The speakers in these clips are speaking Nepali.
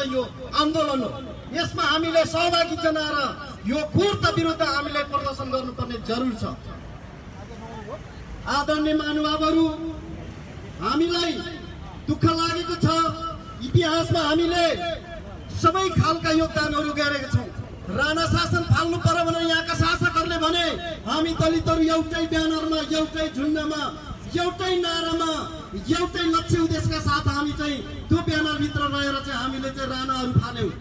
चाहिँ यो आन्दोलन हो। यसमा हामीले सहभागी जनाएर यो क्रूरता विरुद्ध हामीले प्रदर्शन गर्नुपर्ने जरुरी छ। आदरणीय महानुभावहरू, हामीलाई दुःख लागेको छ। इतिहासमा हामीले सबै खालका योगदानहरू गरेका छौँ। राणा शासन फाल्नु पर्यो भने यहाँका शासकहरूले भने हामी दलितहरू एउटै ब्यानरमा, एउटै झुन्डमा, एउटै नारामा, एउटै लक्ष्य उद्देश्यका साथ हामी चाहिँ त्यो ब्यानरभित्र रहेर चाहिँ हामीले चाहिँ राणाहरू फाल्यौँ।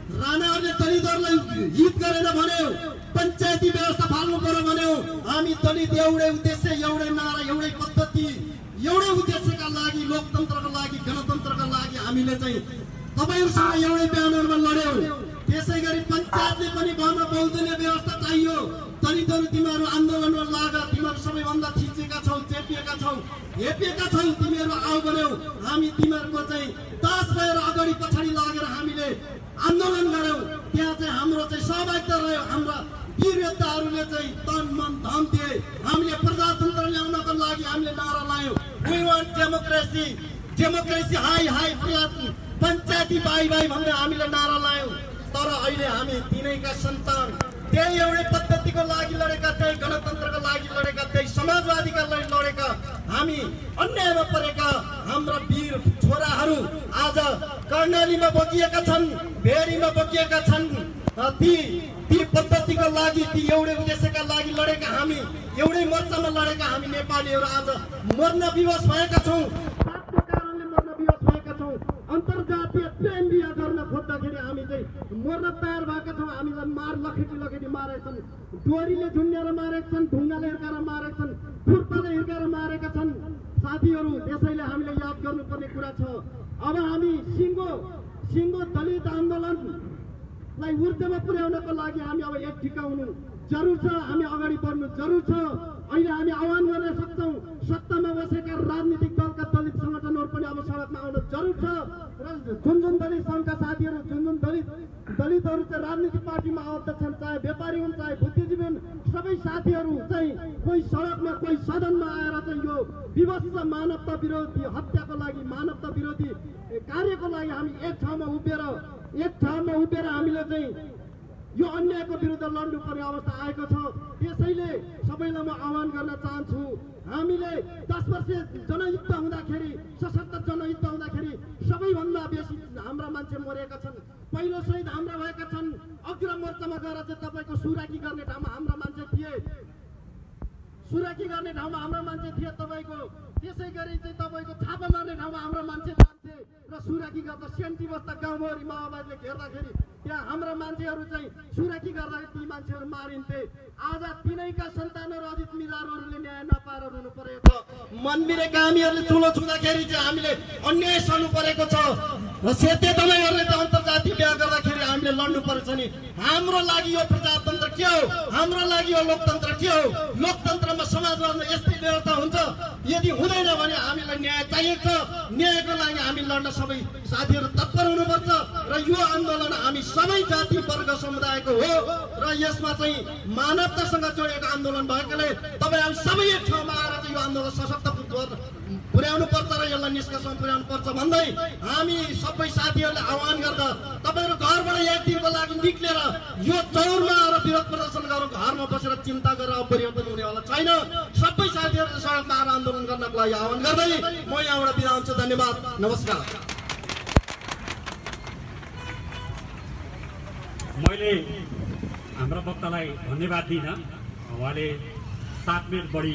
राणाहरूले दलितहरूलाई हित गरेर भन्यो, पञ्चायती व्यवस्था फाल्नु पर्यो भन्यो। हामी दलित एउटै उद्देश्य, एउटै नारा, एउटै पद्धति, एउटै उद्देश्यका लागि, लोकतन्त्रका लागि, गणतन्त्रका लागि हामीले चाहिँ तपाईहरुसँग एउटै ब्यानरमा लड्यौं। त्यसै गरी पञ्चायतले पनि भन्न बहुदलीय व्यवस्था चाहियो। दलितहरू तिमीहरू आन्दोलनमा लाग, तिमीहरू सबैभन्दा थिचेका छौ, चेपिएका छौ, हेपिएका छौ, तिमीहरू आऊ भन्यौ। हामी तिमीहरूको चाहिँ 10 भएर अगाडि पछाडि लागेर हामीले आन्दोलन गर्यौं। त्यहाँ चाहिँ हाम्रो चाहिँ सहभागिता रह्यो। हाम्रा वीर योद्धाहरूले चाहिँ तन मन धन दिए। हामीले प्रजातन्त्र ल्याउनको लागि हामीले नारा लायौं, वी वान्ट डेमोक्रेसी, डेमोक्रेसी हाई हाई, पञ्चायती बाई बाई भन्दै हामीले नारा लायौं। तर अहिले हामी तिनैका सन्तान त्यही एउटै पद्धतिको लागि लडेका, त्यही गणतन्त्रका लागि लडेका, त्यही समाजवादीका लागि लडेका, हामी अन्यायमा परेका हाम्रा वीर छोराहरू आज कर्णालीमा बोकिएका छन्, भेरीमा बोकिएका छन्। ती पद्धतिको लागि, ती एउटै उद्देश्यका लागि लडेका हामी, एउटै मोर्चामा लडेका हामी नेपालीहरू आज मर्न विवश भएका छौँ। पापको कारणले मर्न विवश भएका छौँ। अन्तर्जातीय प्रेम बिहा गर्न खोज्दाखेरि हामी चाहिँ मर्न तयार भएका छौँ। हामीलाई लखेटी लखेटी मारेका छन्, डोरीले झुन्ड्याएर मारेका छन्, ढुङ्गाले हिर्काएर मारेका छन्, खुर्पाले हिर्काएर मारेका छन्। साथीहरू, त्यसैले हामीले याद गर्नुपर्ने कुरा छ। अब हामी सिङ्गो दलित आन्दोलनलाई ऊर्जामा पुर्याउनको लागि हामी अब एक ठिका हुनु जरुर छ। हामी अगाडि बढ्नु जरुर छ। अहिले हामी आह्वान गर्न सक्छौँ। सत्तामा बसेका राजनीतिक दलका दलित संगठनहरू पनि अब सडकमा आउन जरुर छ। र जुन दलित सङ्घका साथीहरू, जुन दलितहरू चाहिँ राजनीतिक पार्टीमा आबद्ध छन्, चाहे व्यापारी हुन्, चाहे बुद्धिजीवी हुन्, सबै साथीहरू चाहिँ कोही सडकमा, कोही सदनमा आएर चाहिँ यो विवश मानवता विरोधी हत्याको लागि, मानवता विरोधी कार्यको लागि हामी एक ठाउँमा उभिएर हामीले चाहिँ यो अन्यायको विरुद्ध लड्नुपर्ने अवस्था आएको छ। त्यसैले सबैलाई म आह्वान गर्न चाहन्छु, हामीले 10 वर्ष जनयुद्ध हुँदाखेरि, सशक्त जनयुद्ध हुँदाखेरि सबैभन्दा बेसी हाम्रा मान्छे मरेका छन्। पहिलो शहीद हाम्रा भएका छन्। अग्र मोर्चामा गएर चाहिँ तपाईँको सुराकी गर्ने ठाउँमा हाम्रा मान्छे थिए, तपाईँको। त्यसै गरी चाहिँ तपाईँको थापा मार्ने ठाउँमा हाम्रा मान्छे जान्थे र सुराकी गर्दा सेन्टी बस्दा गाउँभरि माओवादीले घेर्दाखेरि त्यहाँ हाम्रा मान्छेहरू चाहिँ सुराकी गर्दाखेरि ती मान्छेहरू मारिन्थे। आज तिनैका सन्तानहरू अजित मिलारहरूले न्याय नपाएर रुनु परेको छ। मनबिरे कामीहरूले चुलो छुँदाखेरि चाहिँ हामीले अन्याय सहनु परेको छ। सेते दलाईहरूले त अन्तर्जातीय बिहा गर्दाखेरि हामीले लड्नु परेछ नि। हाम्रो लागि यो प्रजातन्त्र के हो? हाम्रो लागि यो लोकतन्त्र के हो? लोकतन्त्रमा समाजवादमा यस्तै व्यवस्था हुन्छ? यदि हुँदैन भने हामीलाई न्याय चाहिएको छ। न्यायको लागि हामी लड्न सबै साथीहरू तत्पर हुनुपर्छ। र यो आन्दोलन हामी सबै जाति वर्ग समुदायको हो र यसमा चाहिँ मानवतासँग जोडिएको आन्दोलन भएकाले तपाईँ हामी सबै एक ठाउँमा आएर चाहिँ यो आन्दोलन सशक्त पुर्याउनु पर्छ र यसलाई निष्कर्षमा पुर्याउनु पर्छ भन्दै हामी सबै साथीहरूले आह्वान गर्दा तपाईँहरू घरबाट एक दिनको लागि निक्लेर यो चौरमा आएर विरोध प्रदर्शन गरौँ। घरमा बसेर चिन्ता गरेर परिवर्तन हुनेवाला छैन। सबै साथीहरूले सडकमा आएर आन्दोलन गर्नको लागि आह्वान गर्दै म यहाँबाट बिदा हुन्छु। धन्यवाद, नमस्कार। मैले हाम्रो वक्तालाई धन्यवाद दिन, उहाँले 7 मिनट बढी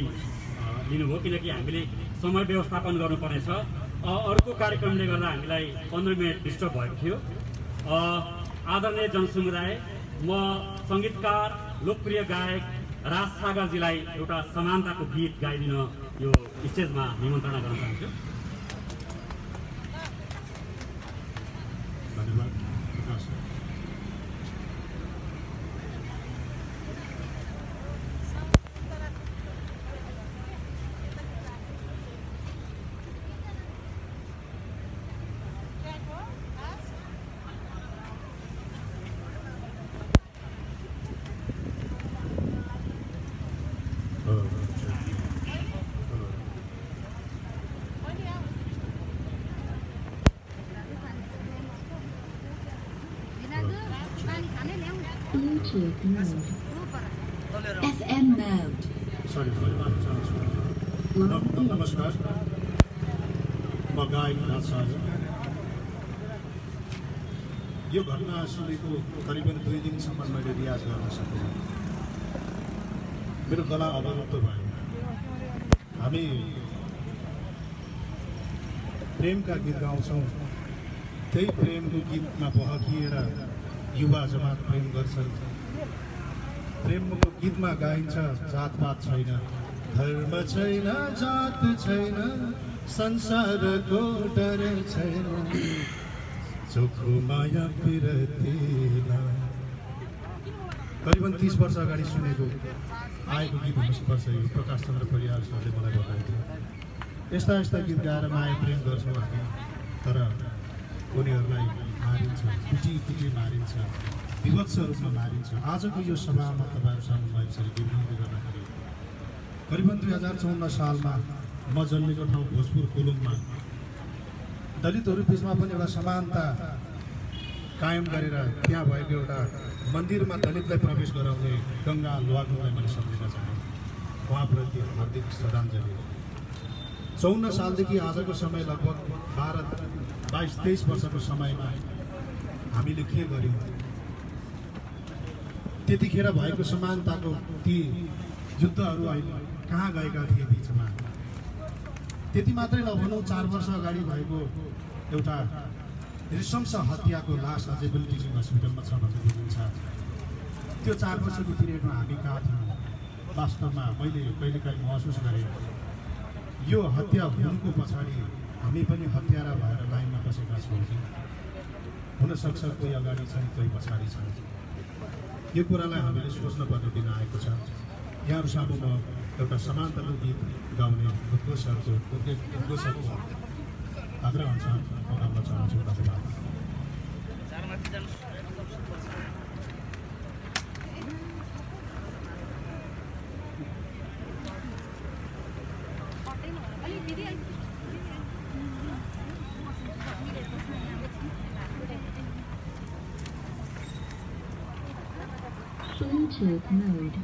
लिनुभयो किनकि हामीले समय व्यवस्थापन गर्नुपर्नेछ। अर्को कार्यक्रमले गर्दा हामीलाई 15 मिनट डिस्टर्ब भएको थियो। आदरणीय जनसमुदाय, म सङ्गीतकार लोकप्रिय गायक राज सागरजीलाई एउटा समानताको गीत गाइदिन यो स्टेजमा निमन्त्रणा गर्न चाहन्छु। धन्यवाद। Bluetooth mode. FM mode. Sorry, नमस्कार म गायक राज शाहजी यो घटना सुनेको करिबन 2 दिनसम्म मैले रियाज गर्न सकेँ मेरो गला अवरुद्ध भयो हामी प्रेमका गीत गाउँछौँ त्यही प्रेमको गीतमा बहकिएर युवा जमात प्रेम गर्छन् प्रेमको गीतमा गाइन्छ जातपात छैन धर्म छैन जात छैन संसारको डर छैन चोखो माया पिरतीलाई करिबन 30 वर्ष अगाडि सुनेको आएको गीत हुनुपर्छ यो प्रकाश चन्द्र परियार सरले मलाई बताउँथ्यो यस्ता यस्ता गीत गाएर माया प्रेम गर्छौँ हामी तर उनीहरूलाई मारिन्छ कुटी मारिन्छ विभत्स रूपमा मारिन्छ आजको यो सभामा तपाईँहरू सामु यसरी विनोद गर्दाखेरि करिबन 2054 सालमा म जन्मेको ठाउँ भोजपुर कोलुङमा दलितहरू बिचमा पनि एउटा समानता कायम गरेर त्यहाँ भएको एउटा मन्दिरमा दलितलाई प्रवेश गराउने गङ्गा लोहागुलाई मैले सम्झिन चाहेँ उहाँप्रति हार्दिक श्रद्धाञ्जली 54 सालदेखि आजको समय लगभग 22-23 वर्षको समयमा हामीले के गर्यौँ त्यतिखेर भएको समानताको ती युद्धहरू अहिले कहाँ गएका थिए बिचमा त्यति मात्रै नभनौँ 4 वर्ष अगाडि भएको एउटा नृशंस हत्याको लास अझै पनि टिचिङ हस्पिटलमा छ भन्ने बुझिन्छ त्यो 4 वर्षको पिरियडमा हामी कहाँ थियौँ वास्तवमा मैले कहिलेकाहीँ महसुस गरेँ यो हत्या हुनुको पछाडि हामी पनि हत्यारा भएर लाइनमा बसेका छौँ हुनसक्छ कोही अगाडि छन् कोही पछाडि छन् यो कुरालाई हामीले सोच्नुपर्ने दिन आएको छ यहाँहरू सामु म एउटा समान्तरको गीत गाउने उद्घोषको आग्रह अनुसार म गाउन चाहन्छु धन्यवाद Bluetooth mode.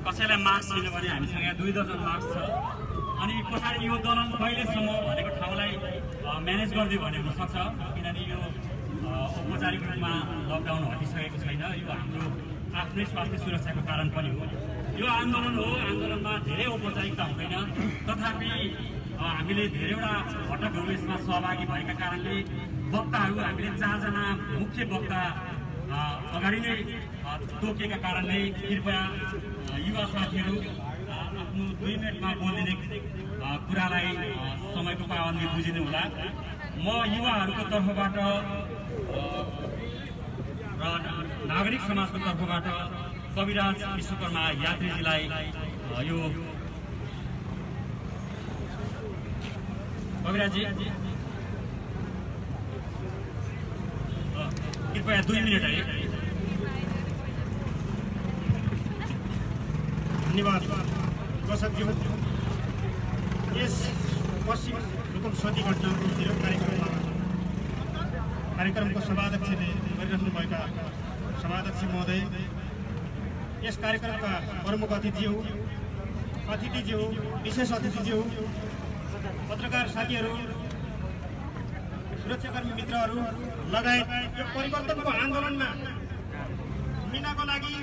कसैलाई मार्क्स छैन भने हामीसँग 2 दर्जन मार्क्स छ अनि पछाडि यो दलन कहिलेसम्म भनेको ठाउँलाई म्यानेज गर्दै भन्ने हुनसक्छ किनभने यो औपचारिक रूपमा लकडाउन हटिसकेको छैन यो हाम्रो आफ्नै स्वास्थ्य सुरक्षाको कारण पनि हो यो आन्दोलन हो आन्दोलनमा धेरै औपचारिकता हुँदैन तथापि हामीले धेरैवटा घटकहरू यसमा सहभागी भएका कारणले वक्ताहरू हामीले 4 जना मुख्य वक्ता अगाडि नै तोकेका कारणले कृपया युवा साथीहरू आफ्नो 2 मिनटमा बोलिदिने कुरालाई समयको पाबन्दी बुझिदिनु होला म युवाहरूको तर्फबाट र नागरिक समाजको तर्फबाट कविराज विश्वकर्मा यात्रीजीलाई यो कविराजी कृपया 2 मिनट है धन्यवाद दर्शकज्यू यस पश्चिम रुकुम सती घटनाको कार्यक्रमको सभाध्यक्षले गरिरहनुभएका सभाध्यक्ष महोदय यस कार्यक्रमका प्रमुख अतिथिज्यू विशेष अतिथिज्यू पत्रकार साथीहरू सुरक्षाकर्मी मित्रहरू लगायत यो परिवर्तनको आन्दोलनमा मिल्नको लागि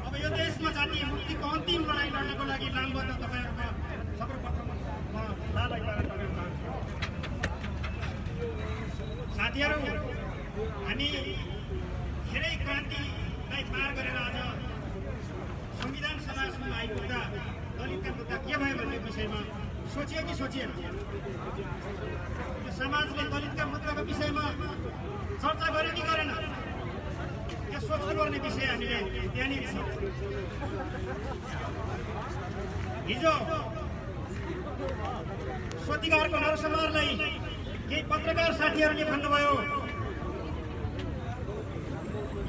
अब यो देशमा जातीय मुक्तिको अन्तिम लडाईँ लड्नको लागि लामबद्ध तपाईहरुमा सर्वप्रथम म लालाई तपाईहरुमा साथीहरू हामी धेरै क्रान्तिलाई पार गरेर आज संविधान सभासम्म आइपुग्दा दलितका मुद्दा के भयो भन्ने विषयमा सोचियो कि सोचिएन समाजले दलितका मुद्दाको विषयमा चर्चा गर्यो कि गरेन यो सोच्नुपर्ने विषय हामीले त्यहाँनिर छ हिजो स्वतिकारको नरसंहारलाई केही पत्रकार साथीहरूले भन्नुभयो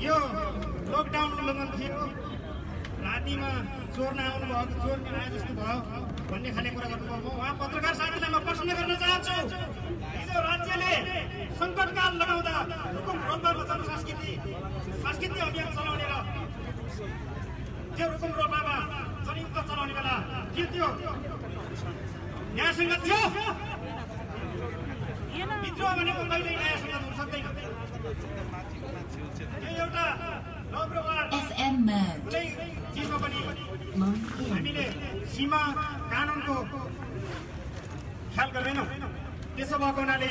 यो लकडाउन उल्लङ्घन थियो रातिमा चोर नआउनु भयो चोर आए जस्तो भयो भन्ने खाले कुरा गर्नुभयो म उहाँ पत्रकार साथीलाई म प्रश्न गर्न चाहन्छु हिजो राज्यले सङ्कटकाल लगाउँदा रुकुम रोल्पामा सांस्कृतिक अभियान चलाउने र त्यो रुकुम रोल्पामा जनयुद्ध चलाउने बेला के थियो न्यायसँग थियो विद्रोह भनेको कहिले न्यायसँग हुन सक्दैन त्यो एउटा कुनै चिजमा पनि हामीले सीमा कानुनको ख्याल गर्दैनौँ त्यसो भएको हुनाले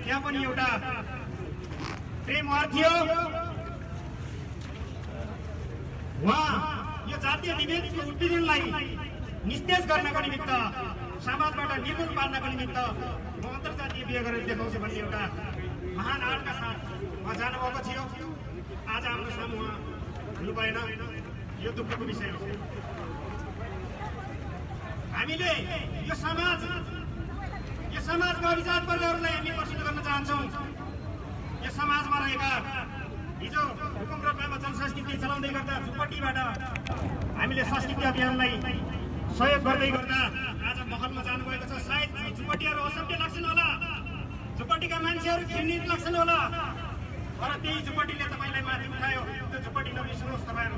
त्यहाँ पनि एउटा फ्रेमवर्क थियो उहाँ यो जातीय विभेदको उत्पीडनलाई निस्तेज गर्नको निमित्त समाजबाट निर्मूल पार्नको निमित्त म अन्तर्जातीय बिहे गरेर देखाउँछु भन्ने एउटा महान आँटका साथ उहाँ जानुभएको थियो आज हाम्रो सामु उहाँ हुनु भएन यो दुःखको विषय हो हामीले यो समाजका अभिजात वर्गहरूलाई हामी प्रश्न गर्न चाहन्छौँ यो समाजमा रहेका हिजो हुकुम रोल्पामा जनसंस्कृति चलाउँदै गर्दा झुपडीबाट हामीले संस्कृति अभियानलाई सहयोग गर्दै गर्दा आज महलमा जानुभएको छ सायद झुपडीहरू असभ्य लाग्छन् होला झुपडीका मान्छेहरू घृणित लाग्छन् होला तर त्यही झुपडीले तपाईँलाई माथि उठायो त्यो झुपडी नबिर्सनुहोस् तपाईँहरू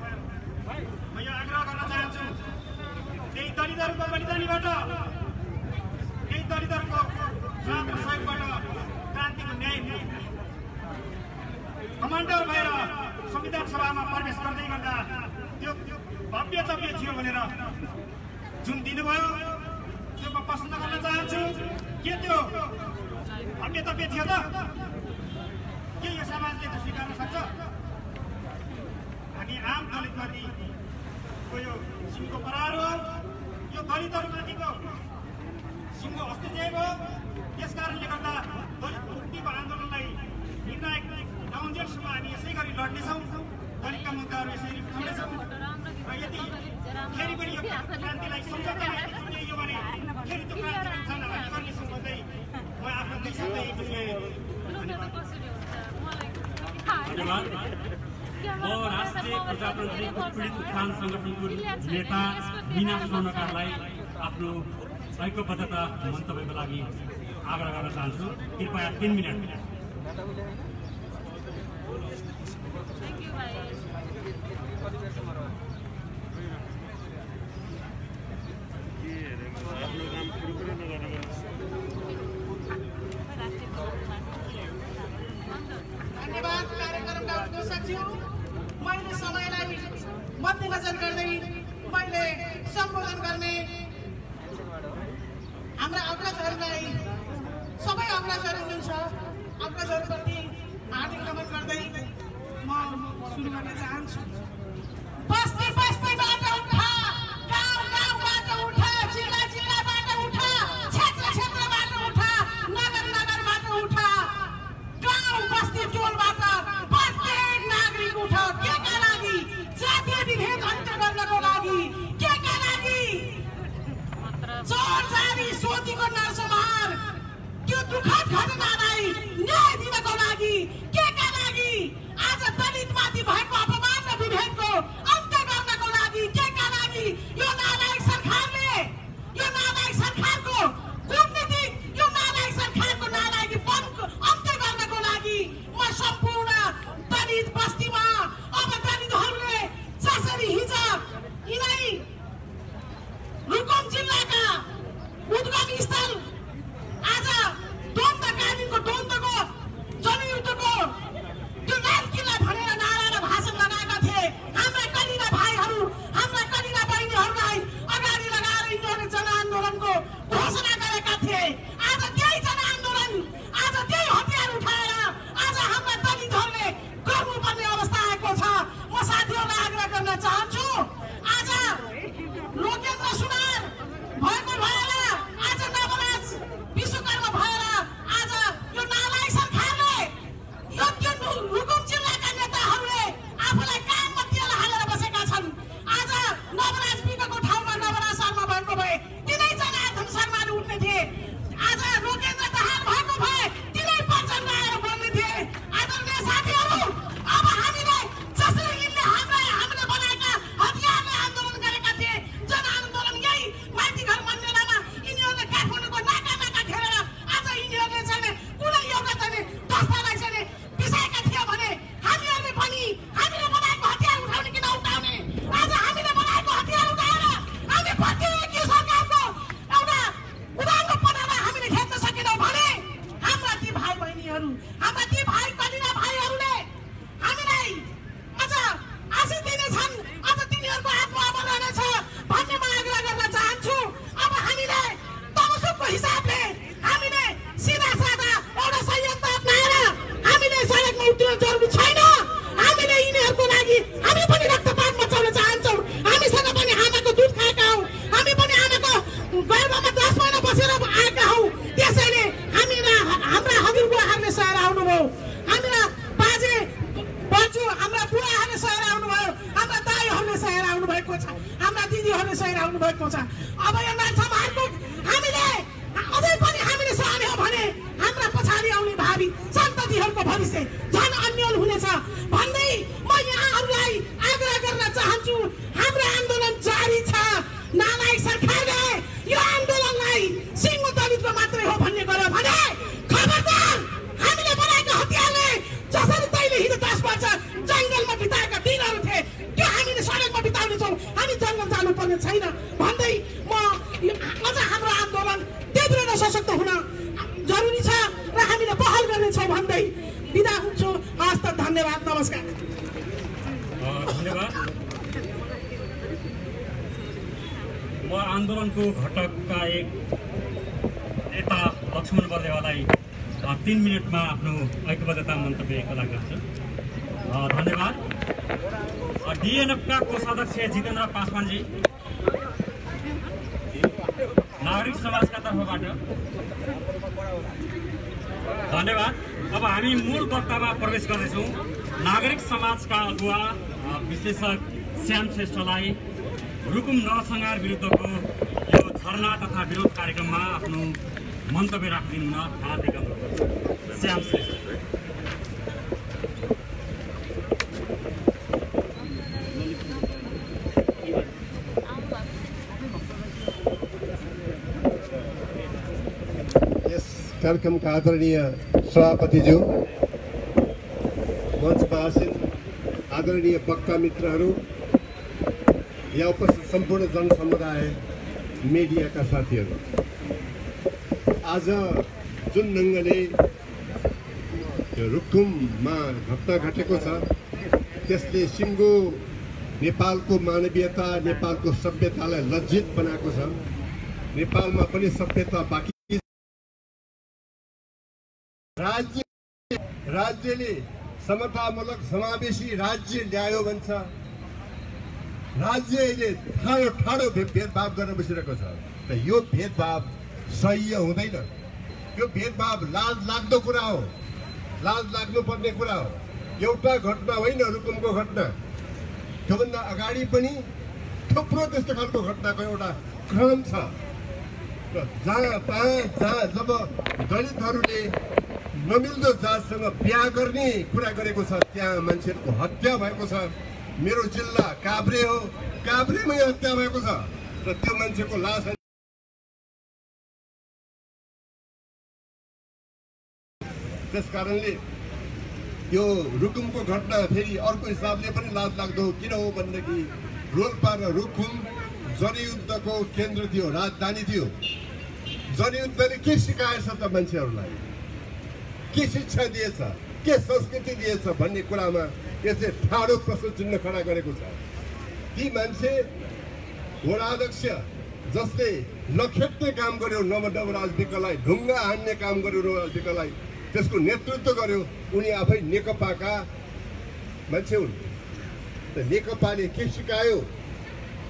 म यो आग्रह गर्न चाहन्छु त्यही दलितहरूको बलिदानीबाट त्यही दलितहरूको साथ र सहयोगबाट क्रान्तिको न्याय कमान्डर भएर संविधान सभामा प्रवेश गर्दै गर्दा त्यो भव्य तव्य थियो भनेर जुन दिनुभयो त्यो म प्रश्न गर्न चाहन्छु के त्यो भव्य तव्य थियो त के यो समाजले त स्वीकार्न सक्छ हामी आम दलितमाथिको यो सिंहको प्रहार हो यो दलितहरूमाथिको सिंहको हस्तक्षेप हो यस कारणले गर्दा दलित मुक्तिको आन्दोलनलाई निर्णायक नहुन्जेलसम्म हामी यसै गरी लड्नेछौँ दलितका मुद्दाहरू यसरी उठाउनेछौँ र यदि फेरि पनि यो क्रान्तिलाई सम्झौतामा जोडियो भने फेरि त्यो क्रान्तिको उठान हामी गर्नेछौँ भन्दै म आफ्नो दुई शब्द बुझेँ धन्यवाद। म राष्ट्रिय प्रजातान्त्रिक पीडित उत्थान संगठनको नेता मीना स्वर्णकारलाई आफ्नो ऐक्यबद्धता मन्तव्यको लागि आग्रह गर्न चाहन्छु। कृपया 3 मिनट। धन्यवाद कार्यक्रमका उद्घोषकज्यू। मैले समयलाई मध्यनजर गर्दै मैले सम्बोधन गर्ने हाम्रा अग्रजहरूलाई सबै अग्रजहरू हुनुहुन्छ अग्रजहरूप्रति हार्दिक नमन गर्दै म सुरु गर्न चाहन्छु। बस्ती बस्तीबाट उठा, गाउँ गाउँबाट उठा, जिल्ला जिल्लाबाट उठा, क्षेत्र क्षेत्रबाट उठा, नगर नगरबाट उठा, गाउँ बस्ती टोलबाट प्रत्येक नागरिक उठ। के का लागि? जातीय विभेद अन्त्य गर्नको लागि। के का लागि? चोर जारी सोधीको नरसंहार त्यो दुःखद घटनालाई न्याय दिनको लागि। के का लागि? आज दलितमाथि भएको अपमान र विभेदको अन्त्य गर्नको लागि। के का लागि? यो नालायक सरकारले, यो नालायक सरकारको कुटनीति, यो नालायक सरकारको नालायकीपनको अन्त्य गर्नको लागि म सम्पूर्ण दलित बस्तीमा अब दलितहरूले जसरी हिजो यिनै रुकुम जिल्लाका उद्गम स्थल आज द्वन्द्वकालीनको द्वन्द्वको जनयुद्धको त्यो लाल किल्ला भनेर नारा र भाषण लगाएका थिए। हाम्रा कलिला भाइहरू, हाम्रा कलिला बहिनीहरूलाई अगाडि लगाएर यिनीहरूले जनआन्दोलनको घोषणा गरेका थिए। आज त्यही जनआन्दोलन, आज त्यही हतियार उठाएर आज हाम्रा दलितहरूले गर्नुपर्ने अवस्था आएको छ। म साथीहरूलाई आग्रह गर्न चाहन्छु, आज लोकेन्द्र सुनार भएको भएर, आज नवराज विश्वकर्मा भएर आज यो नालायक सरकारले यो रुकुम जिल्लाका नेताहरूले आफूलाई काममा तेल हालेर बसेका छन्। आज नवराज विगतको ठाउँमा नवराज शर्मा भएको भए तिनै जनार्दन शर्माले उठ्ने थिए। आज लोकेन्द्र दाहाल भएको भए तिनै प्रचण्ड आएर बोल्ने थिए। आदरणीय साथीहरू, अब हामीले जसरी यिनले हामीले बनाएका हतियारले आन्दोलन गरेका थिए, जनआन्दोलन यही माइतीघर मन्दिरमा यिनीहरूले काठमाडौँको नाका नाका घेरेर आज यिनीहरूले चाहिँ कुनै एउटा चाहिँ दस्तालाई चाहिँ पिसाएका थिए भने हामीहरूले पनि हामीले बनाएको हतियार उठाउने कि नउठाउने? आज हामीले बनाएको हतियार उठाएर हामी प्रत्येक यो सरकारको एउटा उदाङ्गपनालाई हामीले खेद्न सकेनौँ भने हाम्रा ती भाइ बहिनीहरू, हाम्रा ती भाइ कलिला भाइहरूले हामीलाई अझ आशिष दिनेछन्, अझ तिनीहरूको आत्मा अमर रहनेछ भन्ने म आग्रह गर्न चाहन्छु। अब हामीले तमसुकको हिसाबले हामीले सिधा सादा एउटा संयन्त्र अपनाएर हामीले सडकमा उत्रिनु जरुरी छैन। हामीले यिनीहरूको लागि हामी पनि रक्तपात मचाउन चाहन्छौँ। हामीसँग पनि आमाको दुध खाएका हौँ, हामी पनि आमाको गर्भमा 10 महिना बसेर आएका हौँ। त्यसैले हामीलाई हाम्रा हजुरबुवाहरूले सहेर आउनुभयो, हाम्रा बाजे बजू, हाम्रा बुवाहरूले सहेर आउनुभयो, हाम्रा दाईहरूले सहेर आउनुभएको छ, हाम्रा दिदीहरूले सहेर आउनुभएको छ। अब यो नरसंहारको हामीले अझै पनि हामीले सहने हो भने हाम्रा पछाडि आउने भावी सन्ततिहरूको भविष्य झन् अन्यल हुनेछ भन्दै म यहाँहरूलाई आग्रह गर्न चाहन्छु। हाम्रो आन्दोलन जारी छ। नालायक सरकारले यो आन्दोलनलाई सिङ्गो दलितको मात्रै हो भन्ने गर्यो भने खबरदार, हामीले बनाएको हतियारले जसरी तैँले हिजो 10 वर्ष जङ्गलमा बिताएका दिनहरू थिए त्यो हामीले सडकमा बिताउनेछौँ। हामी जङ्गल जानुपर्ने छैन भन्दै म अझ हाम्रो आन्दोलन तीव्र र सशक्त हुन जरुरी छ र हामीले पहल गर्नेछौँ भन्दै बिदा हुन्छु। हस्त धन्यवाद। धन्यवाद, नमस्कार। धन्यवाद। म आन्दोलनको घटकका एक नेता लक्ष्मण बर्देवालाई 3 मिनटमा आफ्नो ऐक्यबद्धता मन्तव्यको लागि गर्छु। धन्यवाद। डिएनएफका कोषाध्यक्ष जितेन्द्र पासवानजी, नागरिक समाजका तर्फबाट धन्यवाद। अब हामी मूल वक्तामा प्रवेश गर्दैछौँ। नागरिक समाजका अगुवा विश्लेषक श्याम श्रेष्ठलाई रुकुम नरसंहार विरुद्धको यो धरना तथा विरोध कार्यक्रममा आफ्नो मन्तव्य राखिदिनु हार्दिक अनुरोध। श्याम श्रेष्ठ। कार्यक्रमका आदरणीय सभापतिज्यू, मञ्चमा आसीन आदरणीय वक्ता मित्रहरू, यहाँ उपस्थित सम्पूर्ण जनसमुदाय, मिडियाका साथीहरू, आज जुन ढङ्गले रुकुममा घटना घटेको छ त्यसले सिङ्गो नेपालको मानवीयता, नेपालको सभ्यतालाई लज्जित बनाएको छ। नेपालमा पनि सभ्यता बाँकी राज्यले समतामूलक समावेशी राज्य ल्यायो भन्छ। राज्य अहिले ठाडो भेदभाव गरेर बसिरहेको छ। त यो भेदभाव सही हुँदैन। यो भेदभाव लाज लाग्दो कुरा हो, लाज लाग्नुपर्ने कुरा हो। एउटा घटना होइन रुकुमको घटना, त्योभन्दा अगाडि पनि थुप्रो त्यस्तो खालको घटनाको एउटा क्रम छ। जहाँ जब दलितहरूले नमिल्दो जातसँग बिहा गर्ने कुरा गरेको छ त्यहाँ मान्छेहरूको हत्या भएको छ। मेरो जिल्ला काभ्रे हो, काभ्रेमै हत्या भएको छ र त्यो मान्छेको लास त्यस कारणले यो रुकुमको घटना फेरि अर्को हिसाबले पनि लाज लाग्दो हो। किन हो भनेदेखि रोल्पा र रुकुम जनयुद्धको केन्द्र थियो, राजधानी थियो। जनयुद्धले के सिकाएछ त मान्छेहरूलाई, के शिक्षा दिएछ, के संस्कृति दिएछ भन्ने कुरामा यसले ठाडो प्रश्न चिन्ह खडा गरेको छ। ती मान्छे वडाध्यक्ष जसले लखेट्ने काम गर्यो नवराज विकलाई, ढुङ्गा हान्ने काम गर्यो नवराज विकलाई, त्यसको नेतृत्व गर्यो, उनी आफै नेकपाका मान्छे हुन्। त नेकपाले के सिकायो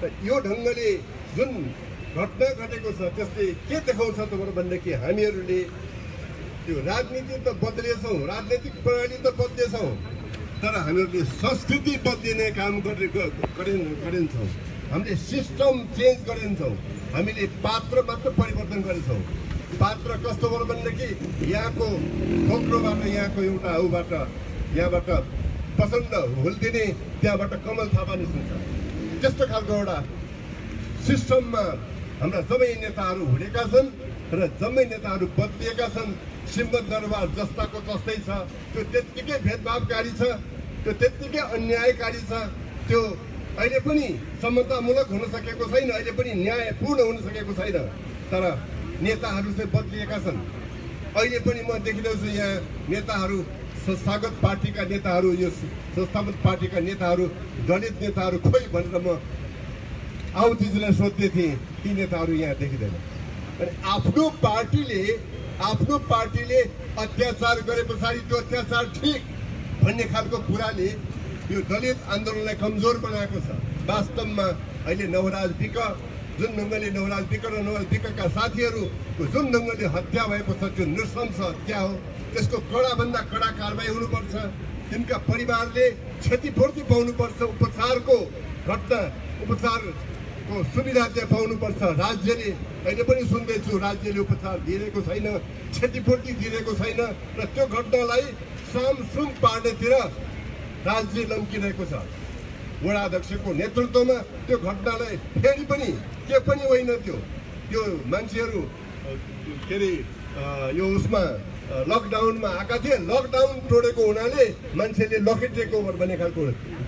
त यो ढङ्गले जुन घटना घटेको छ त्यसले के देखाउँछ त भनेदेखि हामीहरूले त्यो राजनीति त बदलेछौँ, राजनैतिक प्रणाली त बदलेछौँ, तर हामीहरूले संस्कृति बदलिने काम गरिन्छौँ। हामीले सिस्टम चेन्ज गरिन्छौँ। हामीले पात्र मात्र परिवर्तन गरेछौँ। पात्र कस्तो भयो भनेदेखि यहाँको खोक्रोबाट, यहाँको एउटा उबाट, यहाँबाट प्रचण्ड हुल्दिने, त्यहाँबाट कमल थापा निस्किन्छ। त्यस्तो खालको एउटा सिस्टममा हाम्रा जम्मै नेताहरू हुनेका छन् र जम्मै नेताहरू बदलिएका छन्। सिंहदरबार जस्ताको जस्तै छ, त्यो त्यत्तिकै भेदभावकारी छ, त्यो त्यत्तिकै अन्यायकारी छ। त्यो अहिले पनि समतामूलक हुन सकेको छैन, अहिले पनि न्यायपूर्ण हुन सकेको छैन। तर नेताहरू चाहिँ बदलिएका छन्। अहिले पनि म देखिरहेको छु यहाँ नेताहरू, संस्थागत पार्टीका नेताहरू, यो संस्थागत पार्टीका नेताहरू, दलित नेताहरू खोइ भनेर म आउतीजीलाई सोध्दै थिएँ, ती नेताहरू यहाँ देखिँदैन। अनि आफ्नो पार्टीले अत्याचार गरे पछाडि त्यो अत्याचार ठिक भन्ने खालको कुराले यो दलित आन्दोलनलाई कमजोर बनाएको छ। वास्तवमा अहिले नवराज विक जुन ढङ्गले नवराज विक र नवराज विकका साथीहरूको जुन ढङ्गले हत्या भएको छ त्यो नृशंस हत्या हो। त्यसको कडाभन्दा कडा कारबाही हुनुपर्छ। तिनका परिवारले क्षतिपूर्ति पाउनुपर्छ। उपचारको सुविधा चाहिँ पाउनुपर्छ। राज्यले अहिले पनि सुन्दैछु, राज्यले उपचार दिइरहेको छैन, क्षतिपूर्ति दिइरहेको छैन र त्यो घटनालाई सामसुम पार्नेतिर राज्य लम्किरहेको छ। वडाध्यक्षको नेतृत्वमा त्यो घटनालाई फेरि पनि के पनि होइन, त्यो मान्छेहरू के अरे यो उसमा लकडाउनमा आएका थिए, लकडाउन तोडेको हुनाले मान्छेले लखेटेको भन्ने खालको।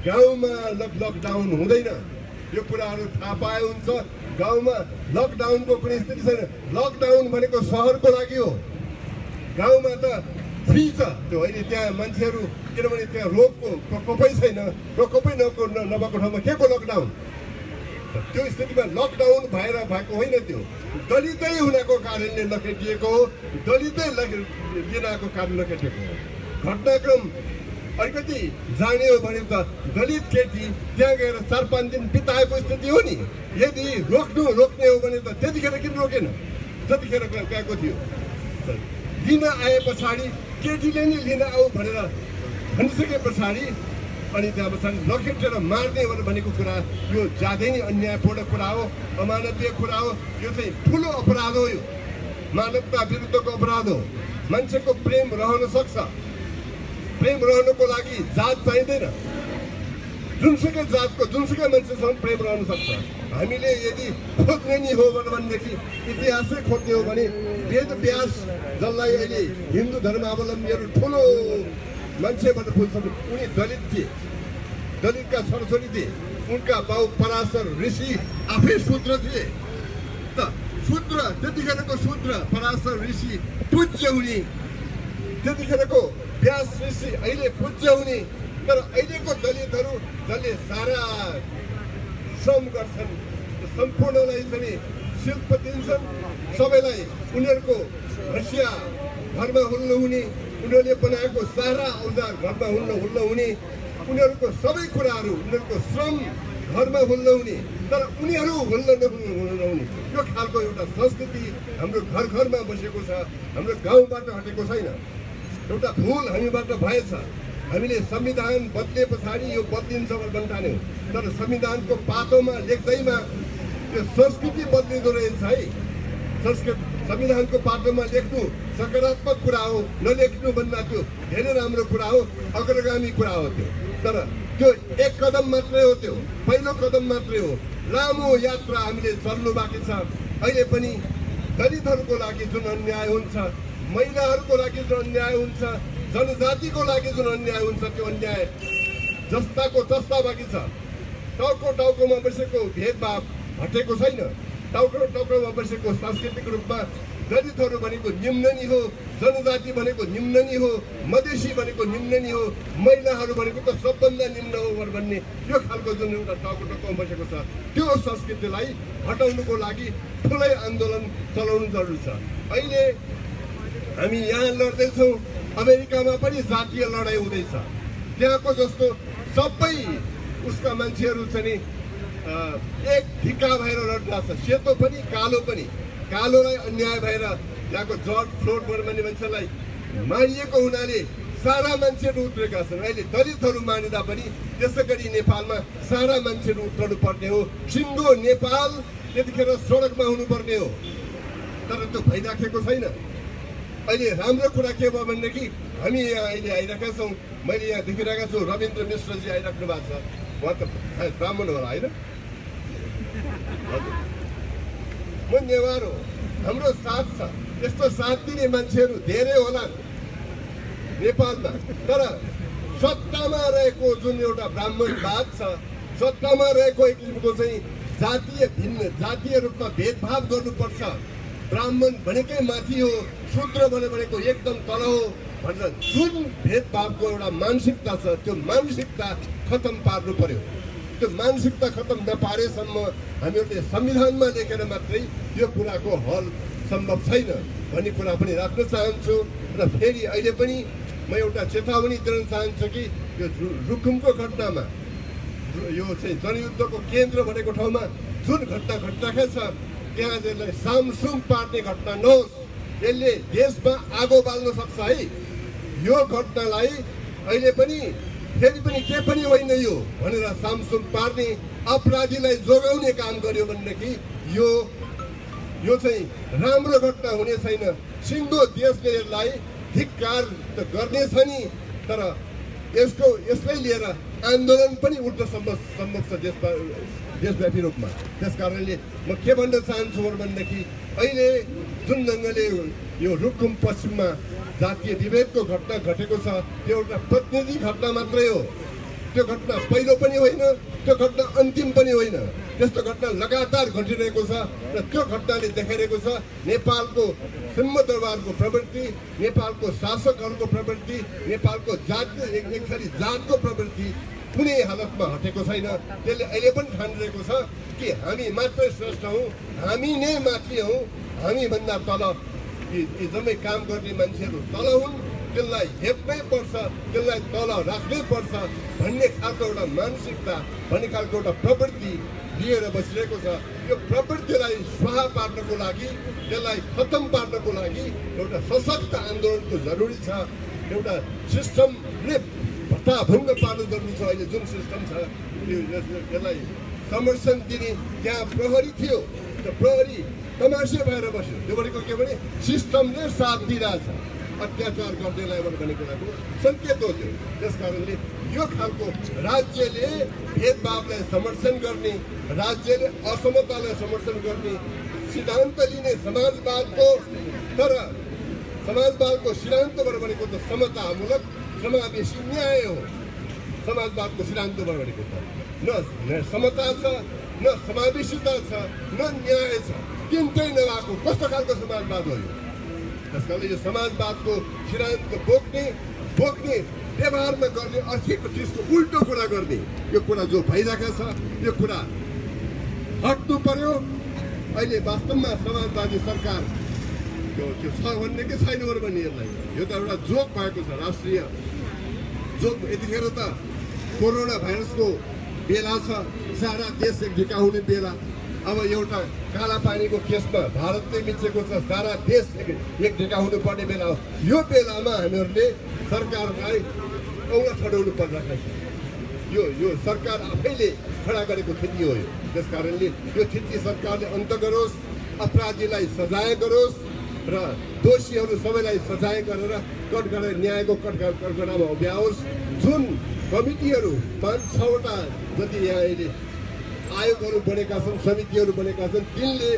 गाउँमा लकडाउन हुँदैन, यो कुराहरू थाहा पाए हुन्छ। गाउँमा लकडाउनको कुनै स्थिति छैन। लकडाउन भनेको सहरको लागि हो, गाउँमा त फ्री छ। त्यो अहिले त्यहाँ मान्छेहरू किनभने त्यहाँ रोगको प्रकोपै छैन। प्रकोपै नभएको ठाउँमा के को लकडाउन? त्यो स्थितिमा लकडाउन भएर भएको होइन, त्यो दलितै हुनको कारणले लखेटिएको हो, दलितै लिनको कारण लखेटिएको हो। घटनाक्रम अलिकति जाने हो भने त दलित केटी त्यहाँ गएर 4-5 दिन बिताएको स्थिति हो नि। यदि रोक्ने हो भने त त्यतिखेर किन रोकेन? जतिखेर गएको थियो लिन आए पछाडि केटीले नै लिन आऊ भनेर भनिसके पछाडि अनि त्यहाँ पछाडि लखेटेर मार्ने भनेको कुरा यो ज्यादै नै अन्यायपूर्ण कुरा हो, अमानवीय कुरा हो। यो चाहिँ ठुलो अपराध हो, यो मानवता विरुद्धको अपराध हो। मान्छेको प्रेम रहन सक्छ, प्रेम रहनको लागि जात चाहिँदैन। जुनसुकै जातको जुनसुकै मान्छेसँग प्रेम रहन सक्छ। हामीले यदि खोज्ने नि हो भनेदेखि इतिहासै खोज्ने हो भने वेद व्यास जसलाई अहिले हिन्दू धर्मावलम्बीहरू ठुलो मान्छे भनेर बुझ्छन्, उनी दलित थिए, दलितका छोराछोरी थिए। उनका बाउ पराशर ऋषि आफै शूद्र थिए। त शूद्र त्यतिखेरको शूद्र पराशर ऋषि पूज्य हुने, त्यतिखेरको व्यास ऋषि अहिले पूज्य हुने। तर अहिलेको दलितहरू जसले सारा श्रम गर्छन्, सम्पूर्णलाई पनि शिल्प दिन्छन्, सबैलाई उनीहरूको हँसिया घरमा हुल्लो हुने, उनीहरूले बनाएको सारा औजार घरमा हुल्लो हुने, उनीहरूको सबै कुराहरू उनीहरूको श्रम घरमा हुल्लो हुने। तर उनीहरू हुल्लो नहुने यो खालको एउटा संस्कृति हाम्रो घर घरमा बसेको छ, हाम्रो गाउँबाट हटेको छैन। एउटा भुल हामीबाट भएछ। हामीले संविधान बदले पछाडि यो बदलिन्छ भन्ने ठान्यौँ, तर संविधानको पातोमा लेख्दैमा त्यो संस्कृति बदलिँदो रहेछ है। संविधानको पाटोमा लेख्नु सकारात्मक कुरा हो, नलेख्नु भन्दा त्यो धेरै राम्रो कुरा हो, अग्रगामी कुरा हो त्यो। तर त्यो एक कदम मात्रै हो, त्यो पहिलो कदम मात्रै हो। लामो यात्रा हामीले चल्नु बाँकी छ। अहिले पनि दलितहरूको लागि जुन अन्याय हुन्छ, महिलाहरूको लागि जुन अन्याय हुन्छ, जनजातिको लागि जुन अन्याय हुन्छ, त्यो अन्याय जस्ताको तस्ता बाँकी छ। टाउकोमा बसेको भेदभाव हटेको छैन। टाउकोमा बसेको सांस्कृतिक रूपमा दलितहरू भनेको निम्न नि हो, जनजाति भनेको निम्न नि हो, मधेसी भनेको निम्न नि हो, महिलाहरू भनेको त सबभन्दा निम्न हो भन्ने यो खालको जुन एउटा टाउकोमा बसेको छ, त्यो संस्कृतिलाई हटाउनुको लागि ठुलै आन्दोलन चलाउनु जरुरी छ। अहिले हामी यहाँ लड्दैछौँ, अमेरिकामा पनि जातीय लडाइँ हुँदैछ। त्यहाँको जस्तो सबै उसका मान्छेहरू चाहिँ एक ढिक्का भएर लडिरहेछ, सेतो पनि कालो पनि। कालोलाई अन्याय भएर यहाँको जर्ज फ्लोइड भन्ने मान्छेलाई मारिएको हुनाले सारा मान्छेहरू उत्रेका छन्। अहिले दलितहरू मानिँदा पनि त्यसै गरी नेपालमा सारा मान्छेहरू उत्रनु पर्ने हो। सिङ्गो नेपाल त्यतिखेर सडकमा हुनुपर्ने हो, तर त्यो भइराखेको छैन। अहिले राम्रो कुरा के भयो भनेदेखि हामी यहाँ अहिले आइरहेका छौँ, मैले यहाँ देखिरहेका छु रविन्द्र मिश्रजी आइराख्नु भएको छ। उहाँ त ब्राह्मण होला होइन, म नेवार हो, हाम्रो साथ छ। यस्तो साथ दिने मान्छेहरू धेरै होला नेपालमा, तर सत्तामा रहेको जुन एउटा ब्राह्मणवाद छ, सत्तामा रहेको एक किसिमको चाहिँ जातीय रूपमा भेदभाव गर्नुपर्छ, ब्राह्मण भनेकै माथि हो, शूद्र भनेको एकदम तल हो भनेर जुन भेदभावको एउटा मानसिकता छ, त्यो मानसिकता खतम पार्नु पर्यो। त्यो मानसिकता खतम नपारेसम्म हामीहरूले संविधानमा लेखेर मात्रै यो कुराको हल सम्भव छैन भन्ने कुरा पनि राख्न चाहन्छु। र फेरि अहिले पनि म एउटा चेतावनी दिन चाहन्छु कि यो रुकुमको घटनामा, यो चाहिँ जनयुद्धको केन्द्र भनेको ठाउँमा जुन घटना घटिरहेको छ, त्यहाँ यसलाई सामसुम पार्ने घटना नहोस्। यसले देशमा आगो बाल्न सक्छ है। यो घटनालाई अहिले पनि फेरि पनि के पनि होइन यो भनेर सामसुम पार्ने, अपराधीलाई जोगाउने काम गर्यो भनेदेखि यो चाहिँ राम्रो घटना हुने छैन। सिङ्गो देशले यसलाई धिक्कार त गर्नेछ नि, तर यसलाई लिएर आन्दोलन पनि उठ्न सम्भव छ देशव्यापी रूपमा। त्यस कारणले म के भन्न चाहन्छु भनेदेखि अहिले जुन ढङ्गले यो रुकुम पश्चिममा जातीय विभेदको घटना घटेको छ, त्यो एउटा प्रतिनिधि घटना मात्रै हो। त्यो घटना पहिलो पनि होइन, त्यो घटना अन्तिम पनि होइन। त्यस्तो घटना लगातार घटिरहेको छ र त्यो घटनाले देखाइरहेको छ नेपालको सिंहदरबारको प्रवृत्ति, नेपालको शासकहरूको प्रवृत्ति, नेपालको जातको एक थरी जातको प्रवृत्ति कुनै हालतमा हटेको छैन। त्यसले अहिले पनि ठानिरहेको छ कि हामी मात्रै श्रेष्ठ हौँ, हामी नै माथि हौँ, हामीभन्दा तल यी जम्मै काम गर्ने मान्छेहरू तल हुन्, त्यसलाई हेप्नै पर्छ, त्यसलाई तल राख्नै पर्छ भन्ने खालको एउटा मानसिकता, भन्ने खालको एउटा प्रवृत्ति लिएर बसिरहेको छ। यो प्रवृत्तिलाई स्वाहा पार्नको लागि, त्यसलाई खतम पार्नको लागि एउटा सशक्त आन्दोलनको जरुरी छ। एउटा सिस्टमले भत्ताभङ्ग पार्नु जरुरी छ। अहिले जुन सिस्टम छ त्यसलाई समर्थन दिने त्यहाँ प्रहरी थियो, त्यो प्रहरी तमासे भएर बस्यो। त्यो भनेको के भने सिस्टमले साथ दिइरहेछ, अत्याचार गर्नेलाई भन्ने कुराको सङ्केत हो त्यो। त्यस कारणले यो खालको राज्यले भेदभावलाई समर्थन गर्ने, राज्यले असमतालाई समर्थन गर्ने सिद्धान्त लिने समाजवादको, तर समाजवादको सिद्धान्तबाट भनेको त समतामूलक समावेशी न्याय हो। समाजवादको सिद्धान्तबाट भनेको त न समता छ, न समावेशिता छ, न न्याय छ, तिनटै नभएको कस्तो खालको समाजवाद हो यो? त्यस कारणले यो समाजवादको सिद्धान्त बोक्ने व्यवहारमा गर्ने, अर्को चिजको उल्टो कुरा गर्ने, यो कुरा जो भइरहेको छ यो कुरा हट्नु पर्यो। अहिले वास्तवमा समाजवादी सरकार त्यो छ भन्ने कि छैन भन्ने यो त एउटा जोक भएको छ, राष्ट्रिय जोक। यतिखेर त कोरोना भाइरसको बेला छ, सारा देश एक ढिका हुने बेला। अब एउटा काला पानीको केसमा भारतले मिचेको छ, सारा देश एक ढिका हुनुपर्ने बेला हो। यो बेलामा हामीहरूले सरकारलाई औँला ठडाउनु परिरहेको छ। यो सरकार आफैले खडा गरेको स्थिति हो यो। त्यस कारणले यो स्थिति सरकारले अन्त गरोस्, अपराधीलाई सजाय गरोस् र दोषीहरू सबैलाई सजाय गरेर कठघरे न्यायको कठघरामा उभ्याओस्। जुन कमिटीहरू 5-6वटा जति यहाँ अहिले आयोगहरू बनेका छन्, समितिहरू बनेका छन्, तिनले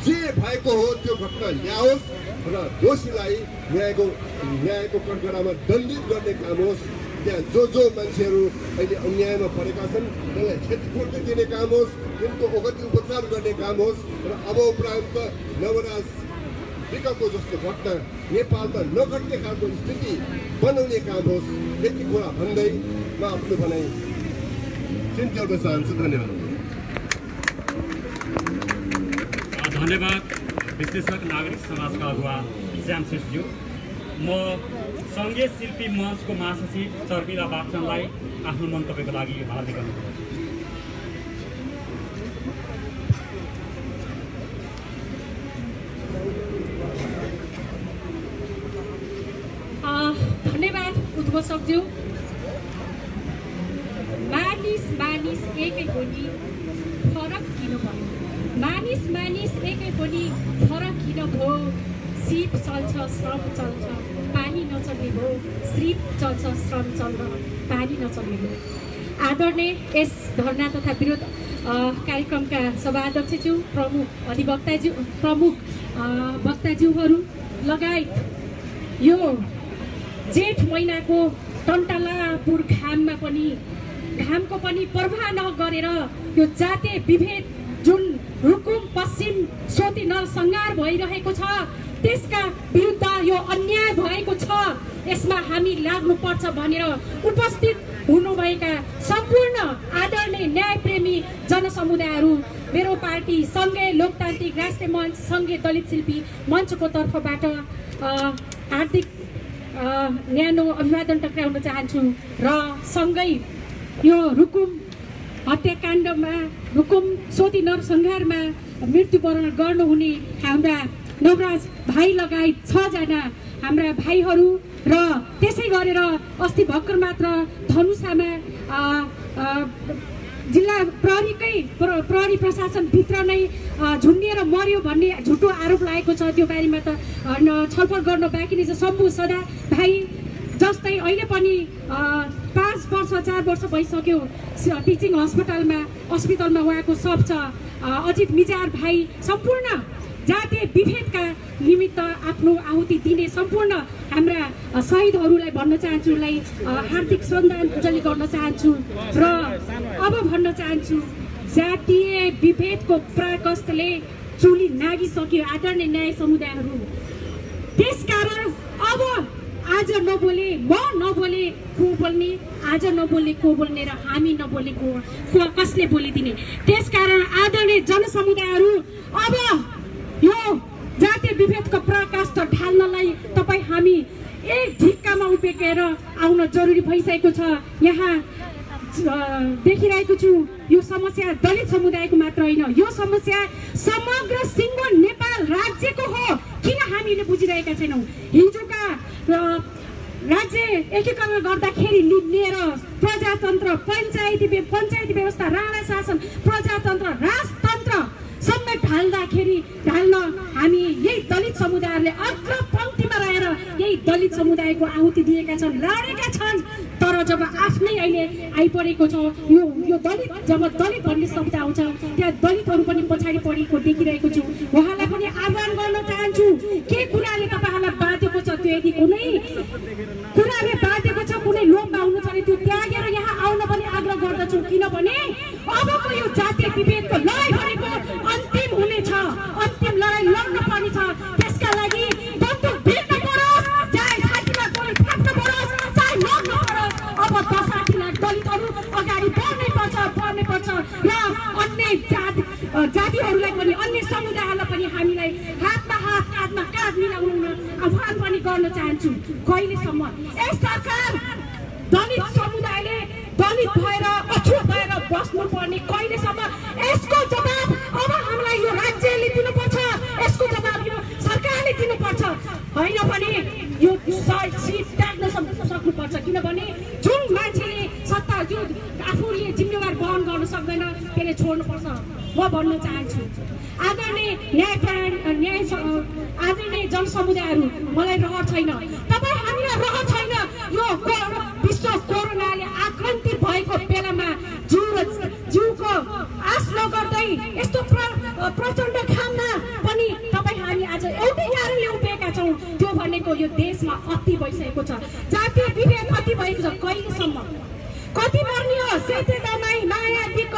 जे भएको हो त्यो घटना ल्याओस् र दोषीलाई न्यायको कठघरामा दण्डित गर्ने काम होस्। त्यहाँ जो मान्छेहरू अहिले अन्यायमा परेका छन् त्यसलाई क्षतिपूर्ति दिने काम होस्, तिनको ओगति उपचार गर्ने काम होस् र अब उपरान्त नवराज विकको जस्तो घटना नेपालमा नघट्ने खालको स्थिति बनाउने काम होस्। यति कुरा भन्दै म आफ्नो भनाइ चिन्त्याउन चाहन्छु। धन्यवाद। धन्यवाद विश्लेषक नागरिक समाजका अगुवा श्याम श्रेष्ठज्यू। म सङ्घीय शिल्पी मञ्चको महासचिव चर्पिला बागचनलाई आफ्नो मन्तव्यको लागि हार्दिक अनुरोध। धन्यवाद उद्घोषकज्यू। मानिस एकै हो नि, फरक किन भयो? मानिस एकै हो नि, फरक किन भयो? सिप चल्छ श्रम चल्छ, पानी नचल्ने भयो। सिप चल्छ श्रम चल्छ, पानी नचल्ने भयो। आदरणीय यस धरना तथा विरोध कार्यक्रमका सभाध्यक्षज्यू, प्रमुख वक्ताज्यूहरू लगायत यो जेठ महिनाको टन्टलापुर घामको पनि प्रवाह नगरेर यो जातीय विभेद जुन रुकुम पश्चिम सोती नरसंहार भइरहेको छ त्यसका विरुद्ध यो अन्याय भएको छ, यसमा हामी लाग्नुपर्छ भनेर उपस्थित हुनुभएका सम्पूर्ण आदरणीय न्यायप्रेमी जनसमुदायहरू, मेरो पार्टी सङ्घीय लोकतान्त्रिक राष्ट्रिय मञ्च, सङ्घीय दलित शिल्पी मञ्चको तर्फबाट हार्दिक न्यानो अभिवादन टक्राउन चाहन्छु र सँगै यो रुकुम हत्याकाण्डमा, रुकुम सोती नरसंहारमा मृत्युवरण गर्नुहुने हाम्रा नवराज भाइ लगायत 6 जना हाम्रा भाइहरू र त्यसै गरेर अस्ति भर्खर मात्र धनुषामा जिल्ला प्रहरी प्रशासनभित्र नै झुन्डिएर मर्यो भन्ने झुटो आरोप लागेको छ। त्यो बारेमा त छलफल गर्न बाँकी नै छ। शम्भु सदा भाइ जस्तै अहिले पनि 5 वर्ष 4 वर्ष भइसक्यो टिचिङ हस्पिटलमा उहाँको शव छ। अजित मिजार भाइ, सम्पूर्ण जातीय विभेदका निमित्त आफ्नो आहुति दिने सम्पूर्ण हाम्रा शहीदहरूलाई भन्न चाहन्छु, हार्दिक श्रद्धाञ्जली गर्न चाहन्छु र अब भन्न चाहन्छु जातीय विभेदको प्रकोष्ठले चुली नागिसक्यो आदरणीय न्याय समुदायहरू। त्यसकारण अब आज नबोले म नबोले को बोल्ने, आज नबोले को बोल्ने र हामी नबोले को कसले बोलिदिने। त्यसकारण आदरणीय जनसमुदायहरू अब यो जातीय विभेदको प्रकाष्ठ ढाल्नलाई तपाईँ हामी एक ढिक्कामा उभिएर आउन जरुरी भइसकेको छ। यहाँ देखिरहेको छु यो समस्या दलित समुदायको मात्र होइन, यो समस्या समग्र सिङ्गो नेपाल राज्यको हो। किन हामीले बुझिरहेका छैनौँ? हिजोका राज्य एकीकरण गर्दाखेरि लिएर प्रजातन्त्र, पञ्चायती व्यवस्था, राणा शासन, प्रजातन्त्र, राजतन्त्र सबै ढाल्न हामी यही दलित समुदायहरूले अग्र पङ्क्तिमा रहेर यही दलित समुदायको आहुति दिएका छन्, लडेका छन्। तर जब आफ्नै अहिले आइपरेको छ यो दलित, जब दलित भन्ने शब्द आउँछ त्यहाँ दलितहरू पनि पछाडि परेको देखिरहेको छु। उहाँलाई पनि आह्वान गर्न चाहन्छु, के कुराले तपाईँहरूलाई बाँधेको छ, त्यो यदि कुनै कुराले बाँधेको छ, कुनै लोभमा हुनु छ भने त्यो त्यागेर यहाँ आउन पनि आग्रह गर्दछु। किनभने अबको यो जातीय विभेदको लडाइँ भनेको अन्तिम हुनेछ, अन्तिम लडाइँ लड्न पर्ने छ। त्यसका लागि बन्दुक भिड्न परोस्, चाहे छातीमा गोली फाट्न परोस्, चाहे लड्न परोस्, अब 10-8 लाख दलितहरू अगाडि बढ्नै पर्छ र अन्य जातिहरूलाई पनि, अन्य समुदायहरूलाई पनि हामीलाई हातमा हात, काँधमा काँध मिलाउन आह्वान पनि गर्न चाहन्छु। कहिलेसम्म यस सरकार दलित समुदायले दलित भएर अछुत भएर बस्नुपर्ने, कहिलेसम्म? यसको जवाब अब हामीलाई यो राज्यले दिनुपर्छ, यसको जवाब यो सरकारले दिनुपर्छ। होइन भने यो सिट त्याग्न सक्नुपर्छ। किनभने जुन मान्छेले सत्ता, जो आफूले जिम्मेवार वहन गर्न सक्दैन त्यसले छोड्नुपर्छ। म भन्न चाहन्छु आदरणीय आदरणीय जनसमुदायहरू, मलाई रहर छैन, तपाईँ हामीलाई रहर छैन। यो विश्व कोरोनाले आक्रान्तित भएको बेलामा जिउको आश नगर्दै यस्तो प्रचण्ड घाममा पनि तपाईँ हामी आज एउटै कारणले उभिएका छौँ, त्यो भनेको यो देशमा अति भइसकेको छ, जातीय विभेद अति भएको छ। कहिलेसम्म? कति मर्ने हो? सेते दमाई, माया दिक,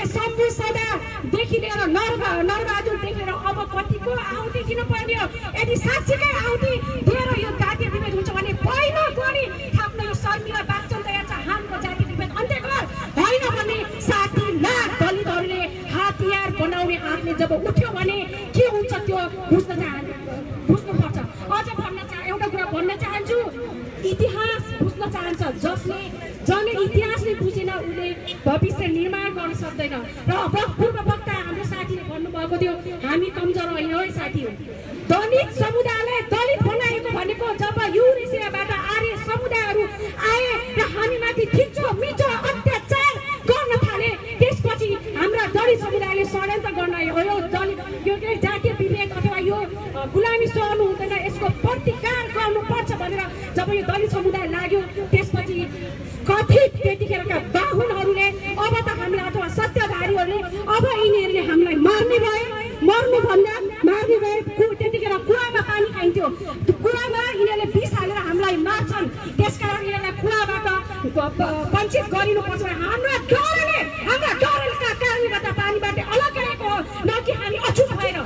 शम्भु सदादेखि लिएर नरबहादुरदेखि लिएर अब कतिको आहुति दिनुपर्ने हो? यदि साँच्चीकै आहुति दिएर यो जातीय विभेद हुन्छ भने पहिलो गोली थाप्न यो शर्मिला बाँच्छन् तयार छ, हाम्रो जातीय विभेद अन्त्य गर। होइन भने 60 लाख दलितहरूले हतियार बनाउने हातले जब उठ्यो भने के हुन्छ त्यो बुझ्नुपर्छ। अझ एउटा कुरा भन्न चाहन्छु, इतिहास बुझ्न चाहन्छ जसले इतिहासले बुझेन उसले भविष्य निर्माण गर्न सक्दैन। र पूर्व वक्ता हाम्रो साथीले भन्नुभएको थियो हामी कमजोर होइन है साथी हो। दलित समुदायलाई दलित बनाएको भनेको जब युरेसियाबाट आर्य समुदायहरू आए र हामीमाथि थिचो मिचो अत्याचार गर्न थाले, त्यसपछि हाम्रा दलित समुदायले षड्यन्त्र गर्न यो दलित यो जातीय विभेद अथवा यो गुलामी सहनु हुँदैन, यसको प्रतिकार गर्नुपर्छ भनेर जब यो दलित समुदाय लाग्यो, त्यसपछि कथित त्यतिखेरका बाहुनहरूले अब त हामीलाई अथवा सत्यधारीहरूले अब यिनीहरूले हामीलाई मार्ने भए, मर्नुभन्दा मार्ने भए। त्यतिखेर कुवामा पानी खाइन्थ्यो, कुवामा यिनीहरूले विष हालेर हामीलाई मार्छन्। त्यसकारण यिनीहरूलाई कुवाबाट वञ्चित गरिनुपर्छ। हाम्रा डरका कारणले गर्दा पानीबाट अलग रहेको हो, न कि हामी अछुत भएर।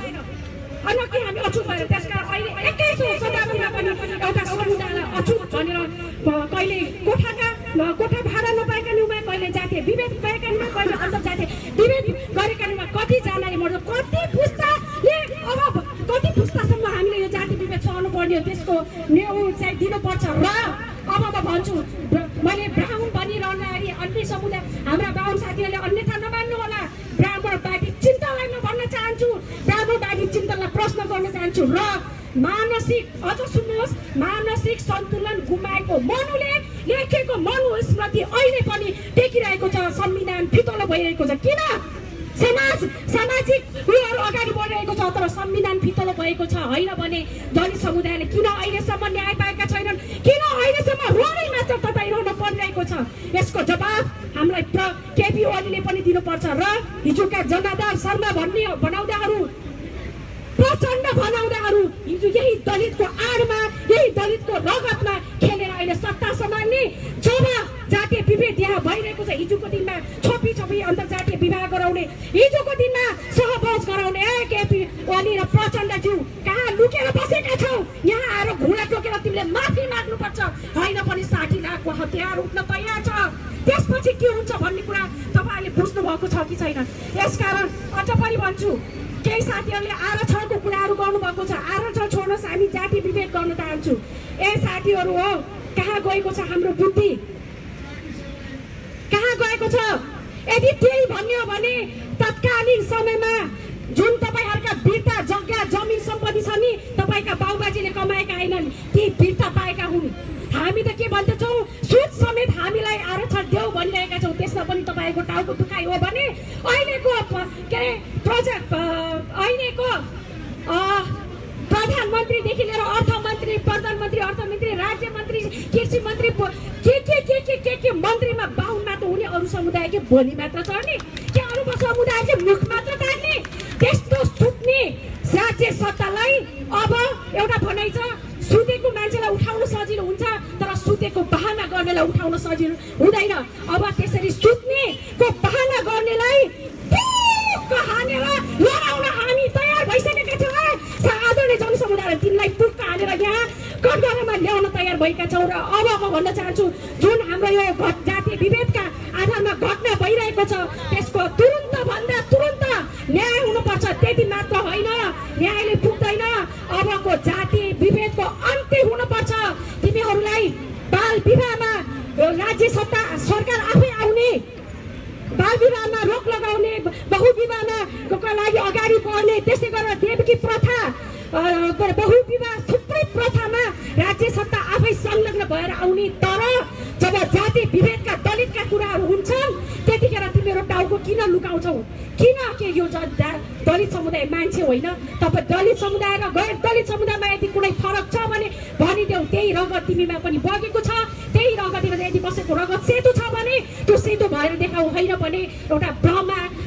त्यसकारण अहिले 21औं शताब्दीमा पनि एउटा समुदायलाई अछुत भनेर कहिले कोठा भाडा नपाएका नुमा, कहिले जातीय विभेद पाएका नुमा, कहिले अन्तर्जातीय विभेद गरेका नुमा कतिजनाले मर्छ। कति पुस्तासम्म हामीले यो जातीय विभेद सहनु पर्ने हो, त्यसको न्याय चाहिँ दिनुपर्छ। र अब म भन्छु, मैले ब्राह्मण बनिरहँदाखेरि अन्य समुदाय हाम्रा बाहुन साथीहरूले अन्यथा नमान्नु होला। ब्राह्मणवादी चिन्तनलाई म भन्न चाहन्छु, ब्राह्मणवादी चिन्तनलाई प्रश्न गर्न चाहन्छु। र मानसिक, अझ सुन्नुहोस्, मानसिक सन्तुलन गुमाएको मनुले लेखेको मनुस्मृति अहिले पनि टेकिरहेको छ, संविधान फितलो भइरहेको छ। किन? सामाजिक उयोहरू अगाडि बढिरहेको छ तर संविधान फितलो भएको छ। होइन भने दलित समुदायले किन अहिलेसम्म न्याय पाएका छैनन्? किन अहिलेसम्म रोनै मात्र तताइरहन परिरहेको छ? यसको जवाब हामीलाई केपी ओलीले पनि दिनुपर्छ। र हिजोका जनाधार शर्मा बनाउँदाहरू प्रचण्ड बनाउँदाहरू हिजो यही दलितको आडमा यही दलितको रगतमा खेलेर अहिले सत्ता सम्हाल्ने। जब जातीय विभेद यहाँ भइरहेको छ, हिजोको दिनमा छोपी अन्तर्जातीय विवाह गराउने, हिजोको दिनमा सहभोज गराउने, केपी ओली र प्रचण्डज्यू कहाँ लुकेर बसेका छौ? यहाँ आएर घुँडा टोकेर तिमीले माफी माग्नुपर्छ। होइन पनि 60 लाखको हतियार उठ्न तयार छ। त्यसपछि के हुन्छ भन्ने कुरा तपाईँले बुझ्नु भएको छ कि छैन? यसकारण अझ पनि भन्छु, केही साथीहरूले आरक्षणको कुराहरू गर्नुभएको छ। आरक्षण छोड्नुहोस्, हामी जाति विभेद गर्न चाहन्छु। ए साथीहरू हो, कहाँ गएको छ हाम्रो बुद्धि? कहाँ गएको छ? यदि त्यही भन्ने हो भने तत्कालीन समयमा जुन तपाईँहरूका वीरता जग्गा जमिन सम्पत्ति छ नि, तपाईँका बाबुबाजेले कमाएका होइनन्, ती वीरता पाएका हुन्। हामी त के भन्दछौँ, सुद समेत हामीलाई आरक्षण देऊ भनिरहेका छौँ। त्यसमा पनि तपाईँको टाउको दुखाइ हो भने अहिलेको के अरे अहिलेको प्रधानमन्त्रीदेखि लिएर अर्थमन्त्री, प्रधानमन्त्री, अर्थमन्त्री, राज्य मन्त्री, कृषि मन्त्री, के मन्त्रीमा 52 मात्र हुने, अरू समुदायकै बोली मात्र चढ्ने, के अरू समुदायकै मुख मात्र तान्ने, त्यस्तो सुत्ने राज्य सत्तालाई अब एउटा भनाइ छ, सुतेको मान्छेलाई उठाउन सजिलो हुन्छ तर सुतेको बहाना गर्नेलाई उठाउन सजिलो हुँदैन। अब त्यसरी सुत्नेको बहाना गर्नेलाई हानेर लडाउन हामी तयार भइसकेका छौँ। आदरणीय जनसमुदाय तिनलाई टुक्क हानेर यहाँ कटघरामा ल्याउन तयार भएका छौँ। र अब म भन्न चाहन्छु, जुन हाम्रो यो जातीय विभेदका आधारमा घटना भइरहेको छ त्यसको तुरुन्त भन्दा तुरुन्त न्याय हुनुपर्छ। त्यति मात्र होइन, न्यायले पुग्दैन, अबको जातीय विभेदको अन्त्य हुनुपर्छ। तिमीहरूलाई बाल विवाहमा राज्य सत्ता सरकार आफै आउने, बाल विवाहमा रोक लगाउने, बहुविवाहमा लागि अगाडि बढ्ने, त्यसै गरेर देवकी प्रथा, बहुविवाह थुप्रै प्रथामा राज्य सत्ता आफै संलग्न भएर आउने। तर जब जाति विभेदका दलितका कुराहरू हुन्छन् त्यतिखेर तिमीहरू टाउको किन लुकाउँछौ? किन? के यो दलित समुदाय मान्छे होइन? तपाईँ दलित समुदाय र गैर दलित समुदायमा यदि कुनै फरक छ भने भनिदेऊ। त्यही रगत तिमीमा पनि बगेको छ, त्यही रगतमा यदि कसैको रगत सेतो छ भने त्यो सेतो भएर देखाऊ। होइन भने एउटा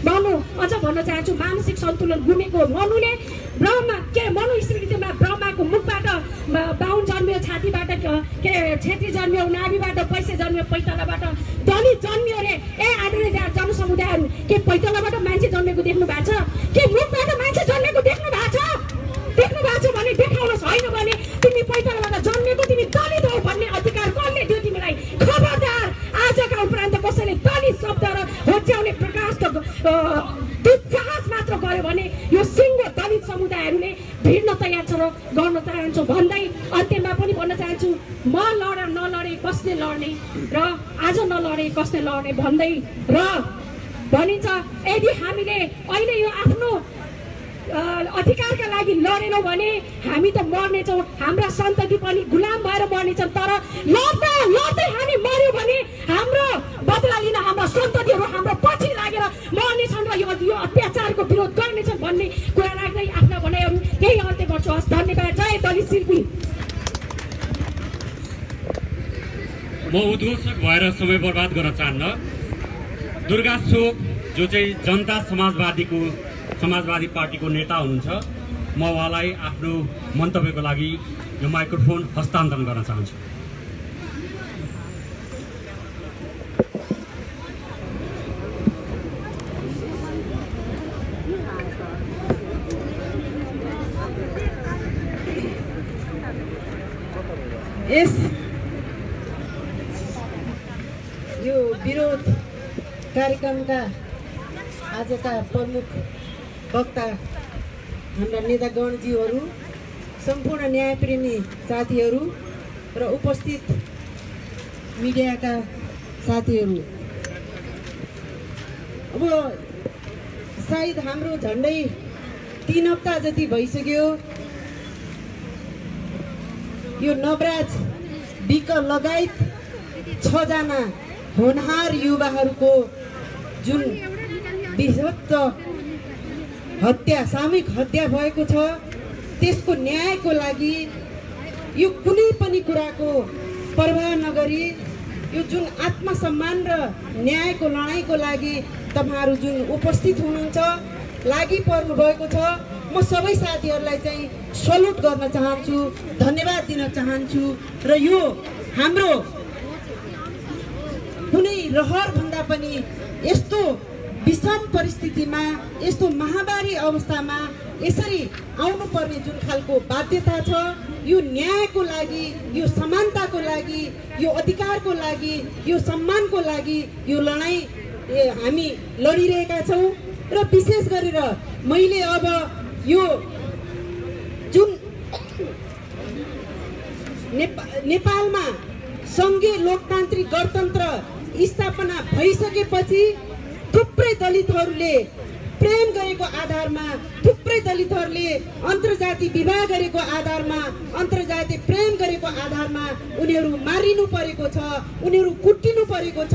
मनु, अझ भन्न चाहन्छु, मानसिक सन्तुलन गुमेको मनुले मनु स्मृतिमा ब्रह्माको मुखबाट बाहुन जन्मियो, छातीबाट के छेत्री जन्मियो, नाभिबाट पैसे जन्मियो, पैतालाबाट दलित जन्मियो रे। ए आदरणीय जनसमुदायहरू, के पैतालाबाट मान्छे जन्मेको देख्नु भएको छ? के मुखबाट मान्छे जन्मेको देख्नु भएको छ? देख्नु भएको छ भने देखाउनुहोस्। होइन भने तिमी पैतालाबाट जन्मेको, तिमी दलित हौ भन्ने अधिकार कसले दियो तिमीलाई? खबरदार, आजका उपरान्त कसैले दलित शब्द र होच्याउने प्रकाश दुस्साहस मात्र गर्यो भने यो सिङ्गो दलित समुदायहरूले भिड्न तयार छ र गर्न चाहन्छु भन्दै अन्त्यमा पनि भन्न चाहन्छु, म नलडे कसले लड्ने र आज नलडे कसले लड्ने भन्दै र भनिन्छ यदि हामीले अहिले यो आफ्नो अधिकारका लागि लडेनौँ भने हामी त मर्नेछौँ, हाम्रा सन्तति पनि गुलाम भएर मर्नेछन्। तर लड्दा लड्दै हामी मर्यो भने हाम्रो बदला लिन हाम्रा सन्ततिहरू हाम्रो पछि लागेर मर्नेछन् र यो अत्याचारको विरोध गर्नेछन् भन्ने कुरा राख्दै आफ्ना भनाइहरू केही अन्त्य गर्छु। हस्, धन्यवाद। जय दलित शिल्पी। म उद्घोषक भएर समय बर्बाद गर्न चाहन्न। दुर्गा चोक जो चाहिँ जनता समाजवादी पार्टीको नेता हुनुहुन्छ, म उहाँलाई आफ्नो मन्तव्यको लागि यो माइक्रोफोन हस्तान्तरण गर्न चाहन्छु। यो विरोध कार्यक्रमका आजका प्रमुख वक्ता हाम्रा नेतागणज्यूहरू, सम्पूर्ण न्यायप्रेमी साथीहरू र उपस्थित मिडियाका साथीहरू, अब सायद हाम्रो झन्डै 3 हप्ता जति भइसक्यो यो नवराज विक लगायत 6 जना होनहार युवाहरूको जुन विभत्स हत्या, सामूहिक हत्या भएको छ, त्यसको न्यायको लागि यो कुनै पनि कुराको परवाह नगरी यो जुन आत्मसम्मान र न्यायको लडाइँको लागि तपाईँहरू जुन उपस्थित हुनुहुन्छ, लागि पर्नु भएको छ, म म सबै साथीहरूलाई चाहिँ सल्युट गर्न चाहन्छु, धन्यवाद दिन चाहन्छु। र यो हाम्रो कुनै रहरभन्दा पनि यस्तो विषम परिस्थितिमा, यस्तो महामारी अवस्थामा यसरी आउनुपर्ने जुन खालको बाध्यता छ, यो न्यायको लागि, यो समानताको लागि, यो अधिकारको लागि, यो सम्मानको लागि यो लडाईँ हामी लडिरहेका छौँ। र विशेष गरेर मैले अब यो जुन नेपालमा सङ्घीय लोकतान्त्रिक गणतन्त्र स्थापना भइसकेपछि थुप्रै दलितहरूले प्रेम गरेको आधारमा, थुप्रै दलितहरूले अन्तर्जातीय विवाह गरेको आधारमा, अन्तर्जातीय प्रेम गरेको आधारमा उनीहरू मारिनु परेको छ, उनीहरू कुटिनु परेको छ,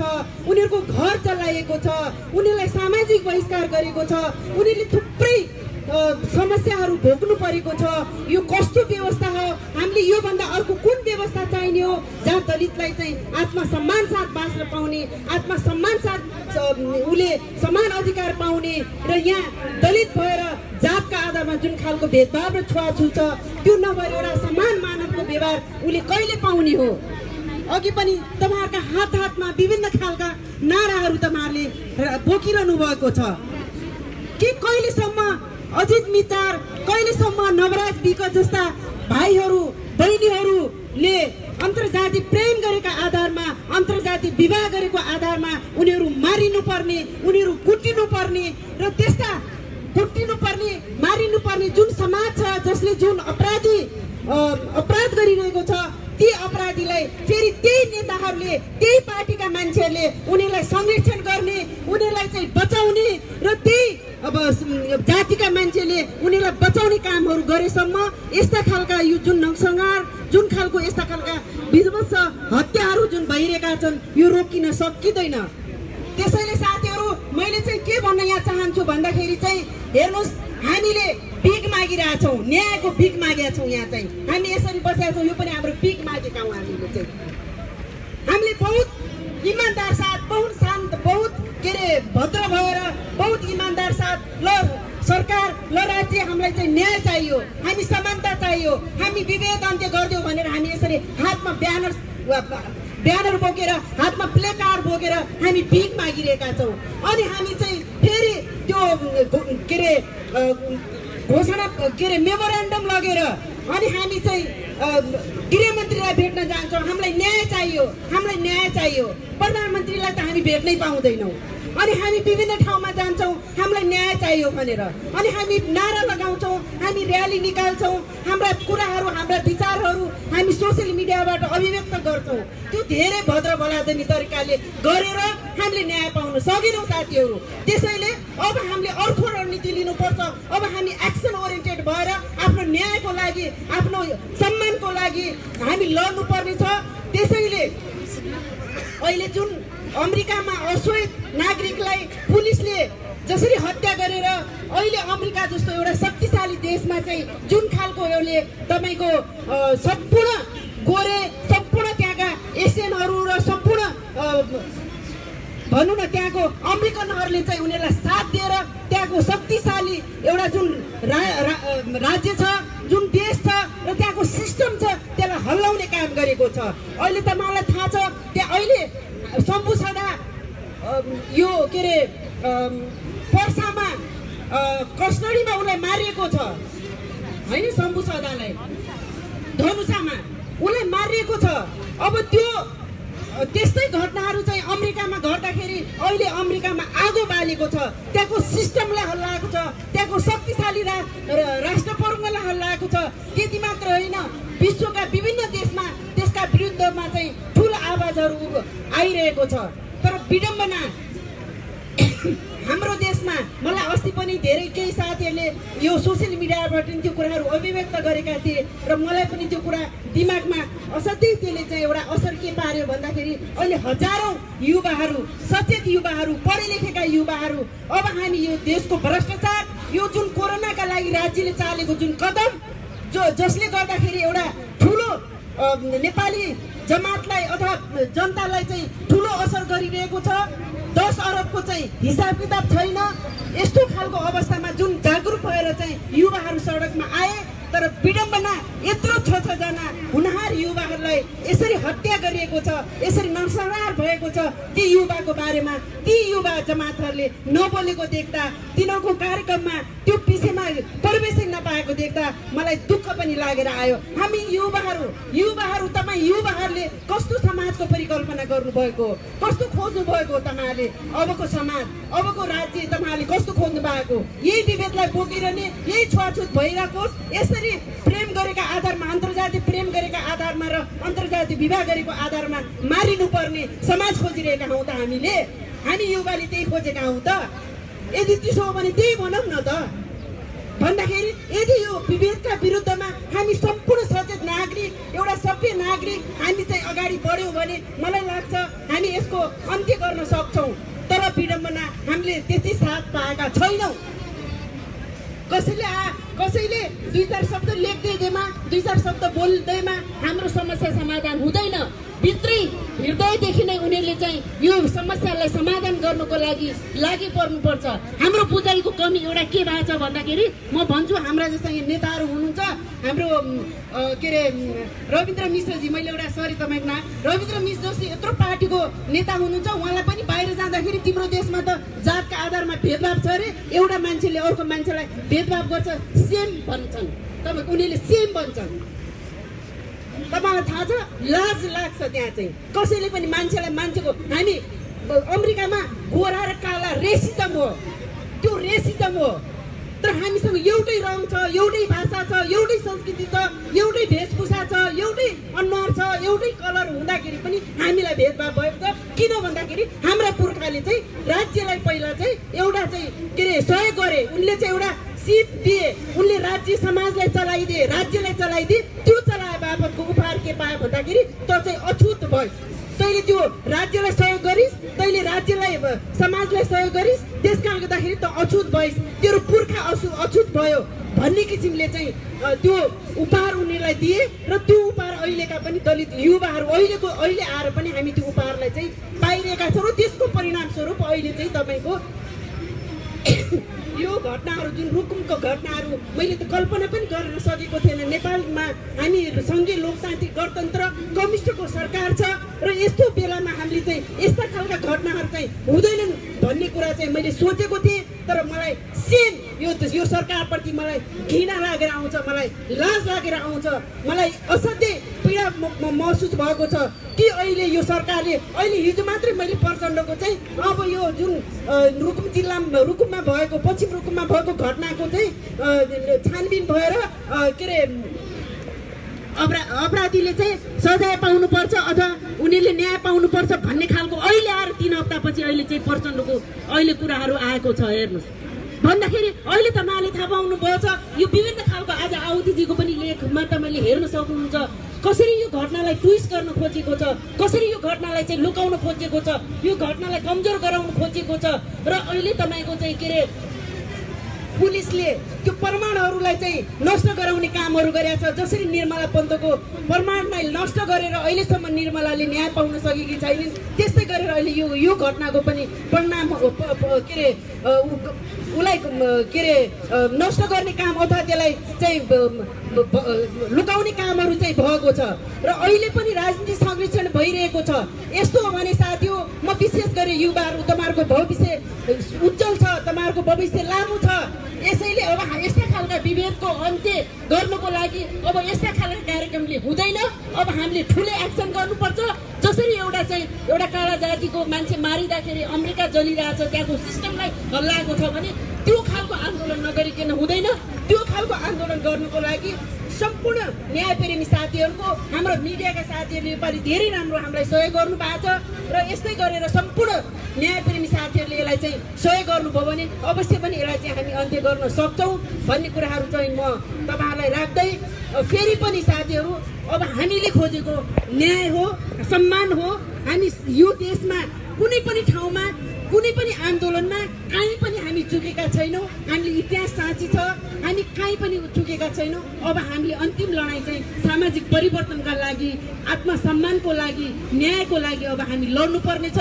उनीहरूको घर जलाइएको छ, उनीहरूलाई सामाजिक बहिष्कार गरेको छ, उनीहरूले थुप्रै समस्याहरू भोग्नु परेको छ। यो कस्तो व्यवस्था हो? हामीले योभन्दा अर्को कुन व्यवस्था चाहिने हो जहाँ दलितलाई चाहिँ आत्मसम्मान साथ बाँच्न पाउने, आत्मसम्मान साथ उसले समान अधिकार पाउने, र यहाँ दलित भएर जातका आधारमा जुन खालको भेदभाव र छुवाछुत छ त्यो नभएर एउटा समान मानवको व्यवहार उसले कहिले पाउने हो? अघि पनि तपाईँहरूका हात हातमा विभिन्न खालका नाराहरू तपाईँहरूले बोकिरहनु भएको छ कि कहिलेसम्म अजित मितार, कहिलेसम्म नवराज विक जस्ता भाइहरू बहिनीहरूले अन्तर्जातीय प्रेम गरेका आधारमा, अन्तर्जातीय विवाह गरेको आधारमा उनीहरू मारिनु पर्ने, उनीहरू कुटिनु पर्ने, र त्यस्ता कुटिनु पर्ने, मारिनु पर्ने जुन समाज छ जसले जुन अपराध गरिरहेको छ, ती अपराधीलाई फेरि त्यही नेताहरूले, त्यही पार्टीका मान्छेहरूले उनीहरूलाई संरक्षण गर्ने, उनीहरूलाई चाहिँ बचाउने, र त्यही अब जातिका मान्छेले उनीहरूलाई बचाउने कामहरू गरेसम्म यस्ता खालका यो जुन नरसंहार, जुन खालको यस्ता खालका विध्वंस हत्याहरू जुन भइरहेका छन् यो रोकिन सकिँदैन। त्यसैले साथीहरू मैले चाहिँ के भन्न यहाँ चाहन्छु भन्दाखेरि चाहिँ हेर्नुहोस्, हामीले भिख मागिरहेछौँ, न्यायको भिख मागेका छौँ। यहाँ चाहिँ हामी यसरी बसेका छौँ, यो पनि हाम्रो भिख मागेका हौँ। हामीले बहुत इमान्दार साथ, बहुत शान्त, बहुत भद्र भएर, बहुत इमान्दार साथ ल सरकार, ल राज्य, हामीलाई चाहिँ न्याय चाहियो, हामी समानता चाहियो, हामी विभेद अन्त्य गरिदियो भनेर हामी यसरी हातमा ब्यानर बोकेर, हातमा प्ले कार्ड बोकेर हामी भिख मागिरहेका छौँ। अनि हामी चाहिँ फेरि त्यो घोषणा मेमोरेन्डम लगेर अनि हामी चाहिँ गृहमन्त्रीलाई भेट्न जान्छौँ। हामीलाई न्याय चाहियो, हामीलाई न्याय चाहियो। प्रधानमन्त्रीलाई त हामी भेट्नै पाउँदैनौँ। अनि हामी विभिन्न ठाउँमा जान्छौँ, हामीलाई न्याय चाहियो भनेर, अनि हामी नारा लगाउँछौँ, हामी र्याली निकाल्छौँ, हाम्रा कुराहरू, हाम्रा विचारहरू हामी सोसियल मिडियाबाट अभिव्यक्त गर्छौँ। त्यो धेरै भद्र भलादमी तरिकाले गरेर हामीले न्याय पाउन सकेनौँ साथीहरू। त्यसैले अब हामीले अर्को रणनीति लिनुपर्छ। अब हामी एक्सन ओरिएन्टेड भएर आफ्नो न्यायको लागि, आफ्नो सम्मानको लागि हामी लड्नुपर्ने छ। त्यसैले अहिले जुन अमेरिकामा अश्वेत नागरिकलाई पुलिसले जसरी हत्या गरेर अहिले अमेरिका जस्तो एउटा शक्तिशाली देशमा चाहिँ जुन खालको एउटले तपाईँको सम्पूर्ण गोरे, सम्पूर्ण त्यहाँका एसियनहरू र सम्पूर्ण भनौँ न त्यहाँको अमेरिकनहरूले चाहिँ उनीहरूलाई साथ दिएर त्यहाँको शक्तिशाली एउटा जुन राज्य छ, जुन देश छ र त्यहाँको सिस्टम छ त्यसलाई हल्लाउने काम गरेको छ। अहिले तपाईँलाई थाहा छ त्यहाँ अहिले शम्भु सदा यो पर्सामा कसनडीमा उसलाई मारिएको छ होइन, शम्भु सदालाई धनुषामा उसलाई मारिएको छ। अब त्यो त्यस्तै घटनाहरू चाहिँ अमेरिकामा घट्दाखेरि अहिले अमेरिकामा आगो बालेको छ, त्यहाँको सिस्टमलाई हल्लाएको छ, त्यहाँको शक्तिशाली राष्ट्र प्रमुखलाई हल्लाएको छ। त्यति मात्र होइन, विश्वका विभिन्न देशमा त्यसका विरुद्धमा चाहिँ ठुलो आवाजहरू आइरहेको छ। तर विडम्बना हाम्रो देशमा मलाई अस्ति पनि धेरै केही साथीहरूले यो सोसियल मिडियाबाट पनि त्यो कुराहरू अभिव्यक्त गरेका थिए र मलाई पनि त्यो कुरा दिमागमा असाध्यै त्यसले चाहिँ एउटा असर के पार्यो भन्दाखेरि अहिले हजारौँ युवाहरू, सचेत युवाहरू, पढे लेखेका युवाहरू अब हामी यो देशको भ्रष्टाचार, यो जुन कोरोनाका लागि राज्यले चालेको जुन कदम जसले गर्दाखेरि एउटा ठुलो नेपाली जमातलाई अथवा जनतालाई चाहिँ ठुलो असर गरिरहेको छ। 10 अरबको चाहिँ हिसाब किताब छैन। यस्तो खालको अवस्थामा जुन जागरुक भएर चाहिँ युवाहरू सडकमा आए, तर विडम्बना यत्रो 6 जना हुनहार युवाहरूलाई यसरी हत्या गरिएको छ, यसरी नरसंहार भएको छ। ती युवाको बारेमा ती युवा जमातहरूले नबोलेको देख्दा, तिनीहरूको कार्यक्रममा त्यो विषयमा प्रवेशै नपाएको देख्दा मलाई दुःख पनि लागेर आयो। हामी युवाहरू तपाईँ युवाहरूले कस्तो समाजको परिकल्पना गर्नुभएको, कस्तो खोज्नु भएको तपाईँहरूले? अबको समाज, अबको राज्य तपाईँहरूले कस्तो खोज्नु भएको? यही विभेदलाई बोकिरहने, यही छुवाछुत भइरहेकोस्, यसरी प्रेम गरेका आधारमा, अन्तर्जातीय प्रेम गरेका आधारमा र अन्तर्जातीय विवाह गरेको आधारमा मारिनुपर्ने समाज खोजिरहेका हौँ त हामी युवाले त्यही खोजेका हौँ त। यदि त्यसो हो भने त्यही भनौँ न त। भन्दाखेरि यदि यो विभेदका विरुद्धमा हामी सम्पूर्ण सचेत नागरिक, एउटा सभ्य नागरिक हामी चाहिँ अगाडि बढ्यौँ भने मलाई लाग्छ हामी यसको अन्त्य गर्न सक्छौँ। तर विडम्बना हामीले त्यति साथ पाएका छैनौँ। कसैले 2-4 शब्द लेख्दैमा, 2-4 शब्द बोल्दैमा हाम्रो समस्या समाधान हुँदैन। भित्री हृदयदेखि नै उनीहरूले चाहिँ यो समस्यालाई समाधान गर्नको लागि पर्नुपर्छ। हाम्रो बुझाइको कमी एउटा के भएको छ भन्दाखेरि म भन्छु, हाम्रा जस्ता यहाँ नेताहरू हुनुहुन्छ, हाम्रो के अरे रविन्द्र मिश्रजी, मैले एउटा सरी तपाईँको नाम रविन्द्र मिश्र जस्तो यत्रो पार्टीको नेता हुनुहुन्छ, उहाँलाई पनि बाहिर जाँदाखेरि तिम्रो देशमा त जातका आधारमा भेदभाव छ अरे, एउटा मान्छेले अर्को मान्छेलाई भेदभाव गर्छ, सेम भन्छन्, तपाईँको उनीहरूले सेम भन्छन्। तपाईँलाई थाहा छ, लाज लाग्छ त्यहाँ चाहिँ कसैले पनि मान्छेको हामी अमेरिकामा गोरा र काला रेसिजम हो, त्यो रेसिजम हो। तर हामीसँग एउटै रङ छ, एउटै भाषा छ, एउटै संस्कृति छ, एउटै वेशभूषा छ, एउटै अनुहार छ, एउटै कलर हुँदाखेरि पनि हामीलाई भेदभाव भएको छ। किन भन्दाखेरि हाम्रा पुर्खाले चाहिँ राज्यलाई पहिला चाहिँ एउटा चाहिँ के अरे सहयोग गरे, उनले चाहिँ एउटा सिप दिए, उनले राज्य समाजलाई चलाइदिए, राज्यलाई चलाइदिए। त्यो चलाए बापतको उपहार के पायो भन्दाखेरि त चाहिँ अछुत भयो। तैँले त्यो राज्यलाई सहयोग गरिस्, तैँले राज्यलाई समाजलाई सहयोग गरिस्, त्यस कारणले गर्दाखेरि त अछुत भइस्, तेरो पुर्खा अछुत भयो भन्ने किसिमले चाहिँ त्यो उपहार उनीहरूलाई दिए। र त्यो उपहार अहिलेका पनि दलित युवाहरू अहिले आएर पनि हामी त्यो उपहारलाई चाहिँ पाइरहेका छौँ। र त्यसको परिणामस्वरूप अहिले चाहिँ तपाईँको यो घटनाहरू, जुन रुकुमको घटनाहरू मैले त कल्पना पनि गर्न सकेको थिएन। नेपालमा हामी सङ्घीय लोकतान्त्रिक गणतन्त्र कम्युनिस्टको सरकार छ र यस्तो बेलामा हामीले चाहिँ यस्ता खालका घटनाहरू चाहिँ हुँदैनन् भन्ने कुरा चाहिँ मैले सोचेको थिएँ। तर मलाई सेम यो सरकारप्रति मलाई घृणा लागेर आउँछ, मलाई लाज लागेर आउँछ, मलाई असाध्यै पीडा महसुस भएको छ कि अहिले यो सरकारले अहिले हिजो मात्रै मैले प्रचण्डको चाहिँ अब यो जुन रुकुममा भएको पश्चिम रुकुममा भएको घटनाको चाहिँ छानबिन भएर के अरे अपराधीले चाहिँ सजाय पाउनुपर्छ अथवा उनीहरूले न्याय पाउनुपर्छ भन्ने खालको अहिले आएर 3 हप्तापछि अहिले चाहिँ प्रचण्डको अहिले कुराहरू आएको छ। हेर्नुहोस् भन्दाखेरि अहिले तपाईँले थाहा पाउनुभएको छ यो विभिन्न खालको आज आउतीजीको पनि लेखमा तपाईँले हेर्न सक्नुहुन्छ कसरी यो घटनालाई ट्विस्ट गर्न खोजेको छ, कसरी यो घटनालाई चाहिँ लुकाउन खोजेको छ, यो घटनालाई कमजोर गराउन खोजेको छ। र अहिले तपाईँको चाहिँ के अरे पुलिसले त्यो प्रमाणहरूलाई चाहिँ नष्ट गराउने कामहरू गरेको छ। जसरी निर्मला पन्तको प्रमाणलाई नष्ट गरेर अहिलेसम्म निर्मलाले न्याय पाउन सकेकी छैनन्, त्यस्तै गरेर अहिले यो घटनाको पनि परिणाम के अरे उसलाई के अरे नष्ट गर्ने काम अथवा त्यसलाई चाहिँ लुकाउने कामहरू चाहिँ भएको छ। र अहिले पनि राजनीतिक संरक्षण भइरहेको छ। यस्तो हो भने साथीहो, म विशेष गरी युवाहरू, तपाईँहरूको भविष्य उज्जवल छ, तपाईँहरूको भविष्य लामो छ। यसैले अब यस्ता खालका विभेदको अन्त्य गर्नको लागि अब यस्ता खालका कार्यक्रमले हुँदैन। अब हामीले ठुलो एक्सन गर्नुपर्छ। जसरी एउटा काला जातिको मान्छे मारिँदाखेरि अमेरिका जलिरहेछ, त्यहाँको सिस्टमलाई हल्लाएको छ भने त्यो खालको आन्दोलन नगरिकन हुँदैन। त्यो खालको आन्दोलन गर्नुको लागि सम्पूर्ण न्यायप्रेमी साथीहरूको, हाम्रो मिडियाका साथीहरूले योपालि धेरै राम्रो हामीलाई सहयोग गर्नु भएको छ। र यस्तै गरेर सम्पूर्ण न्यायप्रेमी साथीहरूले यसलाई चाहिँ सहयोग गर्नुभयो भने अवश्य पनि यसलाई चाहिँ हामी अन्त्य गर्न सक्छौँ भन्ने कुराहरू चाहिँ म तपाईँहरूलाई राख्दै फेरि पनि साथीहरू, अब हामीले खोजेको न्याय हो, सम्मान हो। हामी यो देशमा कुनै पनि ठाउँमा कुनै पनि आन्दोलनमा कहीँ पनि हामी चुकेका छैनौँ। हामीले इतिहास साँची छ, हामी कहीँ पनि चुकेका छैनौँ। अब हामीले अन्तिम लडाइँ चाहिँ सामाजिक परिवर्तनका लागि, आत्मसम्मानको लागि, न्यायको लागि अब हामी लड्नुपर्ने छ।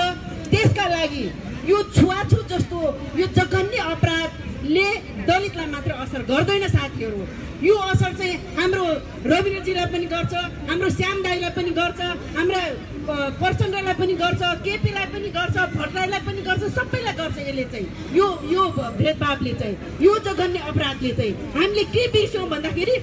त्यसका लागि यो छुवाछुत जस्तो यो जघन्य अपराधले दलितलाई मात्र असर गर्दैन साथीहरू। यो असर चाहिँ हाम्रो रविन्द्रजीलाई पनि गर्छ, हाम्रो श्याम दाईलाई पनि गर्छ, हाम्रा प्रचण्डलाई पनि गर्छ, केपीलाई पनि गर्छ, भट्टराईलाई पनि गर्छ, सबैलाई गर्छ। यसले चाहिँ यो भेदभावले चाहिँ, यो जघन्य अपराधले चाहिँ हामीले के बिर्स्यौँ भन्दाखेरि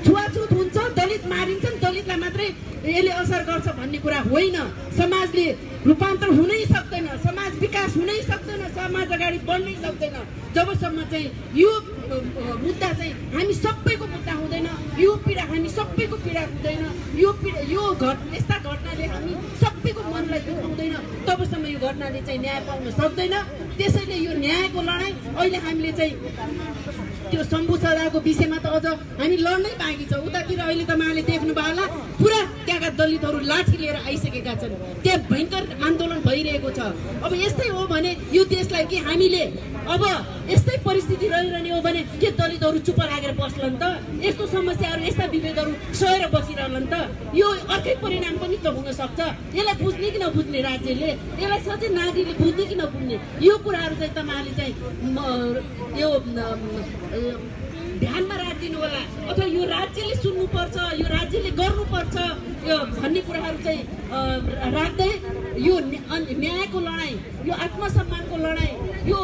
छुवाछुत हुन्छ, दलित मारिन्छन्, दलितलाई मात्रै यसले असर गर्छ भन्ने कुरा होइन। समाजले रूपान्तर हुनै सक्दैन, समाज विकास हुनै सक्दैन, समाज अगाडि बढ्नै सक्दैन जबसम्म चाहिँ यो मुद्दा चाहिँ हामी सबैको मुद्दा हुँदैन, यो पीडा हामी सबैको पीडा हुँदैन, यस्ता घटनाले हामी सबैको मनलाई दुखाउँदैन, तबसम्म यो घटनाले चाहिँ न्याय पाउन सक्दैन। त्यसैले यो न्यायको लडाइँ अहिले हामीले चाहिँ त्यो शम्भु सदाको विषयमा त अझ हामी लड्नै बाँकी छ। उतातिर अहिले तपाईँले देख्नुभयो होला पुरा त्यहाँका दलितहरू लाठी लिएर आइसकेका छन्, त्यहाँ भयङ्कर आन्दोलन भइरहेको छ। अब यस्तै हो भने यो देशलाई के हामीले अब यस्तै परिस्थिति रहिरहने हो भने के दलितहरू चुप लागेर बस्छन् त? यस्तो समस्याहरू, यस्ता विभेदहरू सहेर बसिरहन् त? यो अर्कै परिणाम पनि त हुन सक्छ। यसलाई बुझ्ने कि नबुझ्ने राज्यले, यसलाई सधैँ नागरिकले बुझ्ने कि नबुझ्ने, यो कुराहरू चाहिँ तपाईँहरूले चाहिँ यो ध्यानमा राखिदिनु होला, अथवा यो राज्यले सुन्नुपर्छ, यो राज्यले गर्नुपर्छ यो भन्ने कुराहरू चाहिँ राख्दै यो न्यायको लडाइँ, यो आत्मसम्मानको लडाइँ, यो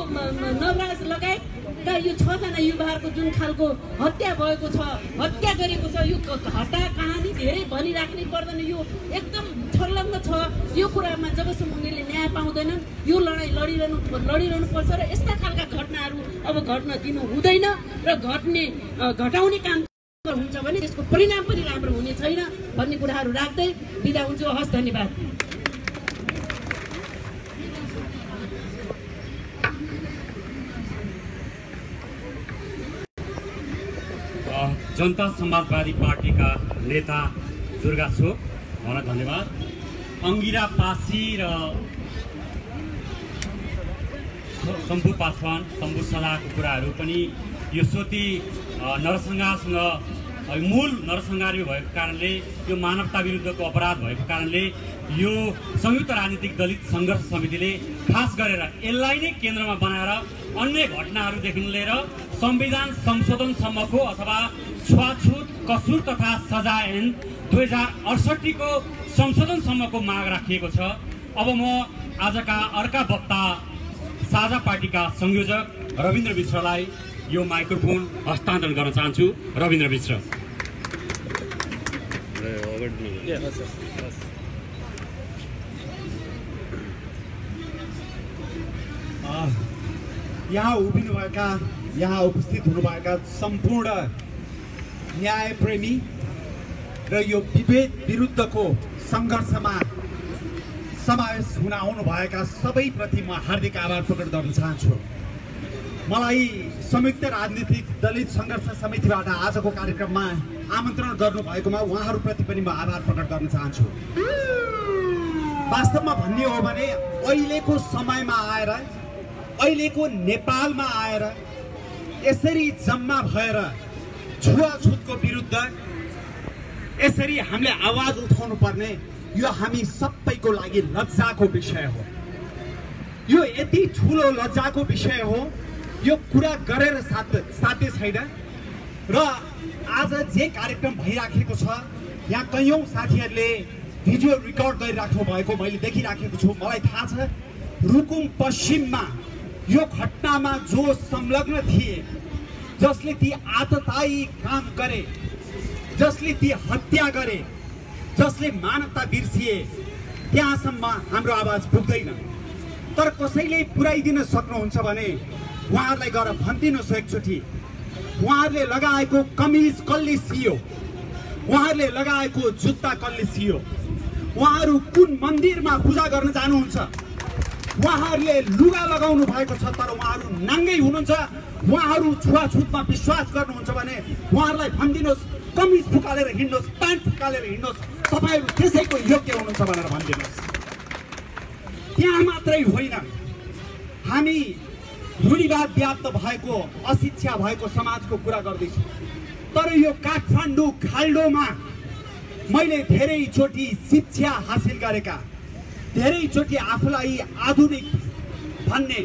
नवराज लगायतका यो 6 जना युवाहरूको जुन खालको हत्या भएको छ, हत्या गरेको छ, यो हत्या कहानी धेरै भनिराख्नै पर्दैन, यो एकदम छर्लङ्ग छ। यो कुरामा जबसम्म उनीहरूले न्याय पाउँदैनन् यो लडाइँ लडिरहनु पर्छ र यस्ता खालका घटनाहरू अब घट्न दिनु हुँदैन र घटाउने काम हुन्छ भने त्यसको परिणाम पनि राम्रो हुने छैन भन्ने कुराहरू राख्दै बिदा हुन्छु। हस्, धन्यवाद। जनता समाजवादी पार्टीका नेता दुर्गा सोक, उहाँलाई धन्यवाद। अङ्गिरा पासी र शम्भु पासवान, शम्भु सदाको कुराहरू पनि यो सोती नरसंहारसँग मूल नरसंहार भएको कारणले, यो मानवता विरुद्धको अपराध भएको कारणले यो संयुक्त राजनीतिक दलित सङ्घर्ष समितिले खास गरेर यसलाई नै केन्द्रमा बनाएर अन्य घटनाहरूदेखि लिएर संविधान संशोधनसम्मको अथवा छुवाछुत, कसुर तथा सजा ऐन 2068 को संशोधनसम्मको माग राखिएको छ। अब म आजका अर्का वक्ता साझा पार्टीका संयोजक रविन्द्र मिश्रलाई यो माइक्रोफोन हस्तान्तरण गर्न चाहन्छु। रविन्द्र मिश्र। यहाँ उभिनुभएका, यहाँ उपस्थित हुनुभएका सम्पूर्ण न्यायप्रेमी र यो विभेद विरुद्धको सङ्घर्षमा समावेश हुन आउनुभएका सबैप्रति म हार्दिक आभार प्रकट गर्न चाहन्छु। मलाई संयुक्त राजनीतिक दलित सङ्घर्ष समितिबाट आजको कार्यक्रममा आमन्त्रण गर्नुभएकोमा उहाँहरूप्रति पनि म आभार प्रकट गर्न चाहन्छु। वास्तवमा भन्ने हो भने अहिलेको समयमा आएर, अहिलेको नेपालमा आएर यसरी जम्मा भएर छुवाछुतको विरुद्ध यसरी हामीले आवाज उठाउनु पर्ने यो हामी सबैको लागि लज्जाको विषय हो। यो यति ठुलो लज्जाको विषय हो, यो कुरा गरेर साध्य छैन। र आज जे कार्यक्रम भइराखेको छ, यहाँ कयौँ साथीहरूले भिडियो रेकर्ड गरिराख्नु भएको मैले देखिराखेको छु। मलाई थाहा छ रुकुम पश्चिममा यो घटनामा जो संलग्न थिए, जसले ती आततायी काम गरे, जसले ती हत्या गरे, जसले मानवता बिर्सिए, त्यहाँसम्म हाम्रो आवाज पुग्दैन। तर कसैले पुर्याइदिन सक्नुहुन्छ भने उहाँहरूलाई गएर भनिदिनुहोस् एकचोटि, उहाँहरूले लगाएको कमिज कसले सियो, उहाँहरूले लगाएको जुत्ता कसले सियो, उहाँहरू कुन मन्दिरमा पूजा गर्न जानुहुन्छ, उहाँहरूले लुगा लगाउनु भएको छ तर उहाँहरू नाङ्गै हुनुहुन्छ, उहाँहरू छुवाछुतमा विश्वास गर्नुहुन्छ भने उहाँहरूलाई भनिदिनुहोस् कमिज फुकालेर हिँड्नुहोस्, प्यान्ट फुकालेर हिँड्नुहोस्, तपाईँहरू त्यसैको योग्य हुनुहुन्छ भनेर भनिदिनुहोस्। त्यहाँ मात्रै होइन, हामी रूढिवाद व्याप्त भएको अशिक्षा भएको समाजको कुरा गर्दैछु। तर यो काठमाडौँ खाल्डोमा मैले धेरैचोटि शिक्षा हासिल गरेका, धेरैचोटि आफूलाई आधुनिक भन्ने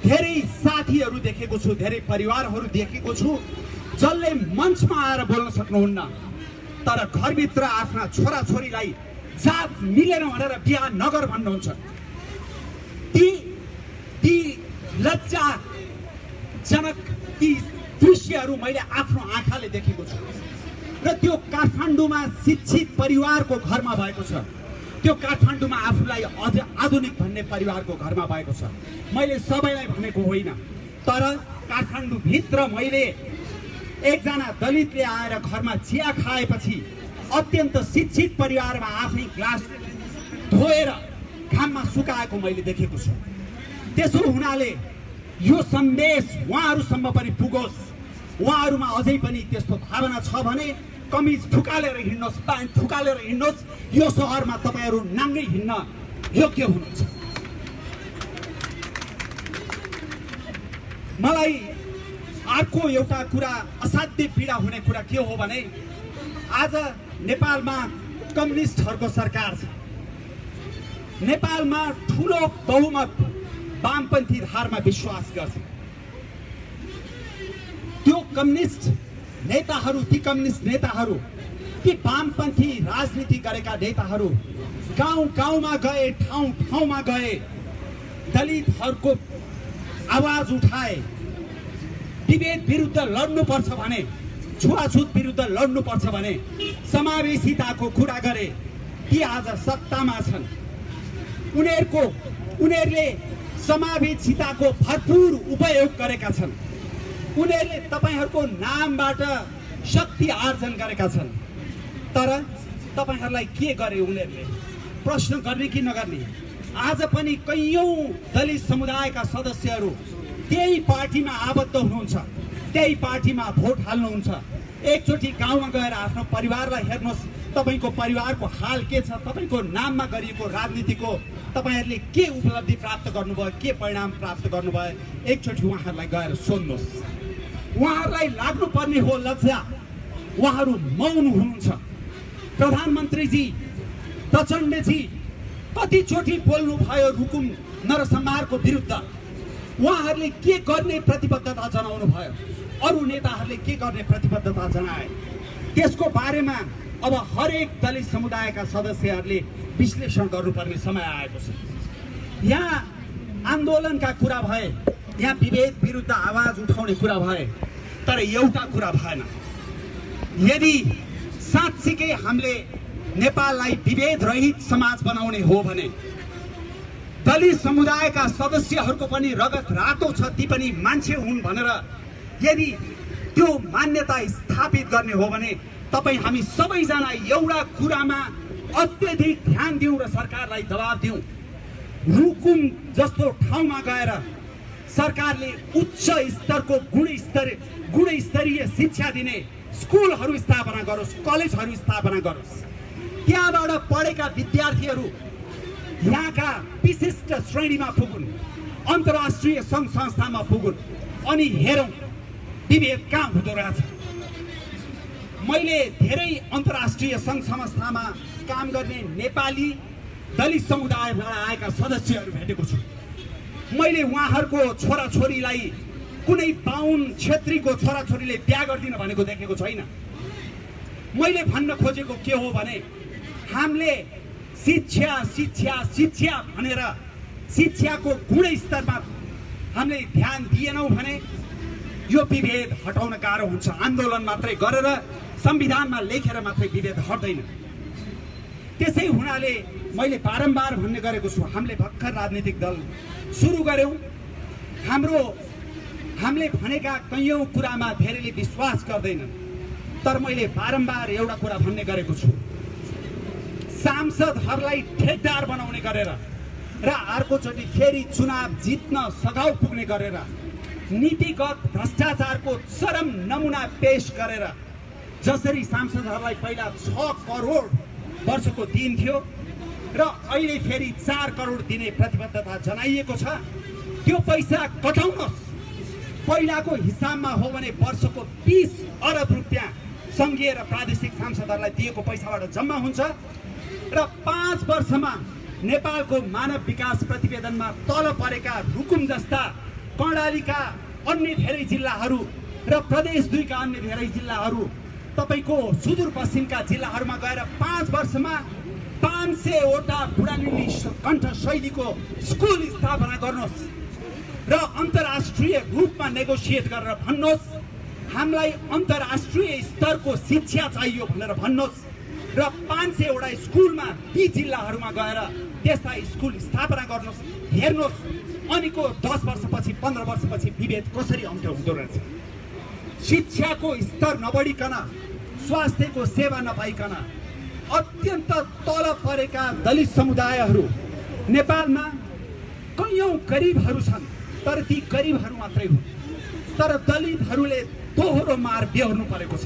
धेरै साथीहरू देखेको छु, धेरै परिवारहरू देखेको छु जसले मञ्चमा आएर बोल्न सक्नुहुन्न, तर घरभित्र आफ्ना छोराछोरीलाई जात मिलेन भनेर बिहा नगर भन्नुहुन्छ। ती लज्जाजनक ती दृश्यहरू मैले आफ्नो आँखाले देखेको छु र त्यो काठमाडौँमा शिक्षित परिवारको घरमा भएको छ, त्यो काठमाडौँमा आफूलाई आधुनिक भन्ने परिवारको घरमा भएको छ। मैले सबैलाई भनेको होइन, तर काठमाडौँभित्र मैले एकजना दलितले आएर घरमा चिया खाएपछि अत्यन्त शिक्षित परिवारमा आफ्नै ग्लास धोएर घाममा सुकाएको मैले देखेको छु। त्यसो हुनाले यो सन्देश उहाँहरूसम्म पनि पुगोस्। उहाँहरूमा अझै पनि त्यस्तो भावना छ भने कमिज फुकालेर हिँड्नुहोस्, प्यान्ट फुकालेर हिँड्नुहोस्। यो सहरमा तपाईँहरू नाङ्गै हिँड्न योग्य हुनुहुन्छ। मलाई अर्को एउटा कुरा, असाध्य पीडा हुने कुरा के हो भने आज नेपालमा कम्युनिस्टहरूको सरकार छ। नेपालमा ठुलो बहुमत वामपन्थी धारमा विश्वास गर्छ। त्यो कम्युनिस्ट नेताहरू, ती कम्युनिस्ट नेताहरू, ती वामपन्थी राजनीति गरेका नेताहरू गाउँ गाउँमा गए, ठाउँ ठाउँमा गए, दलितहरूको आवाज उठाए, विभेद विरुद्ध लड्नुपर्छ भने, छुवाछुत विरुद्ध लड्नुपर्छ भने समावेशिताको कुरा गरे। ती आज सत्तामा छन्। उनीहरूले समावेशिताको भरपूर उपयोग गरेका छन्। उनीहरूले तपाईहरूको नामबाट शक्ति आर्जन गरेका छन्। तर तपाईहरूलाई के गरे उनीहरूले? प्रश्न गर्ने कि नगर्ने? आज पनि कैयौं दलित समुदायका सदस्यहरू त्यही पार्टीमा आबद्ध हुनुहुन्छ, त्यही पार्टीमा भोट हाल्नुहुन्छ। एकचोटि गाउँमा गएर आफ्नो परिवारलाई हेर्नुहोस्, तपाईको परिवारको हाल के छ, तपाईको नाममा गरिएको राजनीतिको तपाईहरूले के उपलब्धि प्राप्त गर्नुभयो, के परिणाम प्राप्त गर्नुभयो, एकचोटि उहाँहरूलाई गएर सोध्नुहोस्। उहाँहरूलाई लाग्नुपर्ने हो लज्जा। उहाँहरू मौन हुनुहुन्छ। प्रधानमन्त्रीजी प्रचण्डजी कतिचोटि बोल्नु भयो रुकुम नरसंहारको विरुद्ध। उहाँहरूले के गर्ने प्रतिबद्धता जनाउनु भयो, अरू नेताहरूले के गर्ने प्रतिबद्धता जनाए, त्यसको बारेमा अब हरेक दलित समुदायका सदस्यहरूले विश्लेषण गर्नुपर्ने समय आएको छ। यहाँ आन्दोलनका कुरा भए, यहाँ विभेद विरुद्ध आवाज उठाउने कुरा भए, तर एउटा कुरा भएन। यदि साँच्चीकै हामीले नेपाललाई विभेद रहित समाज बनाउने हो भने दलित समुदायका सदस्यहरूको पनि रगत रातो छ, ती पनि मान्छे हुन् भनेर यदि त्यो मान्यता स्थापित गर्ने हो भने तपाईँ हामी सबैजना एउटा कुरामा अत्यधिक ध्यान दिउँ र सरकारलाई दबाब दिउँ। रुकुम जस्तो ठाउँमा गएर सरकारले उच्च स्तरको गुणस्तरीय शिक्षा दिने स्कुलहरू स्थापना गरोस्, कलेजहरू स्थापना गरोस्। त्यहाँबाट पढेका विद्यार्थीहरू यहाँका विशिष्ट श्रेणीमा पुगुन्, अन्तर्राष्ट्रिय सङ्घ संस्थामा पुगुन्, अनि हेरौँ विभेद कहाँ हुँदो रहेछ। मैले धेरै अन्तर्राष्ट्रिय सङ्घ संस्थामा काम गर्ने नेपाली दलित समुदायबाट आएका सदस्यहरू भेटेको छु। मैले उहाँहरूको छोराछोरीलाई कुनै बाहुन क्षेत्रीको छोराछोरीले बिहा गरिदिन भनेको देखेको छैन। मैले भन्न खोजेको के हो भने हामीले शिक्षा शिक्षा शिक्षा भनेर शिक्षाको गुणस्तरमा हामीले ध्यान दिएनौँ भने यो विभेद हटाउन गाह्रो हुन्छ। आन्दोलन मात्रै गरेर संविधानमा लेखेर मात्रै विभेद हट्दैन। त्यसै हुनाले मैले बारम्बार भन्ने गरेको छु, हामीले भर्खर राजनीतिक दल सुरु गर्यौं। हामीले भनेका कैयौं कुरामा धेरैले विश्वास गर्दैनन्, तर मैले बारम्बार एउटा कुरा भन्ने गरेको छु, सांसदहरूलाई ठेकदार बनाउने गरेर र अर्कोचोटि फेरि चुनाव जित्न सघाउ पुग्ने गरेर नीतिगत भ्रष्टाचारको चरम नमुना पेश गरेर जसरी सांसदहरूलाई पहिला 6 करोड वर्षको दिन्थ्यो र अहिले फेरि 4 करोड दिने प्रतिबद्धता जनाइएको छ। त्यो पैसा कटाउनुहोस्। पहिलाको हिसाबमा हो भने वर्षको 20 अरब रुपियाँ सङ्घीय र प्रादेशिक सांसदहरूलाई दिएको पैसाबाट जम्मा हुन्छ र 5 वर्षमा नेपालको मानव विकास प्रतिवेदनमा तल परेका रुकुम जस्ता कर्णालीका अन्य धेरै जिल्लाहरू र प्रदेश 2 का अन्य धेरै जिल्लाहरू तपाईको सुदूरपश्चिमका जिल्लाहरूमा गएर 5 वर्षमा 500 वटा बुढानी कण्ठ शैलीको स्कुल स्थापना गर्नुहोस् र अन्तर्राष्ट्रिय रूपमा नेगोसिएट गरेर भन्नुहोस् हामीलाई अन्तर्राष्ट्रिय स्तरको शिक्षा चाहियो भनेर भन्नुहोस् र 500 वटा स्कुलमा ती जिल्लाहरूमा गएर त्यस्ता स्कुल स्थापना गर्नुहोस्। हेर्नुहोस् अनिको 10 वर्षपछि 15 वर्षपछि विभेद कसरी अन्त्य हुँदो रहेछ। शिक्षाको स्तर नबढिकन स्वास्थ्यको सेवा नपाइकन अत्यन्त तल परेका दलित समुदायहरू नेपालमा कयौं गरिबहरू छन् तर ती गरिबहरू मात्रै हुन्। तर दलितहरूले दोहोरो मार बेहोर्नु परेको छ।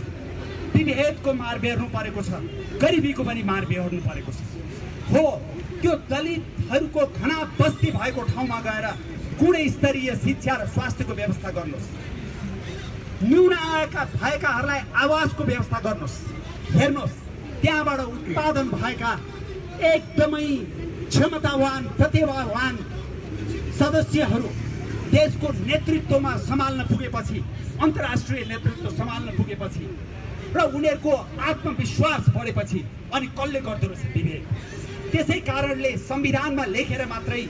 विभेदको मार बेहोर्नु परेको छ। गरिबीको पनि मार बेहोर्नु परेको छ। हो त्यो दलितहरूको घना बस्ती भएको ठाउँमा गएर गुणस्तरीय शिक्षा र स्वास्थ्यको व्यवस्था गर्नुहोस्। न्यून आएका भएकाहरूलाई आवासको व्यवस्था गर्नुहोस्। हेर्नुहोस् त्यहाँबाट उत्पादन भएका एकदमै क्षमतावान प्रतिभावान सदस्यहरू देशको नेतृत्वमा सम्हाल्न पुगेपछि अन्तर्राष्ट्रिय नेतृत्व सम्हाल्न पुगेपछि र उनीहरूको आत्मविश्वास बढेपछि अनि कसले गर्दो रहेछ विभेद। त्यसै कारणले संविधानमा लेखेर मात्रै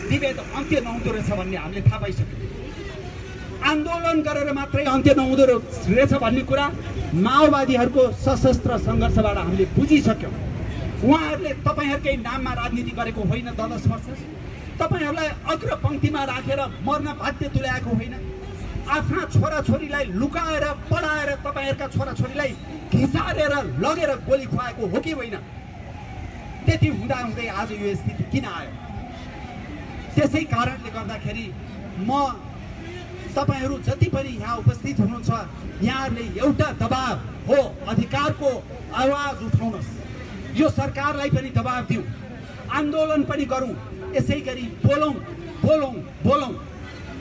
विभेद अन्त्य नहुँदो रहेछ भन्ने हामीले थाहा पाइसक्यौँ। आन्दोलन गरेर मात्रै अन्त्य नहुँदो रहेछ भन्ने कुरा माओवादीहरूको सशस्त्र सङ्घर्षबाट हामीले बुझिसक्यौँ। उहाँहरूले तपाईँहरूकै नाममा राजनीति गरेको होइन। 10 वर्ष तपाईँहरूलाई अग्रपङ्क्तिमा राखेर मर्न बाध्य तुल्याएको होइन। आफ्ना छोराछोरीलाई लुकाएर पढाएर तपाईँहरूका छोराछोरीलाई घिसारेर लगेर गोली खुवाएको हो कि होइन? त्यति हुँदाहुँदै आज यो स्थिति किन आयो? त्यसै कारणले गर्दाखेरि म तपाईहरू जति पनि यहाँ उपस्थित हुनुहुन्छ यहाँहरूले एउटा दबाब हो अधिकारको आवाज उठाउनुहोस्। यो सरकारलाई पनि दबाब दिउँ, आन्दोलन पनि गरौँ, यसै गरी बोलौँ बोलौँ बोलौँ।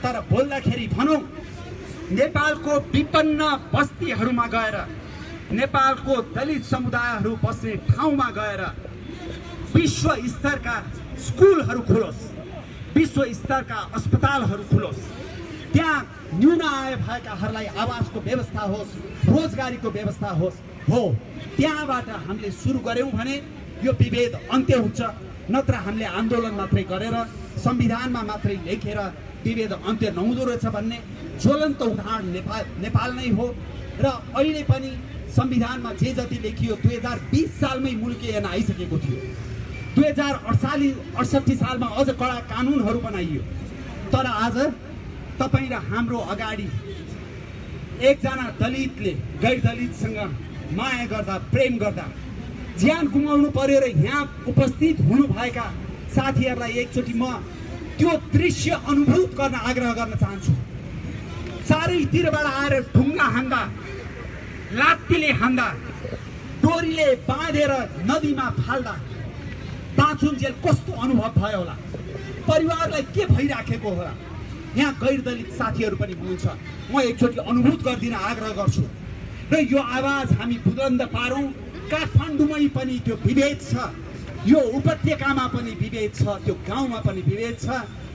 तर बोल्दाखेरि भनौँ नेपालको विपन्न बस्तीहरूमा गएर नेपालको दलित समुदायहरू बस्ने ठाउँमा गएर विश्व स्तरका स्कुलहरू खुलोस्, विश्व स्तरका अस्पतालहरू खुलोस्। त्यहाँ न्यून आय भएकाहरूलाई आवासको व्यवस्था होस्, रोजगारीको व्यवस्था होस्। हो त्यहाँबाट हामीले सुरु गऱ्यौँ भने यो विभेद अन्त्य हुन्छ। नत्र हामीले आन्दोलन मात्रै गरेर संविधानमा मात्रै लेखेर विभेद अन्त्य नहुँदो रहेछ भन्ने ज्वलन्त उदाहरण नेपाल नै हो। र अहिले पनि संविधानमा जे जति लेखियो 2020 सालमै मुलुकी ऐन आइसकेको थियो। 2068 सालमा अझ कडा कानुनहरू बनाइयो। तर आज तपाईँ र हाम्रो अगाडि एकजना दलितले गैर दलितसँग माया गर्दा प्रेम गर्दा ज्यान गुमाउनु पर्यो र यहाँ उपस्थित हुनुभएका साथीहरूलाई एकचोटि म त्यो दृश्य अनुभूत गर्न आग्रह गर्न चाहन्छु। चारैतिरबाट आएर ढुङ्गा हान्दा, लात्तीले हान्दा, डोरीले बाँधेर नदीमा फाल्दा बाँचुन्जेल कस्तो अनुभव भयो होला, परिवारलाई के भइराखेको होला। यहाँ गैर दलित साथीहरू पनि हुनुहुन्छ, म एकचोटि अनुभूत गरिदिन आग्रह गर्छु र यो आवाज हामी बुलन्द पारौँ। काठमाडौँमै पनि त्यो विभेद छ, यो उपत्यकामा पनि विभेद छ, त्यो गाउँमा पनि विभेद छ।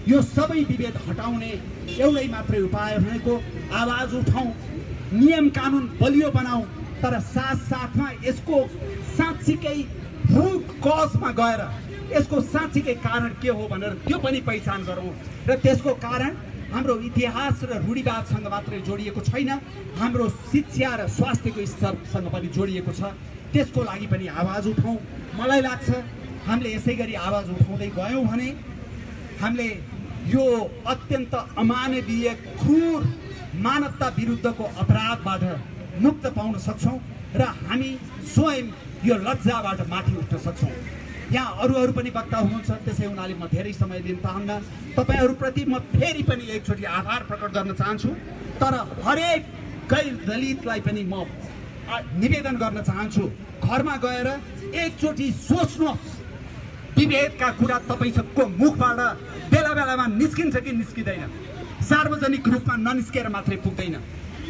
यो सबै विभेद हटाउने एउटै मात्रै उपाय भनेको आवाज उठाउँ, नियम कानुन बलियो बनाऊ, तर साथसाथमा यसको साँच्चीकै रुट कजमा गएर यसको साँच्चीकै कारण के हो भनेर त्यो पनि पहिचान गरौँ। र त्यसको कारण हाम्रो इतिहास र रूढिवादसँग मात्रै जोडिएको छैन, हाम्रो शिक्षा र स्वास्थ्यको स्तरसँग पनि जोडिएको छ। त्यसको लागि पनि आवाज उठाउँ। मलाई लाग्छ हामीले यसै गरी आवाज उठाउँदै गयौँ भने हामीले यो अत्यन्त अमानवीय क्रूर मानवता विरुद्धको अपराधबाट मुक्त पाउन सक्छौँ र हामी स्वयं यो लज्जाबाट माथि उठ्न सक्छौँ। यहाँ अरू पनि वक्ता हुनुहुन्छ, त्यसै हुनाले म धेरै समय लिन चाहन्न। तपाईँहरूप्रति म फेरि पनि एकचोटि आभार प्रकट गर्न चाहन्छु। तर हरेक गैर दलितलाई पनि म निवेदन गर्न चाहन्छु, घरमा गएर एकचोटि सोच्नुहोस्, विभेदका कुरा तपाईको मुखबाट बेला बेलामा निस्किन्छ कि निस्किँदैन। सार्वजनिक रूपमा ननिस्केर मात्रै पुग्दैन।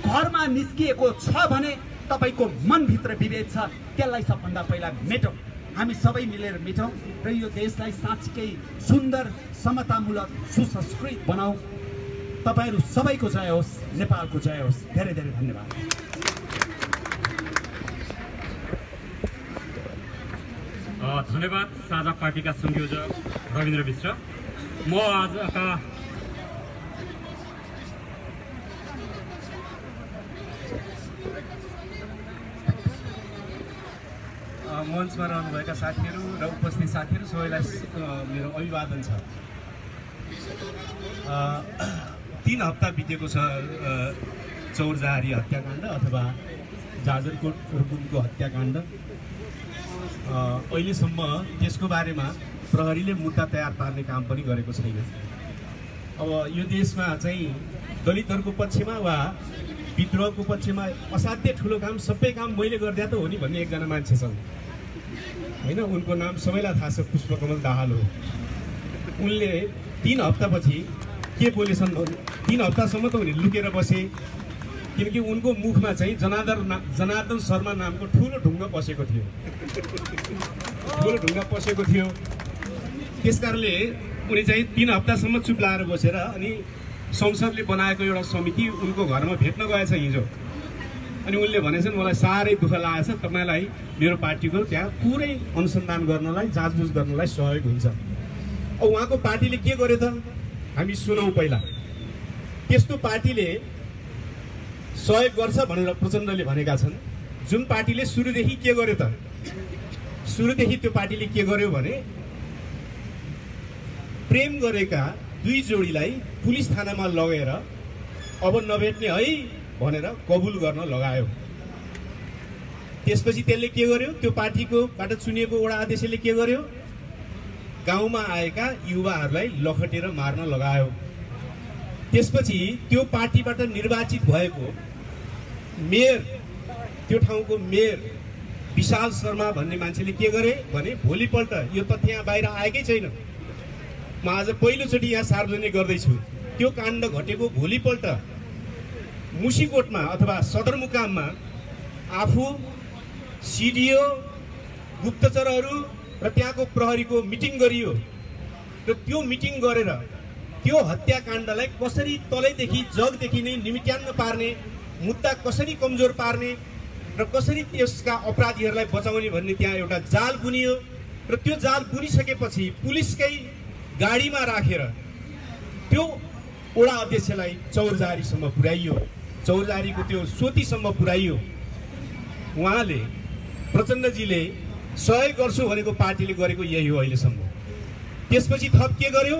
घरमा निस्किएको छ भने तपाईको मनभित्र विभेद छ, त्यसलाई सबभन्दा पहिला मेटौँ। हामी सबै मिलेर मेटौँ र यो देशलाई साँच्चै सुन्दर, समतामूलक, सुसंस्कृत बनाऊ। तपाईहरू सबैको जय होस्, नेपालको जय होस्। धेरै धेरै धन्यवाद। धन्यवाद साझा पार्टीका संयोजक रविन्द्र मिश्र। म आजका मञ्चमा रहनुभएका साथीहरू र उपस्थित साथीहरू सबैलाई मेरो अभिवादन छ। 3 हप्ता बितेको छ चौरजहारी हत्याकाण्ड अथवा जाजरकोट रुकुमको हत्याकाण्ड। अहिलेसम्म त्यसको बारेमा प्रहरीले मुद्दा तयार पार्ने काम पनि गरेको छैन। अब यो देशमा चाहिँ दलितहरूको पक्षमा वा विद्रोहको पक्षमा असाध्य ठुलो काम, सबै काम मैले गर्दा त हो नि भन्ने एकजना मान्छे छन् होइन। उनको नाम सबैलाई थाहा छ, पुष्पकमल दाहाल हो। उनले 3 हप्तापछि के बोलेछन्? 3 हप्तासम्म त उनी लुकेर बसे, किनकि उनको मुखमा चाहिँ जनार्दन शर्मा नामको ठुलो ढुङ्गा पसेको थियो। त्यसकारणले उनी चाहिँ 3 हप्तासम्म चुप लाएर बसेर अनि संसदले बनाएको एउटा समिति उनको घरमा भेट्न गएछ हिजो। अनि उनले भनेछन् मलाई साह्रै दुःख लागेछ, तपाईँलाई मेरो पार्टीको त्यहाँ पुरै अनुसन्धान गर्नलाई, जाँचबुझ गर्नलाई सहयोग हुन्छ। अब उहाँको पार्टीले के गर्यो त हामी सुनौँ पहिला। त्यस्तो पार्टीले सहयोग गर्छ भनेर प्रचण्डले भनेका छन्। जुन पार्टीले सुरुदेखि के गर्यो त? सुरुदेखि त्यो पार्टीले के गर्यो भने प्रेम गरेका 2 जोडीलाई पुलिस थानामा लगेर अब नभेट्ने है भनेर कबुल गर्न लगायो। त्यसपछि त्यसले के गर्यो? त्यो पार्टीकोबाट चुनिएको वडा अध्यक्षले के गर्यो? गाउँमा आएका युवाहरूलाई लखटेर मार्न लगायो। त्यसपछि त्यो पार्टीबाट निर्वाचित भएको मेयर, त्यो ठाउँको मेयर विशाल शर्मा भन्ने मान्छेले के गरे भने भोलिपल्ट, यो तथ्य यहाँ बाहिर आएकै छैन, म आज पहिलोचोटि यहाँ सार्वजनिक गर्दैछु, त्यो काण्ड घटेको भोलिपल्ट मुसिकोटमा अथवा सदरमुकाममा आफू, सिडिओ, गुप्तचरहरू र त्यहाँको प्रहरीको मिटिङ गरियो र त्यो मिटिङ गरेर त्यो हत्याकाण्डलाई कसरी तलैदेखि जगदेखि नै निमिट्यान्न पार्ने, मुद्दा कसरी कमजोर पार्ने र कसरी त्यसका अपराधीहरूलाई बचाउने भन्ने त्यहाँ एउटा जाल बुनियो। र त्यो जाल बुनिसकेपछि पुलिसकै गाडीमा राखेर त्यो वडा अध्यक्षलाई चौरजहारीसम्म पुर्याइयो, चौरजहारीको त्यो सोतीसम्म पुर्याइयो। उहाँले, प्रचण्डजीले सहयोग गर्छु भनेको पार्टीले गरेको यही हो अहिलेसम्म। त्यसपछि थप के गर्यो?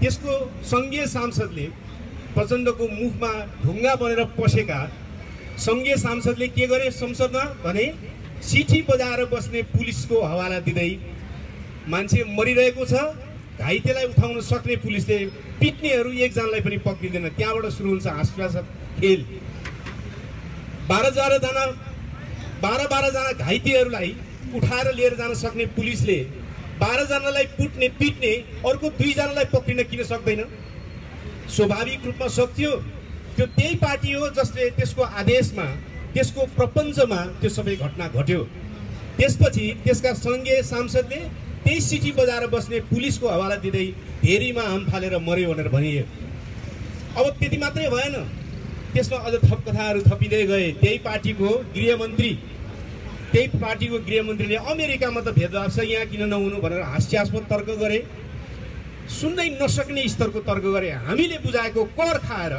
त्यसको सङ्घीय सांसदले, प्रचण्डको मुखमा ढुङ्गा बनेर पसेका सङ्घीय सांसदले के गरे संसदमा भने सिठी बजाएर बस्ने पुलिसको हवाला दिँदै, मान्छे मरिरहेको छ, घाइतेलाई उठाउन सक्ने पुलिसले पिट्नेहरू एकजनालाई पनि पक्रिँदैन। त्यहाँबाट सुरु हुन्छ हाँसउठ्दो खेल। 12 जना घाइतेहरूलाई उठाएर लिएर जान सक्ने पुलिसले 12 जनालाई पिट्ने अर्को 2 जनालाई पक्रिन किन सक्दैन? स्वाभाविक रूपमा सक्थ्यो। त्यो त्यही पार्टी हो जसले त्यसको आदेशमा, त्यसको प्रपञ्चमा त्यो सबै घटना घट्यो। त्यसपछि त्यसका सङ्घीय सांसदले त्यही सिटी बजाएर बस्ने पुलिसको हवाला दिँदै धेरैमा हाम फालेर मर्यो भनेर भनियो। अब त्यति मात्रै भएन, त्यसमा अझ थप कथाहरू थपिँदै गए। त्यही पार्टीको गृहमन्त्रीले अमेरिकामा त भेदभाव छ, यहाँ किन नहुनु भनेर हास्यास्पद तर्क गरे, सुन्दै नसक्ने स्तरको तर्क गरे। हामीले बुझाएको कर खाएर,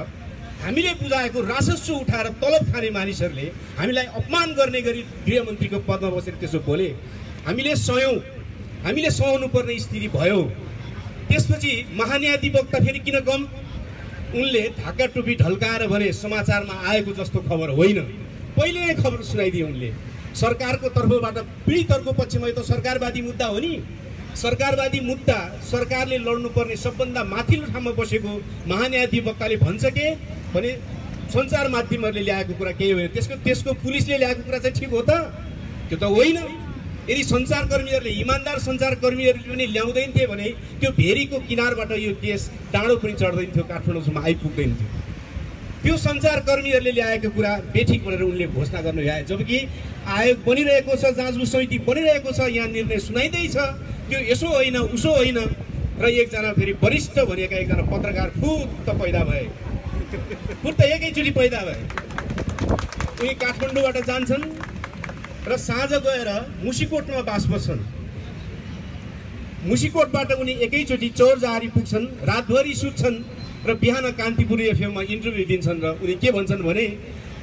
हामीले बुझाएको राजस्व उठाएर तलब खाने मानिसहरूले हामीलाई अपमान गर्ने गरी गृहमन्त्रीको पदमा बसेर त्यसो बोले। हामीले सहनु पर्ने स्थिति भयो। त्यसपछि महान्यायाधिवक्ता फेरि किन गम? उनले ढाका टोपी ढल्काएर भने समाचारमा आएको जस्तो खबर होइन, पहिले नै खबर सुनाइदिए उनले। सरकारको तर्फबाट पीडितहरूको पक्षमा यो त सरकारवादी मुद्दा हो नि। सरकारवादी मुद्दा सरकारले लड्नुपर्ने सबभन्दा माथिल्लो ठाउँमा बसेको महान्यायाधिवक्ताले भन्छ के भने सञ्चार माध्यमहरूले ल्याएको कुरा केही होइन, त्यसको पुलिसले ल्याएको कुरा चाहिँ ठिक हो त? त्यो त होइन। यदि सञ्चारकर्मीहरूले इमान्दार सञ्चारकर्मीहरूले पनि ल्याउँदैन थिए भने त्यो भेरीको किनारबाट यो केस टाढो पनि चढ्दैन थियो, काठमाडौँसम्म आइपुग्दैन थियो। त्यो सञ्चारकर्मीहरूले ल्याएको कुरा बेठिक भनेर उनले घोषणा गर्नु भए, जबकि आयोग बनिरहेको छ, जाँचबुझ समिति बनिरहेको छ, यहाँ निर्णय सुनाइँदैछ। त्यो यसो होइन उसो होइन र एकजना फेरि वरिष्ठ भनेका एकजना पत्रकार फुत्त पैदा भए, फुत्त एकैचोटि पैदा भए। उनी काठमाडौँबाट जान्छन् र साँझ गएर मुसिकोटमा बास बस्छन्। मुसिकोटबाट उनी एकैचोटि चौरजहारी पुग्छन्, रातभरि सुत्छन् र बिहान कान्तिपुर एफएममा इन्टरभ्यू दिन्छन् र उनी के भन्छन् भने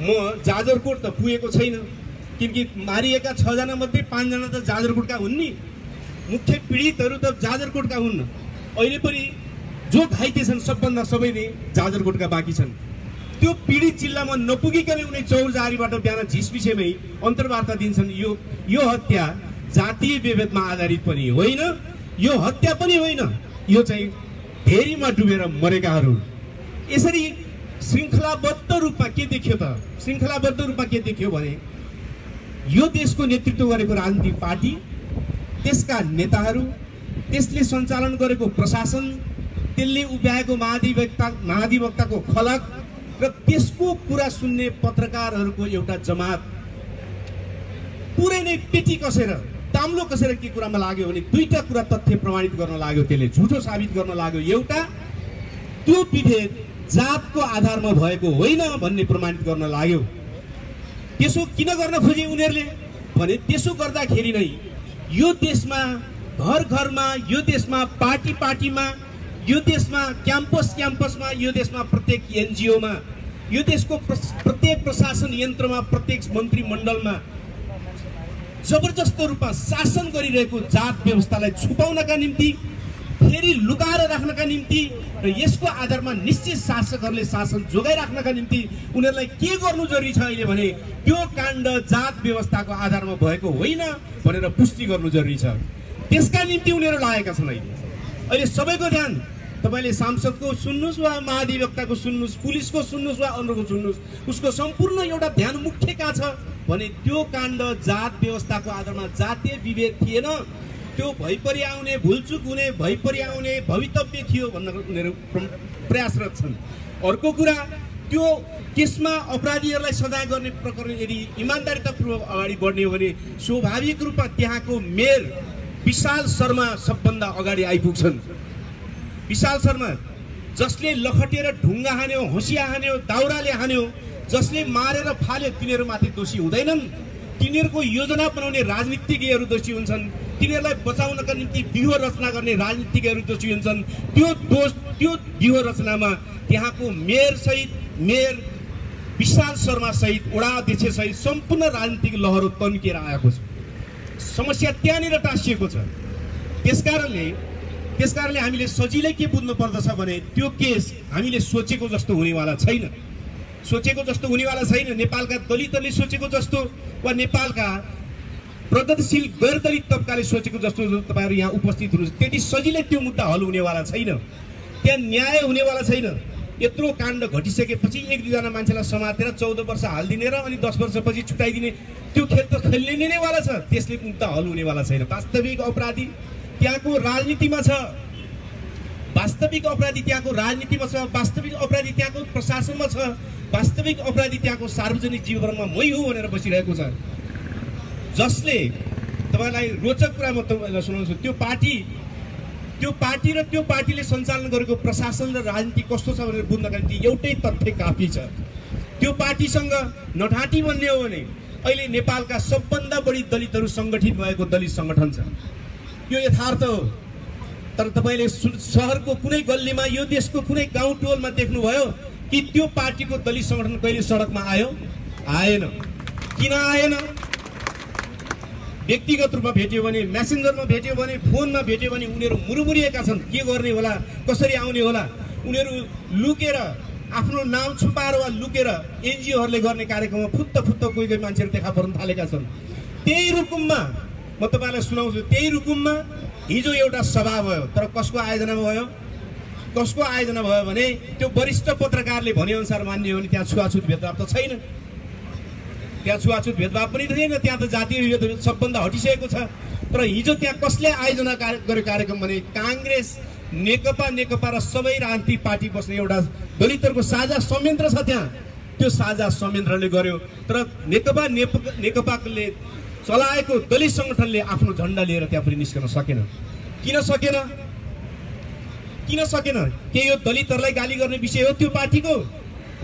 म जाजरकोट त पुगेको छैन, किनकि मारिएका 6 जना मध्ये 5 जना त जाजरकोटका हुन् नि, मुख्य पीडितहरू त जाजरकोटका हुन्। अहिले पनि जो घाइते छन् सबभन्दा सबैले जाजरकोटका बाँकी छन्। त्यो पीडित जिल्लामा नपुगिकन उनी चौरजहारीबाट बिहान झिसपिसेमै अन्तर्वार्ता दिन्छन्। यो हत्या जातीय विभेदमा आधारित पनि होइन, यो हत्या पनि होइन, यो चाहिँ भेरीमा डुबेर मरेकाहरू। यसरी श्रृङ्खलाबद्ध रूपमा के देखियो त? श्रृङ्खलाबद्ध रूपमा के देखियो भने यो देशको नेतृत्व गरेको राजनीतिक पार्टी, त्यसका नेताहरू, त्यसले सञ्चालन गरेको प्रशासन, त्यसले उभ्याएको महाधिवक्ताको खलक र त्यसको कुरा सुन्ने पत्रकारहरूको एउटा जमात पुरै नै पेटी कसेर ताम्लो कसेर के कुरामा लाग्यो भने दुईटा कुरा तथ्य प्रमाणित गर्न लाग्यो, त्यसले झुठो साबित गर्न लाग्यो। एउटा, त्यो विभेद जातको आधारमा भएको होइन भन्ने प्रमाणित गर्न लाग्यो। त्यसो किन गर्न खोजे उनीहरूले भने त्यसो गर्दाखेरि नै यो देशमा घर घरमा, यो देशमा पार्टी पार्टीमा, यो देशमा क्याम्पसमा, यो देशमा प्रत्येक एनजिओमा, यो देशको प्रत्येक प्रशासन यन्त्रमा, प्रत्येक मन्त्रीमण्डलमा जबरजस्त रूपमा शासन गरिरहेको जात व्यवस्थालाई छुपाउनका निम्ति, फेरि लुकाएर राख्नका निम्ति र यसको आधारमा निश्चित शासकहरूले शासन जोगाइराख्नका निम्ति उनीहरूलाई के गर्नु जरुरी छ अहिले भने त्यो काण्ड जात व्यवस्थाको आधारमा भएको होइन भनेर पुष्टि गर्नु जरुरी छ। त्यसका निम्ति उनीहरू लागेका छन्। अहिले सबैको ध्यान तपाईले सांसदको सुन्नुस् वा महाधिवक्ताको सुन्नुस्, पुलिसको सुन्नुस् वा अन्यको सुन्नुस्, उसको सम्पूर्ण एउटा ध्यान मुख्य कहाँ छ भने त्यो काण्ड जात व्यवस्थाको आधारमा जातीय विभेद थिएन, त्यो भइपरि आउने, भुलचुक हुने, भइपरि आउने भवितव्य थियो भन्न उनीहरू प्रयासरत छन्। अर्को कुरा, त्यो केसमा अपराधीहरूलाई सजाय गर्ने प्रकरण यदि इमान्दारितापूर्वक अगाडि बढ्ने हो भने स्वाभाविक रूपमा त्यहाँको मेयर विशाल शर्मा सबभन्दा अगाडि आइपुग्छन्। विशाल शर्मा जसले लखटेर ढुङ्गा हान्यो, हँसिया हान्यो, दाउराले हान्यो, जसले मारेर फाल्यो, तिनीहरूमाथि दोषी हुँदैनन्। तिनीहरूको योजना बनाउने राजनीतिज्ञहरू दोषी हुन्छन्, तिनीहरूलाई बचाउनका निम्ति व्यूह रचना गर्ने राजनीतिज्ञहरू दोषी हुन्छन्। त्यो व्यूह रचनामा त्यहाँको मेयर विशाल शर्मा सहित, वडा अध्यक्ष सहित सम्पूर्ण राजनीतिक लहरो तन्केर आएको छ। समस्या त्यहाँनिर टाँसिएको छ। त्यसकारणले हामीले सजिलै के बुझ्नु पर्दछ भने त्यो केस हामीले सोचेको जस्तो हुनेवाला छैन। नेपालका दलितहरूले सोचेको जस्तो वा नेपालका प्रगतिशील गैर दलित तबकाले सोचेको जस्तो तपाईहरु यहाँ उपस्थित हुनुहुन्छ त्यति सजिलै त्यो मुद्दा हल हुनेवाला छैन। त्यहाँ न्याय हुनेवाला छैन। यत्रो काण्ड घटिसकेपछि एक दुईजना मान्छेलाई समातेर 14 वर्ष हाल्दिने र अनि 10 वर्षपछि छुटाइदिने त्यो खेल त खेल्ने नै वाला छ। त्यसले मुद्दा हल हुनेवाला छैन। वास्तविक अपराधी त्यहाँको राजनीतिमा छ। वास्तविक अपराधी त्यहाँको राजनीतिमा छ। वास्तविक अपराधी त्यहाँको प्रशासनमा छ। वास्तविक अपराधी त्यहाँको सार्वजनिक जीवनमा मै हो भनेर बसिरहेको छ। जसले तपाईलाई रोचक कुरा म तपाईलाई सुनाउँछु। त्यो पार्टी र त्यो पार्टीले सञ्चालन गरेको प्रशासन र राजनीति कस्तो छ भनेर बुझ्नका निम्ति एउटै तथ्य काफी छ। त्यो पार्टीसँग नठाँटी भन्ने हो भने अहिले नेपालका सबभन्दा बढी दलितहरू संगठित भएको दलित संगठन छ। यो यथार्थ हो। तर तपाईले शहरको कुनै गल्लीमा यो देशको कुनै गाउँ टोलमा देख्नुभयो कि त्यो पार्टीको दलित संगठन कहिले सडकमा आयो? आएन। किन आएन? व्यक्तिगत रूपमा भेट्यो भने, मेसेन्जरमा भेट्यो भने, फोनमा भेट्यो भने उनीहरू मुरुमुरिएका छन्। के गर्ने होला, कसरी आउने होला। उनीहरू लुकेर आफ्नो नाम छुपाएर वा लुकेर एनजिओहरूले गर्ने कार्यक्रममा फुत्त कोही मान्छेहरू देखा पर्न थालेका छन्। त्यही रुकुममा म तपाईलाई सुनाउँछु। त्यही रुकुममा हिजो एउटा सभा भयो। तर कसको आयोजनामा भयो? कसको आयोजना भयो भने त्यो वरिष्ठ पत्रकारले भने अनुसार मान्ने हो भने त्यहाँ छुवाछुत भेदभाव त छैन। त्यहाँ छुवाछुत भेदभाव पनि थिएन, त्यहाँ त जातीय विभेद सबभन्दा हटिसकेको छ। तर हिजो त्यहाँ कसले आयोजना गर्यो कार्यक्रम भने काङ्ग्रेस, नेकपा र सबै राजनीतिक पार्टी बस्ने एउटा दलितहरूको साझा संयन्त्र छ त्यहाँ, त्यो साझा संयन्त्रले गर्यो। तर नेकपाले चलाएको दलित सङ्गठनले आफ्नो झन्डा लिएर त्यहाँ पनि निस्कन सकेन। किन सकेन? के यो दलितहरूलाई गाली गर्ने विषय हो त्यो पार्टीको?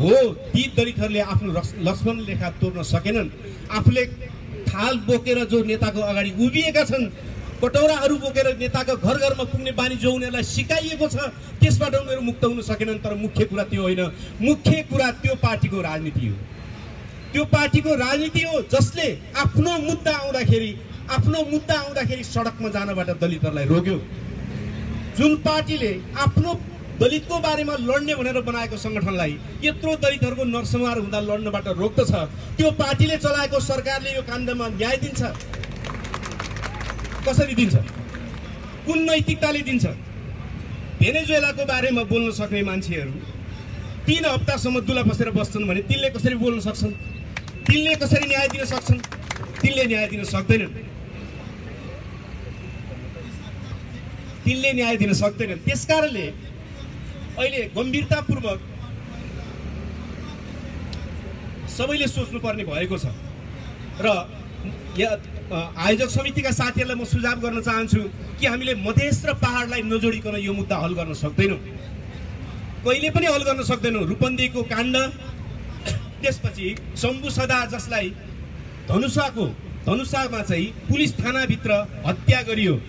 हो, ती दलितहरूले आफ्नो लक्ष्मण रेखा तोड्न सकेनन्। आफूले थाल बोकेर जो नेताको अगाडि उभिएका छन्, कटौराहरू बोकेर नेताको घर घरमा पुग्ने बानी जो उनीहरूलाई सिकाइएको छ, त्यसबाट उनीहरू मुक्त हुन सकेनन्। तर मुख्य कुरा त्यो होइन, मुख्य कुरा त्यो पार्टीको राजनीति हो। त्यो पार्टीको राजनीति हो जसले आफ्नो मुद्दा आउँदाखेरि सडकमा जानबाट दलितहरूलाई रोक्यो। जुन पार्टीले आफ्नो दलितको बारेमा लड्ने भनेर बनाएको सङ्गठनलाई यत्रो दलितहरूको नरसंहार हुँदा लड्नबाट रोक्दछ, त्यो पार्टीले चलाएको सरकारले यो काण्डमा न्याय दिन्छ? कसरी दिन्छ? कुन नैतिकताले दिन्छ? भेनेजुएलाको बारेमा बोल्न सक्ने मान्छेहरू 3 हप्तासम्म दुला बसेर बस्छन् भने तिनले कसरी बोल्न सक्छन्? तिनले कसरी न्याय दिन सक्छन्? तिनले न्याय दिन सक्दैनन्। त्यसकारणले अहिले गम्भीरतापूर्वक सबैले सोच्नुपर्ने भएको छ। र आयोजक समितिका साथीहरूलाई म सुझाव गर्न चाहन्छु कि हामीले मधेस र पहाडलाई नजोडिकन यो मुद्दा हल गर्न सक्दैनौँ, कहिले पनि हल गर्न सक्दैनौँ। रूपन्देहीको काण्ड, त्यसपछि शम्भु सदा जसलाई धनुषामा चाहिँ पुलिस थानाभित्र हत्या गरियो,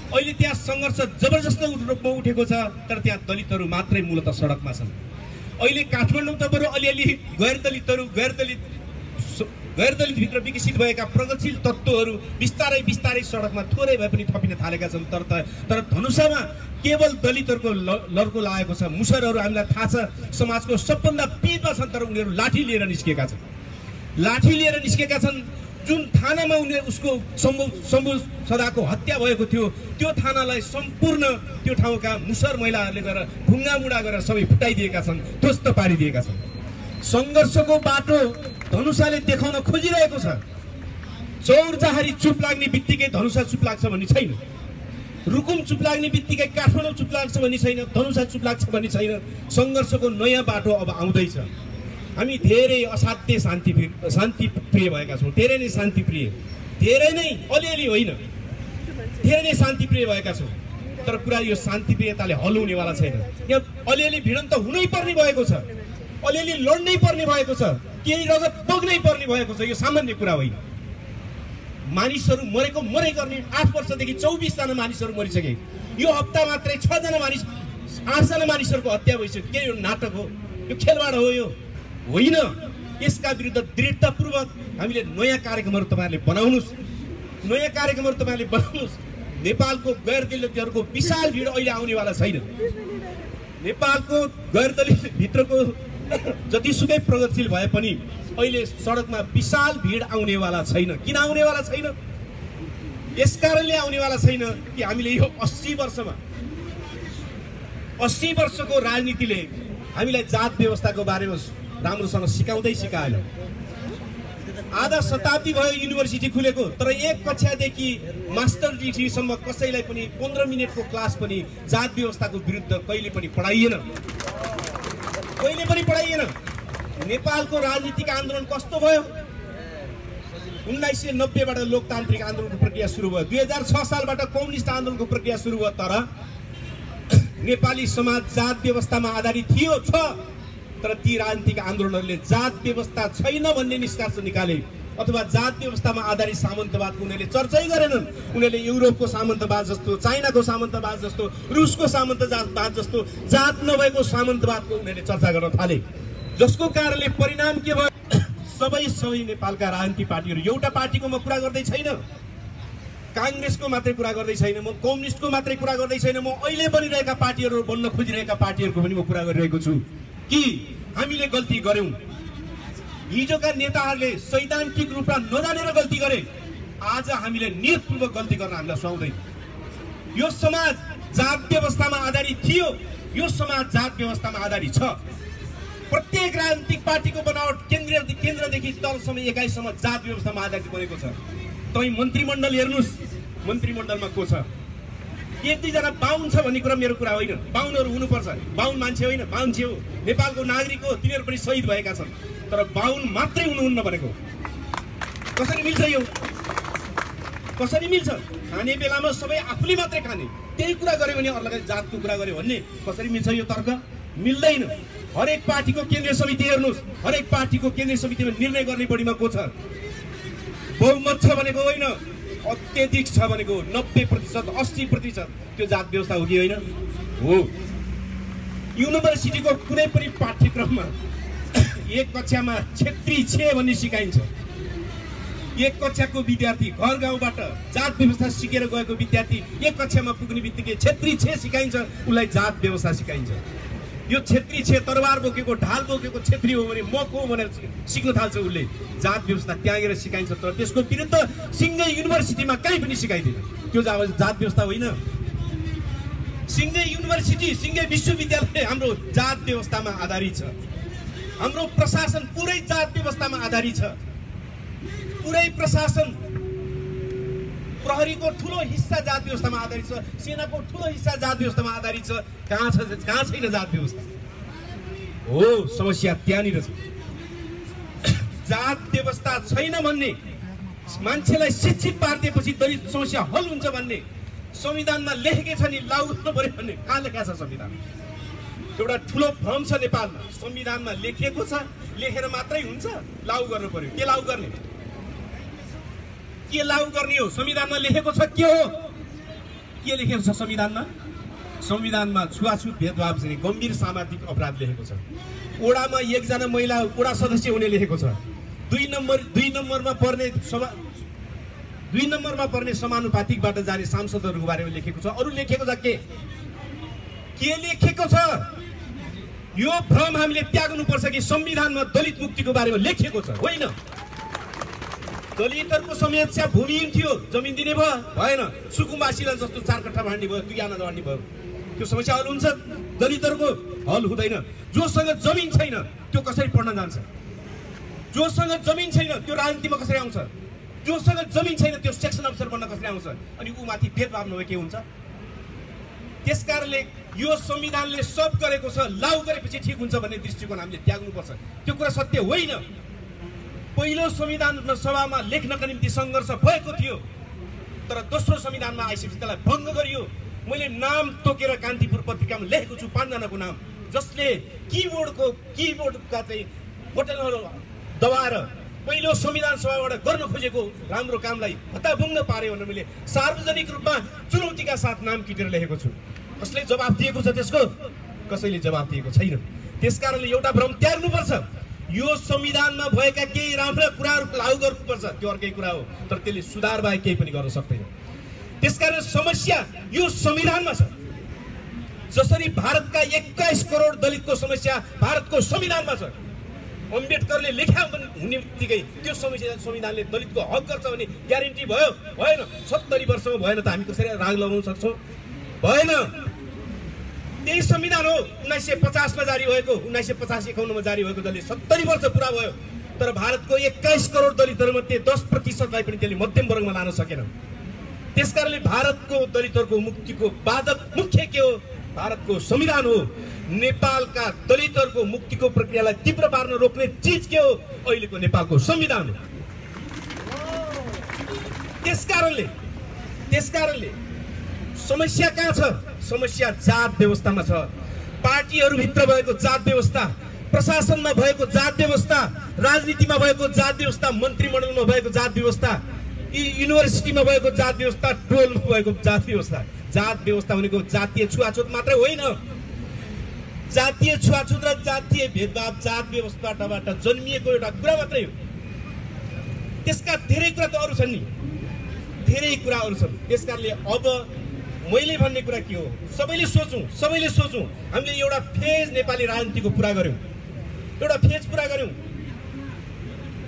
अहिले त्यहाँ सङ्घर्ष जबरजस्त रूपमा उठेको छ। तर त्यहाँ दलितहरू मात्रै मूलतः सडकमा छन्। अहिले काठमाडौँ त बरु अलिअलि गैर दलित भित्र विकसित भएका प्रगतिशील तत्त्वहरू बिस्तारै सडकमा थोरै भए पनि थपिन थालेका छन्। तर धनुषामा केवल दलितहरूको लड्को लागेको छ। मुसरहरू हामीलाई थाहा छ समाजको सबभन्दा पिडमा छन्, तर उनीहरू लाठी लिएर निस्केका छन्। जुन थानामा उसको शम्भु सदाको हत्या भएको थियो, त्यो थानालाई सम्पूर्ण त्यो ठाउँका मुसर महिलाहरूले गरेर ढुङ्गामुढा गरेर सबै फुटाइदिएका छन्, ध्वस्त पारिदिएका छन्। सङ्घर्षको बाटो धनुषाले देखाउन खोजिरहेको छ। चौरजहारी चुप लाग्ने बित्तिकै धनुषा चुप लाग्छ भन्ने छैन, रुकुम चुप लाग्ने बित्तिकै काठमाडौँ चुप लाग्छ भन्ने छैन, धनुषा चुप लाग्छ भन्ने छैन। सङ्घर्षको नयाँ बाटो अब आउँदैछ। हामी धेरै असाध्य शान्तिप्रिय भएका छौँ, धेरै नै शान्तिप्रिय, धेरै नै अलिअलि होइन, धेरै नै शान्तिप्रिय भएका छौँ। तर कुरा यो शान्तिप्रियताले हल हुनेवाला छैन। यहाँ अलिअलि भिडन्त हुनै पर्ने भएको छ, अलिअलि लड्नै पर्ने भएको छ, केही रगत बग्नै पर्ने भएको छ। यो सामान्य कुरा होइन। मानिसहरू मरै गर्ने 8 वर्षदेखि 24 जना मानिसहरू मरिसके। यो हप्ता मात्रै 8 जना मानिसहरूको हत्या भइसक्यो। के यो नाटक हो? यो खेलवाड हो? यो होइन। यसका विरुद्ध दृढतापूर्वक हामीले नयाँ कार्यक्रमहरू तपाईँहरूले बनाउनुहोस्। नेपालको गैर दलितहरूको विशाल भिड अहिले आउनेवाला छैन। नेपालको गैर दलित भित्रको जतिसुकै प्रगतिशील भए पनि अहिले सडकमा विशाल भिड आउनेवाला छैन। किन आउनेवाला छैन? यसकारणले आउनेवाला छैन कि हामीले यो 80 वर्षको राजनीतिले हामीलाई जात व्यवस्थाको बारेमा राम्रोसँग सिकाएन। आधा शताब्दी भयो युनिभर्सिटी खुलेको, तर 1 कक्षादेखि मास्टर डिग्रीसम्म कसैलाई पनि 15 मिनटको क्लास पनि जात व्यवस्थाको विरुद्ध कहिले पनि पढाइएन। नेपालको राजनीतिक आन्दोलन कस्तो भयो? 1990बाट लोकतान्त्रिक आन्दोलनको प्रक्रिया सुरु भयो, 2006 सालबाट कम्युनिस्ट आन्दोलनको प्रक्रिया सुरु भयो। तर नेपाली समाज जात व्यवस्थामा आधारित छ, तर ती राजनीतिक आन्दोलनहरूले जात व्यवस्था छैन भन्ने निष्कर्ष निकाले, अथवा जात व्यवस्थामा आधारित सामन्तवादको उनीहरूले चर्चै गरेनन्। उनीहरूले युरोपको सामन्तवाद जस्तो, चाइनाको सामन्तवाद जस्तो, रुसको सामन्तवाद जस्तो जात नभएको सामन्तवादको उनीहरूले चर्चा गर्न थाले, जसको कारणले परिणाम के भयो? सबै नेपालका राजनीतिक पार्टीहरू, एउटा पार्टीको म कुरा गर्दै छैन, काङ्ग्रेसको मात्रै कुरा गर्दै छैन, म कम्युनिस्टको मात्रै कुरा गर्दै छैन, म अहिले बनिरहेका पार्टीहरू, बन्न खोजिरहेका पार्टीहरूको पनि म कुरा गरिरहेको छु कि हामीले गल्ती गर्यौं। हिजोका नेताहरूले सैद्धान्तिक रूपमा नजानेर गल्ती गरे, आज हामीले नियतपूर्वक गल्ती गर्न हामीलाई सुहाउँदैन। यो समाज जात व्यवस्थामा आधारित थियो, यो समाज जात व्यवस्थामा आधारित छ। प्रत्येक राजनीतिक पार्टीको बनावट केन्द्रदेखि तलसम्म एकाइसम्म जात व्यवस्थामा आधारित बनेको छ। तपाईँ मन्त्रीमण्डल हेर्नुहोस्, मन्त्रीमण्डलमा को छ? एक दुईजना बाहुन छ भन्ने कुरा मेरो कुरा होइन। बाहुनहरू हुनुपर्छ, बाहुन मान्छे होइन, मान्छे हो, नेपालको नागरिक हो, तिनीहरू पनि शहीद भएका छन्। तर बाहुन मात्रै हुनुहुन्न भनेको कसरी मिल्छ? यो कसरी मिल्छ? खाने बेलामा सबै आफूले मात्रै खाने, त्यही कुरा गर्यो भने अरूलाई जातको कुरा गर्यो भन्ने कसरी मिल्छ? यो तर्क मिल्दैन। हरेक पार्टीको केन्द्रीय समिति हेर्नुहोस्, हरेक पार्टीको केन्द्रीय समितिमा निर्णय गर्ने बढीमा को छ? बहुमत छ भनेको होइन, अत्यधिक छ भनेको 90%, 80% त्यो जात व्यवस्था हो कि होइन? हो। युनिभर्सिटीको कुनै पनि पाठ्यक्रममा एक कक्षामा क्षेत्री छे भन्ने सिकाइन्छ। एक कक्षाको विद्यार्थी घर गाउँबाट जात व्यवस्था सिकेर गएको विद्यार्थी एक कक्षामा पुग्ने बित्तिकै क्षेत्री छे सिकाइन्छ, उसलाई जात व्यवस्था सिकाइन्छ। यो क्षेत्री छे तरबार बोकेको ढाल बोकेको क्षेत्री हो भने म को भनेर सिक्न थाल्छ उसले। जात व्यवस्था त्यहाँनिर सिकाइन्छ, तर त्यसको विरुद्ध सिङ्गै युनिभर्सिटीमा कहीँ पनि सिकाइँदैन। त्यो जात व्यवस्था होइन। सिङ्गै युनिभर्सिटी, सिङ्गै विश्वविद्यालय हाम्रो जात व्यवस्थामा आधारित छ। हाम्रो प्रशासन पुरै जात व्यवस्थामा आधारित छ। पुरै प्रशासन, प्रहरीको ठुलो हिस्सा जात व्यवस्थामा आधारित छ, सेनाको ठुलो हिस्सा जात व्यवस्थामा आधारित छ। कहाँ छैन जात व्यवस्था? हो, समस्या त्यहाँनिर छ। जात व्यवस्था छैन भन्ने, मान्छेलाई शिक्षित पारिदिएपछि दलित समस्या हल हुन्छ भन्ने संविधानमा लेखेकै छ नि, लागू गर्नु पर्यो भन्ने कहाँ लेखेको छ संविधान? एउटा ठुलो भ्रम छ नेपालमा। संविधानमा लेखिएको छ, लेखेर मात्रै हुन्छ, लागू गर्नु पर्यो। के लागू गर्ने? के लागू गर्ने हो? संविधानमा लेखेको छ के हो? के लेखेको छ संविधानमा? संविधानमा छुवाछुत भेदभाव चाहिँ गम्भीर सामाजिक अपराध लेखेको छ। ओडामा एकजना महिला ओडा सदस्य हुने लेखेको छ। 2 नम्बरमा पर्ने समानुपातिकबाट जाने सांसदहरूको बारेमा लेखेको छ। अरू लेखेको छ के लेखेको छ? यो भ्रम हामीले त्याग्नुपर्छ कि संविधानमा दलित मुक्तिको बारेमा लेखिएको छ। होइन, दलितहरूको समस्या भूमिहीन थियो, जमिन दिने भयो भएन, सुकुम्बासीलाई जस्तो 4 कट्ठा बाँड्ने भयो, 2 आना बाँड्ने भयो, त्यो समस्या हल हुन्छ? दलितहरूको हल हुँदैन। जोसँग जमिन छैन त्यो कसरी पढ्न जान्छ? जोसँग जमिन छैन त्यो राजनीतिमा कसरी आउँछ? जोसँग जमिन छैन त्यो सेक्सन अफिसर बन्न कसरी आउँछ? अनि ऊ माथि भेदभाव नभए के हुन्छ? त्यसकारणले यो संविधानले सब गरेको छ, लागू गरेपछि ठिक हुन्छ भन्ने दृष्टिकोण हामीले त्याग्नुपर्छ। त्यो कुरा सत्य होइन। पहिलो संविधान सभामा लेख्नका निम्ति सङ्घर्ष भएको थियो, तर दोस्रो संविधानमा आइसकेपछि त्यसलाई भङ्ग गरियो। मैले नाम तोकेर कान्तिपुर पत्रिकामा लेखेको छु 5 जनाको नाम, जसले किबोर्डका चाहिँ बटनहरू दबाएर पहिलो संविधान सभाबाट गर्न खोजेको राम्रो कामलाई हत्ताभङ्ग पार्यो भनेर मैले सार्वजनिक रूपमा चुनौतीका साथ नाम किटेर लेखेको छु। कसले जवाफ दिएको छ त्यसको? कसैले जवाफ दिएको छैन। त्यसकारणले एउटा भ्रम त्याग्नुपर्छ। यो संविधानमा भएका केही राम्रा कुराहरू लागू गर्नुपर्छ, त्यो अर्कै कुरा हो, तर त्यसले सुधार बाहेक केही पनि गर्न सक्दैन। त्यसकारण समस्या यो संविधानमा छ। जसरी भारतका 21 करोड दलितको समस्या भारतको संविधानमा छ। अम्बेडकरले लेख्या हुने बित्तिकै त्यो संविधानले दलितको हक गर्छ भने ग्यारेन्टी भयो? भएन। 70 वर्षमा भएन त हामी कसरी राग लगाउन सक्छौँ? भएन। त्यही संविधान हो 1950 मा जारी भएको, 1950-51 मा जारी भएको, जसले 70 वर्ष पुरा भयो। तर भारतको 21 करोड दलितहरूमध्ये 10%लाई पनि त्यसले मध्यम वर्गमा लान सकेन। त्यसकारणले भारतको दलितहरूको मुक्तिको बाधक मुख्य के हो? भारतको संविधान हो। नेपालका दलितहरूको मुक्तिको प्रक्रियालाई तीव्र पार्न रोक्ने चिज के हो? अहिलेको नेपालको संविधान हो। त्यसकारणले समस्या कहाँ छ? समस्या जात व्यवस्थामा छ। पार्टीहरूभित्र भएको जात व्यवस्था, प्रशासनमा भएको जात व्यवस्था, राजनीतिमा भएको जात व्यवस्था, मन्त्रीमण्डलमा भएको जात व्यवस्था, युनिभर्सिटीमा भएको जात व्यवस्था, टोलमा भएको जात व्यवस्था। जात व्यवस्था भनेको जातीय छुवाछुत मात्रै होइन। जातीय छुवाछुत र जातीय भेदभाव जात व्यवस्थाबाट जन्मिएको एउटा कुरा मात्रै हो। त्यसका धेरै कुरा त अरू छन् नि, धेरै कुराहरू छन्। त्यसकारणले अब मैले भन्ने कुरा के हो? सबैले सोचौँ। हामीले एउटा फेज नेपाली राजनीतिको पुरा गर्यौँ, एउटा फेज पुरा गर्यौँ।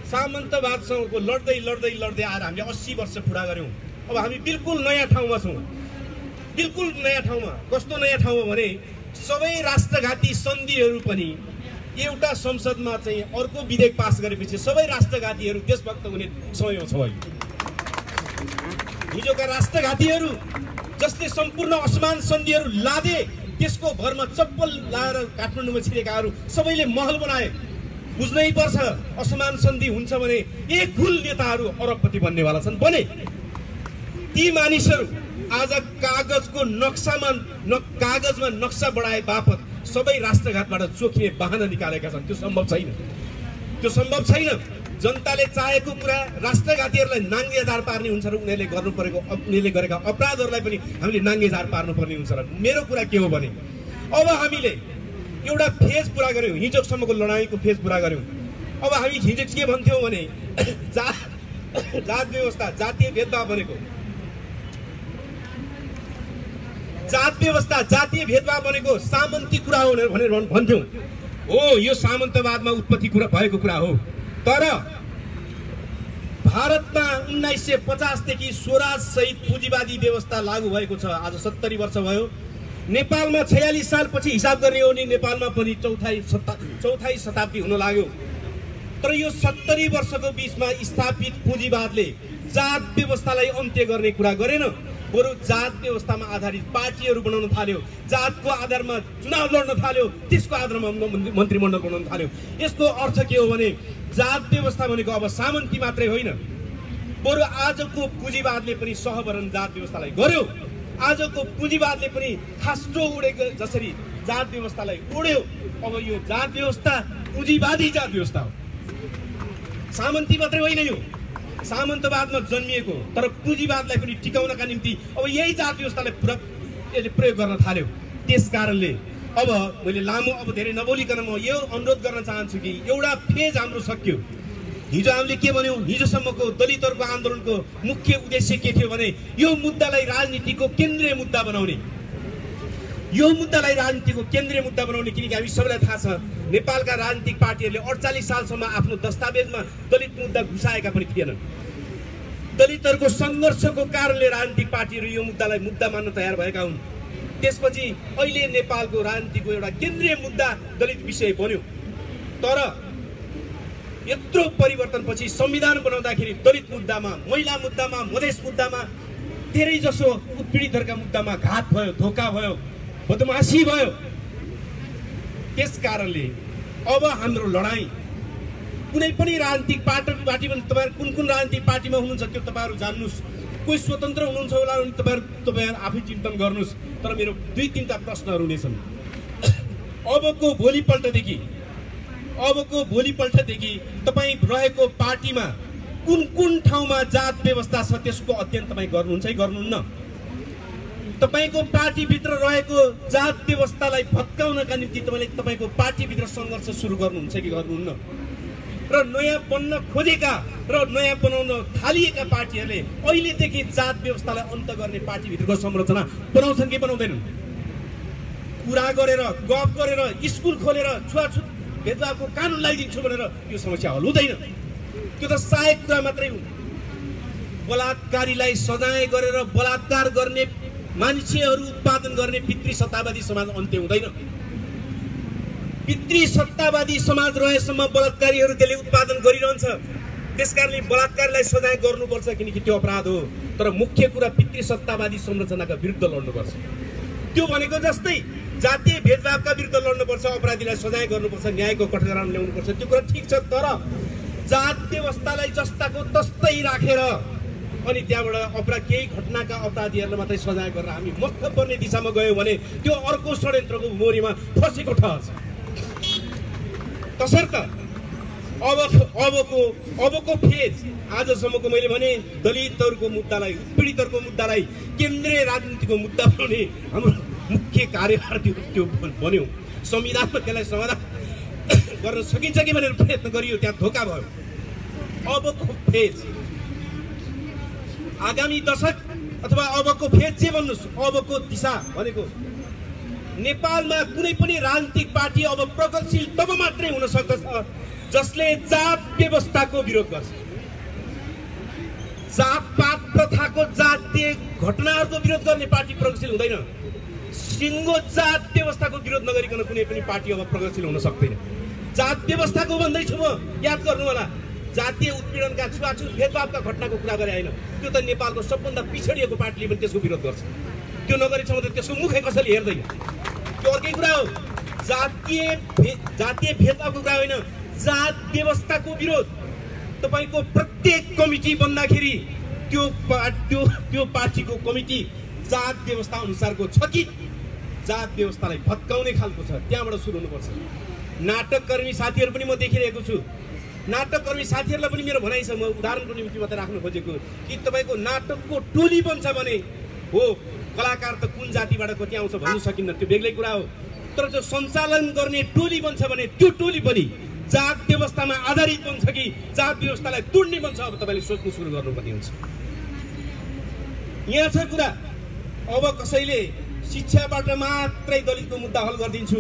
सामन्तवादसँगको लड्दै आएर हामीले 80 वर्ष पुरा गर्यौँ। अब हामी बिल्कुल नयाँ ठाउँमा छौँ। बिल्कुल नयाँ ठाउँमा। कस्तो नयाँ ठाउँमा भने सबै राष्ट्रघाती सन्धिहरू पनि एउटा संसदमा चाहिँ अर्को विधेयक पास गरेपछि सबै राष्ट्रघातीहरू देशभक्त हुने समयमा छौँ अहिले। हिजोका राष्ट्रघातीहरू जसले सम्पूर्ण असमान सन्धिहरू लादे त्यसको भरमा चप्पल लाएर काठमाडौँमा छिरेकाहरू सबैले महल बनाए। बुझ्नै पर्छ असमान सन्धि हुन्छ भने एक फुल नेताहरू अरबपति बन्नेवाला छन् बने। ती मानिसहरू आज कागजको कागजमा नक्सा बढाए बापत सबै राष्ट्रघातबाट चोखिने बहाना निकालेका छन्। त्यो सम्भव छैन, त्यो सम्भव छैन। जनताले चाहेको कुरा राष्ट्रघातीहरूलाई नाङ्गे झार पार्ने हुन्छ र उनीहरूले गरेका अपराधहरूलाई पनि हामीले नाङ्गे झार पार्नुपर्ने हुन्छ र मेरो कुरा के हो भने अब हामीले एउटा फेज पुरा गर्यौँ, हिजोसम्मको लडाइँको फेज पुरा गर्यौँ। अब हामी हिजो के भन्थ्यौँ भने जात व्यवस्था जातीय भेदभाव भनेको जात व्यवस्था जातीय भेदभाव भनेको सामन्ती कुरा हो भनेर भन्थ्यौँ। हो, यो सामन्तवादमा उत्पत्ति भएको कुरा हो। तर भारतमा 1950 देखि स्वराज सहित पुँजीवादी व्यवस्था लागू भएको छ। आज 70 वर्ष भयो। नेपालमा 46 सालपछि हिसाब गर्ने हो भने नेपालमा पनि चौथाई शताब्दी हुन लाग्यो। तर यो 70 वर्षको बीचमा स्थापित पुँजीवादले जात व्यवस्थालाई अन्त्य गर्ने कुरा गरेन, बरु जात व्यवस्थामा आधारित पार्टीहरू बनाउन थाल्यो, जातको आधारमा चुनाव लड्न थाल्यो, त्यसको आधारमा मन्त्रीमण्डल बनाउन थाल्यो। यसको अर्थ के हो भने जात व्यवस्था भनेको अब सामन्ती मात्रै होइन, बरु आजको पुँजीवादले पनि सहभरण जात व्यवस्थालाई गर्यो। आजको पुँजीवादले पनि खास्टो उडेको जसरी जात व्यवस्थालाई उड्यो। अब यो जात व्यवस्था पुँजीवादी जात व्यवस्था हो, सामन्ती मात्रै होइन। यो सामन्तवादमा जन्मिएको तर पुँजीवादलाई पनि टिकाउनका निम्ति अब यही जात व्यवस्थालाई प्रयोग गर्न थाल्यो। त्यस कारणले अब मैले लामो अब धेरै नबोलिकन म यो अनुरोध गर्न चाहन्छु कि एउटा फेज हाम्रो सक्यो। हिजो हामीले के भन्यौँ, हिजोसम्मको दलितहरूको आन्दोलनको मुख्य उद्देश्य के थियो भने यो मुद्दालाई राजनीतिको केन्द्रीय मुद्दा बनाउने, यो मुद्दालाई राजनीतिको केन्द्रीय मुद्दा बनाउने। किनकि हामी सबैलाई थाहा छ नेपालका राजनीतिक पार्टीहरूले 48 सालसम्म आफ्नो दस्तावेजमा दलित मुद्दा घुसाएका पनि थिएनन्। दलितहरूको सङ्घर्षको कारणले राजनीतिक पार्टीहरू यो मुद्दालाई मुद्दा मान्न तयार भएका हुन्। त्यसपछि अहिले नेपालको राजनीतिको एउटा केन्द्रीय मुद्दा दलित विषय बन्यो। तर यत्रो परिवर्तनपछि संविधान बनाउँदाखेरि दलित मुद्दामा, महिला मुद्दामा, मधेस मुद्दामा, धेरै जसो उत्पीडितहरूका मुद्दामा घात भयो, धोका भयो, बदमासी भयो। त्यस कारणले अब हाम्रो लडाईँ कुनै पनि राजनीतिक पार्टीमा, तपाईहरु कुन राजनीतिक पार्टीमा हुनुहुन्छ त्यो तपाईहरु जान्नुस्। कोही स्वतन्त्र हुनुहुन्छ होला भने तपाईहरु आफै चिन्तन गर्नुस्। तर मेरो 2-3टा प्रश्नहरू हुनेछन्। अबको भोलिपल्टदेखि तपाई रहेको पार्टीमा कुन ठाउँमा जात व्यवस्था छ त्यसको अध्ययन तपाई गर्नुहुन्छ कि गर्नुहुन्न? तपाईको पार्टीभित्र रहेको जात व्यवस्थालाई भत्काउनका निम्ति तपाईको पार्टीभित्र सङ्घर्ष सुरु गर्नुहुन्छ कि गर्नुहुन्न? र नयाँ बन्न खोजेका र नयाँ बनाउन थालिएका पार्टीहरूले अहिलेदेखि जात व्यवस्थालाई अन्त गर्ने पार्टीभित्रको संरचना बनाउँछन् कि बनाउँदैनन्? कुरा गरेर, गफ गरेर, स्कुल खोलेर छुवाछुत भेदभावको कानुन लगाइदिन्छु भनेर यो समस्या हल हुँदैन। त्यो त सहायक कुरा मात्रै हो। बलात्कारीलाई सजाय गरेर बलात्कार गर्ने मान्छेहरू उत्पादन गर्ने पितृ सत्तावादी समाज अन्त्य हुँदैन। पितृ सत्तावादी समाज रहेसम्म बलात्कारीहरू त्यसले उत्पादन गरिरहन्छ। त्यसकारणले बलात्कारीलाई सजाय गर्नुपर्छ किनकि त्यो अपराध हो। तर मुख्य कुरा पितृ सत्तावादी संरचनाका विरुद्ध लड्नुपर्छ। त्यो भनेको जस्तै जातीय भेदभावका विरुद्ध लड्नुपर्छ, अपराधीलाई सजाय गर्नुपर्छ, न्यायको कठघरामा ल्याउनुपर्छ। त्यो कुरा ठिक छ। तर जात व्यवस्थालाई जस्ताको तस्तै राखेर अनि त्यहाँबाट केही घटनाका अपराधीहरूलाई मात्रै सजाय गरेर हामी मुक्त पर्ने दिशामा गयौँ भने त्यो अर्को षड्यन्त्रको मोरीमा फसेको ठहर छ। तसर्थ अबको फेज आजसम्मको मैले भने दलितहरूको मुद्दालाई, पीडितहरूको मुद्दालाई केन्द्रीय राजनीतिको मुद्दा बनाउने हाम्रो मुख्य कार्यभार त्यो बन्यो। संविधानमा त्यसलाई समाधान गर्न सकिन्छ कि भनेर प्रयत्न गरियो, त्यहाँ धोका भयो। अबको फेज आगामी दशक अथवा अबको फेज जे भन्नुहोस्, अबको दिशा भनेको नेपालमा कुनै पनि राजनीतिक पार्टी अब प्रगतिशील तब मात्रै हुन सक्दछ जसले जात व्यवस्थाको विरोध गर्छ। जातपात प्रथाको, जातीय घटनाहरूको विरोध गर्ने पार्टी प्रगतिशील हुँदैन। सिङ्गो जात व्यवस्थाको विरोध नगरिकन कुनै पनि पार्टी अब प्रगतिशील हुन सक्दैन। जात व्यवस्थाको भन्दैछु म, याद गर्नु होला। जातीय उत्पीडनका छुवाछुत भेदभावका घटनाको कुरा गरे होइन। त्यो त नेपालको सबभन्दा पिछडिएको पार्टीले पनि त्यसको विरोध गर्छ। त्यो नगरेछ भने त्यसको मुखै कसैले हेर्दैन। त्यो अर्कै कुरा हो। जातीय भेदभावको कुरा होइन, जात व्यवस्थाको विरोध। तपाईको प्रत्येक कमिटी बन्दाखेरि त्यो पार्टीको कमिटी जात व्यवस्था अनुसारको छ कि जात व्यवस्थालाई भत्काउने खालको छ, त्यहाँबाट सुरु हुनुपर्छ। नाटककर्मी साथीहरू पनि म देखिरहेको छु। नाटककर्मी साथीहरूलाई पनि मेरो भनाइ छ, म उदाहरणको निम्ति मात्रै राख्न खोजेको कि तपाईँको नाटकको टोली बन्छ भने हो, कलाकार त कुन जातिबाट कति आउँछ भन्नु सकिन्न, त्यो बेग्लै कुरा हो। तर जो सञ्चालन गर्ने टोली बन्छ भने त्यो टोली पनि जात व्यवस्थामा आधारित बन्छ कि जात व्यवस्थालाई तुड्ने बन्छ, अब तपाईँले सोच्नु सुरु गर्नुपर्ने हुन्छ। यहाँ छ कुरा, अब कसैले शिक्षाबाट मात्रै दलितको मुद्दा हल गरिदिन्छु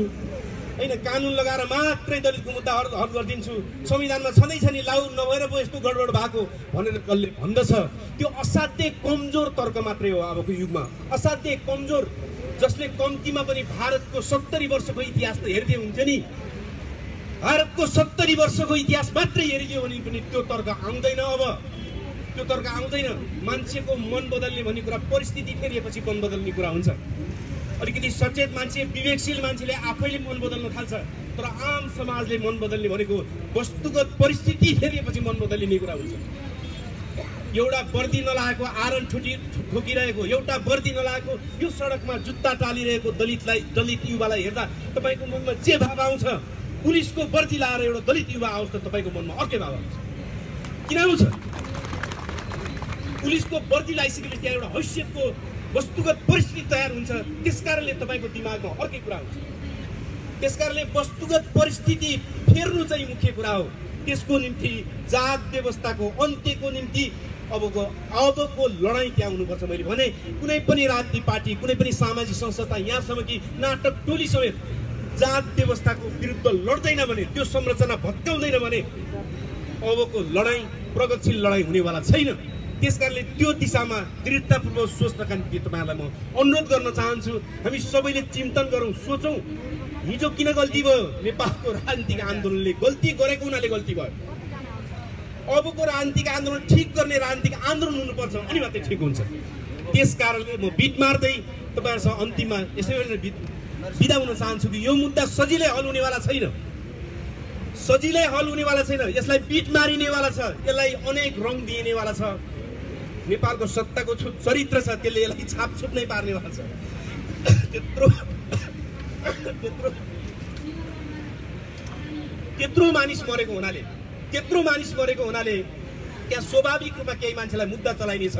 होइन, कानुन लगाएर मात्रै दलितको मुद्दा हल गरिदिन्छु, संविधानमा छँदैछ नि लागु नभएर पो यस्तो गडबड भएको भनेर कसले भन्दछ, त्यो असाध्यै कमजोर तर्क मात्रै हो अबको युगमा। असाध्यै कमजोर, जसले कम्तीमा पनि भारतको 70 वर्षको इतिहास त हेरिदियो हुन्छ नि। भारतको 70 वर्षको इतिहास मात्रै हेरिदियो भने पनि त्यो तर्क आउँदैन। अब त्यो तर्क आउँदैन। मान्छेको मन बदल्ने भन्ने कुरा परिस्थिति फेरिएपछि मन बदल्ने कुरा हुन्छ। अलिकति सचेत मान्छे, विवेकशील मान्छेले आफैले मन बदल्न थाल्छ। तर आम समाजले मन बदल्ने भनेको वस्तुगत परिस्थिति फेरिएपछि मन बदलिने कुरा हुन्छ। एउटा वर्दी नलागेको आरन ठोकिरहेको, एउटा वर्दी नलागेको यो सडकमा जुत्ता टालिरहेको दलित युवालाई हेर्दा तपाईँको मनमा जे भाव आउँछ, पुलिसको वर्दी लाएर एउटा दलित युवा आओस् त तपाईँको मनमा अर्कै भाव आउँछ। किन आउँछ? पुलिसको वर्दी लगाइसकेपछि त्यहाँ एउटा हैसियतको वस्तुगत परिस्थिति तयार हुन्छ। त्यसकारणले तपाईँको दिमागमा अर्कै कुरा हुन्छ। त्यसकारणले वस्तुगत परिस्थिति फेर्नु चाहिँ मुख्य कुरा हो। त्यसको निम्ति जात व्यवस्थाको अन्त्यको निम्ति अबको लडाइँ त्यहाँ हुनुपर्छ। मैले भने कुनै पनि राजनीतिक पार्टी, कुनै पनि सामाजिक संस्था, यहाँसम्म कि नाटक टोली समेत जात व्यवस्थाको विरुद्ध लड्दैन भने, त्यो संरचना भत्काउँदैन भने अबको लडाइँ प्रगतिशील लडाइँ हुनेवाला छैन। त्यसकारणले त्यो दिशामा दृढतापूर्वक सोच्नका निम्ति तपाईँहरूलाई म अनुरोध गर्न चाहन्छु। हामी सबैले चिन्तन गरौँ, सोचौँ हिजो किन गल्ती भयो। नेपालको राजनीतिक आन्दोलनले गल्ती गरेको हुनाले गल्ती भयो। अबको राजनीतिक आन्दोलन ठिक गर्ने राजनीतिक आन्दोलन हुनुपर्छ, अनि मात्रै ठिक हुन्छ। त्यसकारणले म बिट मार्दै तपाईँहरूसँग अन्तिममा यसै गरेर बिदा हुन चाहन्छु कि यो मुद्दा सजिलै हल हुनेवाला छैन। सजिलै हल हुनेवाला छैन। यसलाई बिट मारिनेवाला छ, यसलाई अनेक रङ दिइनेवाला छ। नेपालको सत्ताको चरित्र छ, त्यसले यसलाई छाप छुट्नै पार्नेवाला छ। त्यत्रो मानिस मरेको हुनाले त्यहाँ स्वाभाविक रूपमा केही मान्छेलाई मुद्दा चलाइनेछ,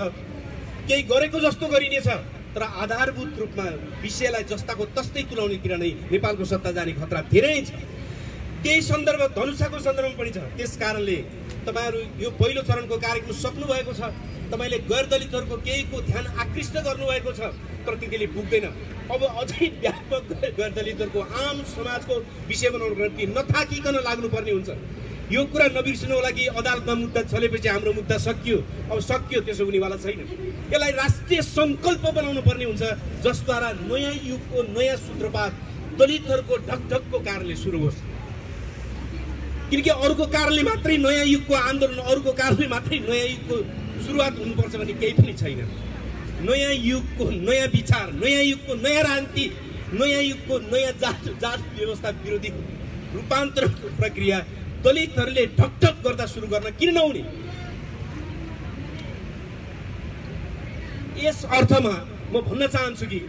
केही गरेको जस्तो गरिनेछ। तर आधारभूत रूपमा विषयलाई जस्ताको तस्तै तुलाउनेतिर नै नेपालको सत्ता जाने खतरा धेरै छ। त्यही सन्दर्भ धनुषाको सन्दर्भमा पनि छ। त्यसकारणले तपाईँहरू यो पहिलो चरणको कार्यक्रम सक्नु भएको छ। तपाईँले गैर दलितहरूको केहीको ध्यान आकृष्ट गर्नुभएको छ, तर त्यतिले पुग्दैन। अब अझै व्यापक गैर दलितहरूको आम समाजको विषय बनाउनुको निम्ति नथाकिकन लाग्नुपर्ने हुन्छ। यो कुरा नबिर्सनु होला कि अदालतमा मुद्दा चलेपछि हाम्रो मुद्दा सकियो, अब सकियो, त्यसो हुनेवाला छैन। यसलाई राष्ट्रिय सङ्कल्प बनाउनु पर्ने हुन्छ, जसद्वारा नयाँ युगको नयाँ सूत्रपात दलितहरूको ढकढकको कारणले सुरु होस्। किनकि अरूको कारणले मात्रै नयाँ युगको आन्दोलन, अरूको कारणले मात्रै नयाँ युगको सुरुवात हुनुपर्छ भन्ने केही पनि छैन। नयाँ युगको नयाँ विचार, नयाँ युगको नयाँ राजनीति, नयाँ युगको नयाँ जात व्यवस्था विरोधी रूपान्तरणको प्रक्रिया दलितहरूले ढकढक गर्दा सुरु गर्न किन नहुने? यस अर्थमा म भन्न चाहन्छु कि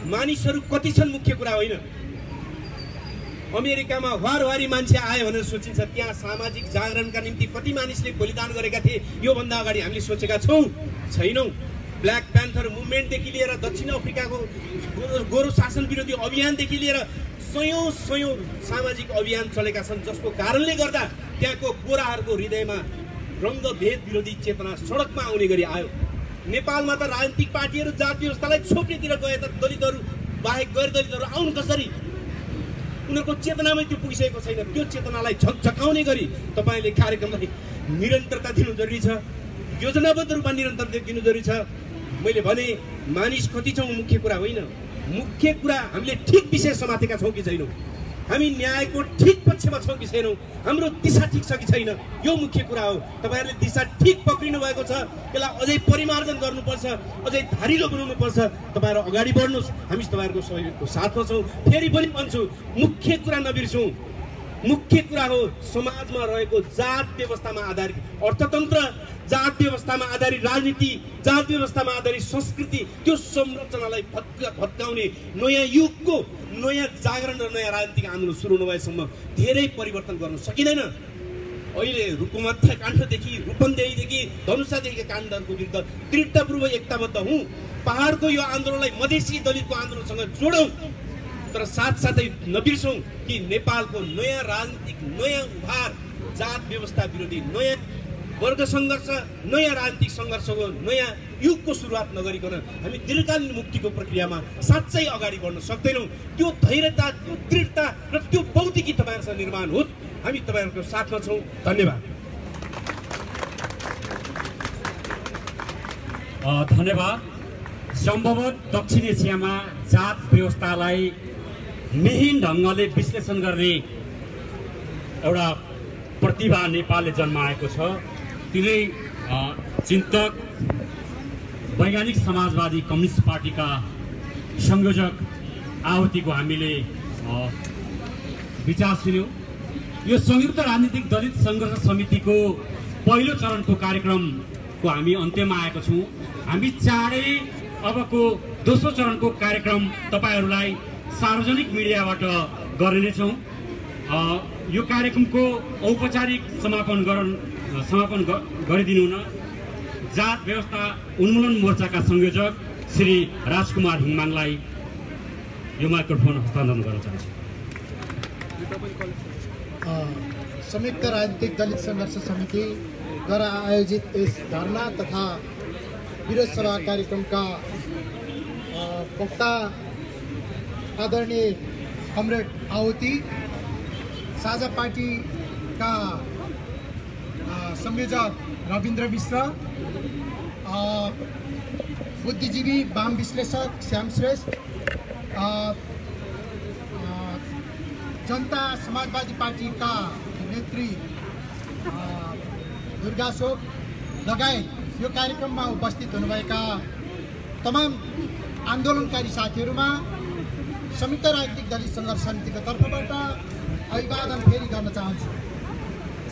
मानिसहरू कति छन् मुख्य कुरा होइन। अमेरिकामा वारवारी मान्छे आयो भनेर सोचिन्छ, त्यहाँ सामाजिक जागरणका निम्ति कति मानिसले बलिदान गरेका थिए योभन्दा अगाडि हामीले सोचेका छैनौँ। ब्ल्याक प्यान्थर मुभमेन्टदेखि लिएर दक्षिण अफ्रिकाको गोरो शासन विरोधी अभियानदेखि लिएर सयौँ सामाजिक अभियान चलेका छन्, जसको कारणले गर्दा त्यहाँको गोराहरूको हृदयमा रङ्गभेद विरोधी चेतना सडकमा आउने गरी आयो। नेपालमा त राजनीतिक पार्टीहरू जात व्यवस्थालाई छोप्नेतिर गए त दलितहरू बाहेक गैर दलितहरू आउनु कसरी? उनीहरूको चेतनामै त्यो पुगिसकेको छैन। त्यो चेतनालाई झकझकाउने गरी तपाईँले कार्यक्रमलाई निरन्तरता दिनु जरुरी छ, योजनाबद्ध रूपमा निरन्तरता दिनु जरुरी छ। मैले भने मानिस कति छौँ मुख्य कुरा होइन। मुख्य कुरा हामीले ठिक विषय समातेका छौँ कि छैनौँ। हामी न्यायको ठिक पक्षमा छौँ कि छैनौँ, हाम्रो दिशा ठिक छ कि छैन, यो मुख्य कुरा हो। तपाईँहरूले दिशा ठिक पक्रिनु भएको छ, यसलाई अझै परिमार्जन गर्नुपर्छ, अझै धारिलो बनाउनुपर्छ। तपाईँहरू अगाडि बढ्नुहोस्, हामी तपाईँहरूको सहयोगको साथमा छौँ। फेरि पनि भन्छु, मुख्य कुरा नबिर्सौँ। मुख्य कुरा हो समाजमा रहेको जात व्यवस्थामा आधारित अर्थतन्त्र, जात व्यवस्थामा आधारित राजनीति, जात व्यवस्थामा आधारित संस्कृति, त्यो संरचनालाई भत्काउने नयाँ युगको नयाँ जागरण र नयाँ राजनीतिक आन्दोलन सुरु नभएसम्म धेरै परिवर्तन गर्न सकिँदैन। अहिले रुकुमथा काण्डदेखि, रूपन्देहीदेखि, धनुषादेखिका काण्डहरूको विरुद्ध दृढतापूर्वक एकताबद्ध हुँ। पहाडको यो आन्दोलनलाई मधेसी दलितको आन्दोलनसँग जोडौँ, तर साथसाथै नबिर्सौँ कि नेपालको नयाँ राजनीतिक नयाँ उभार, जात व्यवस्था विरोधी नयाँ वर्ग सङ्घर्ष, नयाँ राजनीतिक सङ्घर्षको नयाँ युगको सुरुवात नगरिकन हामी दीर्घकालीन मुक्तिको प्रक्रियामा साँच्चै अगाडि बढ्न सक्दैनौँ। त्यो धैर्यता, त्यो दृढता र त्यो बौद्धिकी तपाईँहरूसँग निर्माण होस्। हामी तपाईँहरूको साथमा छौँ। धन्यवाद। धन्यवाद। सम्भवतः दक्षिण एसियामा जात व्यवस्थालाई मिहिन ढङ्गले विश्लेषण गर्ने एउटा प्रतिभा नेपालले जन्माएको छ। तिनै चिन्तक, वैज्ञानिक समाजवादी कम्युनिस्ट पार्टीका संयोजक आहुतिको हामीले विचार सुन्यौँ। यो संयुक्त राजनीतिक दलित सङ्घर्ष समितिको पहिलो चरणको कार्यक्रमको हामी अन्त्यमा आएको छौँ। हामी चाँडै अबको दोस्रो चरणको कार्यक्रम तपाईँहरूलाई सार्वजनिक मिडियाबाट गर्ने नै छौँ। यो कार्यक्रमको औपचारिक समापन गरिदिनु हुन जात व्यवस्था उन्मूलन मोर्चाका संयोजक श्री राजकुमार हिङमाङलाई यो माइक्रोफोन हस्तान्तरण गर्न चाहन्छु। संयुक्त राजनीतिक दलित सङ्घर्ष समितिद्वारा आयोजित यस धरना तथा विरोध सभा कार्यक्रमका वक्ता आदरणीय कमरेड आहुति, साझा पार्टीका संयोजक रविन्द्र मिश्र, बुद्धिजीवी वाम विश्लेषक श्याम श्रेष्ठ, जनता समाजवादी पार्टीका नेत्री दुर्गा शोक लगायत यो कार्यक्रममा उपस्थित हुनुभएका तमाम आन्दोलनकारी साथीहरूमा संयुक्त राजनीतिक दलित सङ्घर्ष समितिको तर्फबाट अभिवादन फेरि गर्न चाहन्छु।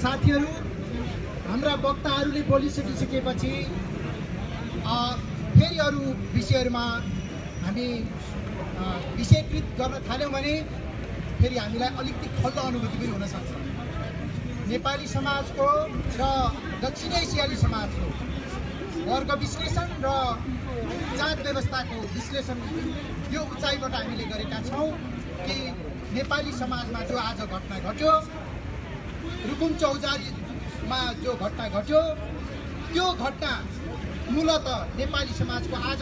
साथीहरू, हाम्रा वक्ताहरूले बोलिसकिसकेपछि फेरि अरू विषयहरूमा हामी विषयकृत गर्न थाल्यौँ भने फेरि हामीलाई अलिकति खल्लो अनुभूति पनि हुनसक्छ। नेपाली समाजको र दक्षिण एसियाली समाजको वर्ग विश्लेषण र जात व्यवस्थाको विश्लेषण यो उचाइबाट हामीले गरेका छौँ कि नेपाली समाजमा जो आज घटना घट्यो, रुकुम चौजारीमा जो घटना घट्यो, त्यो घटना मूलत नेपाली समाजको आज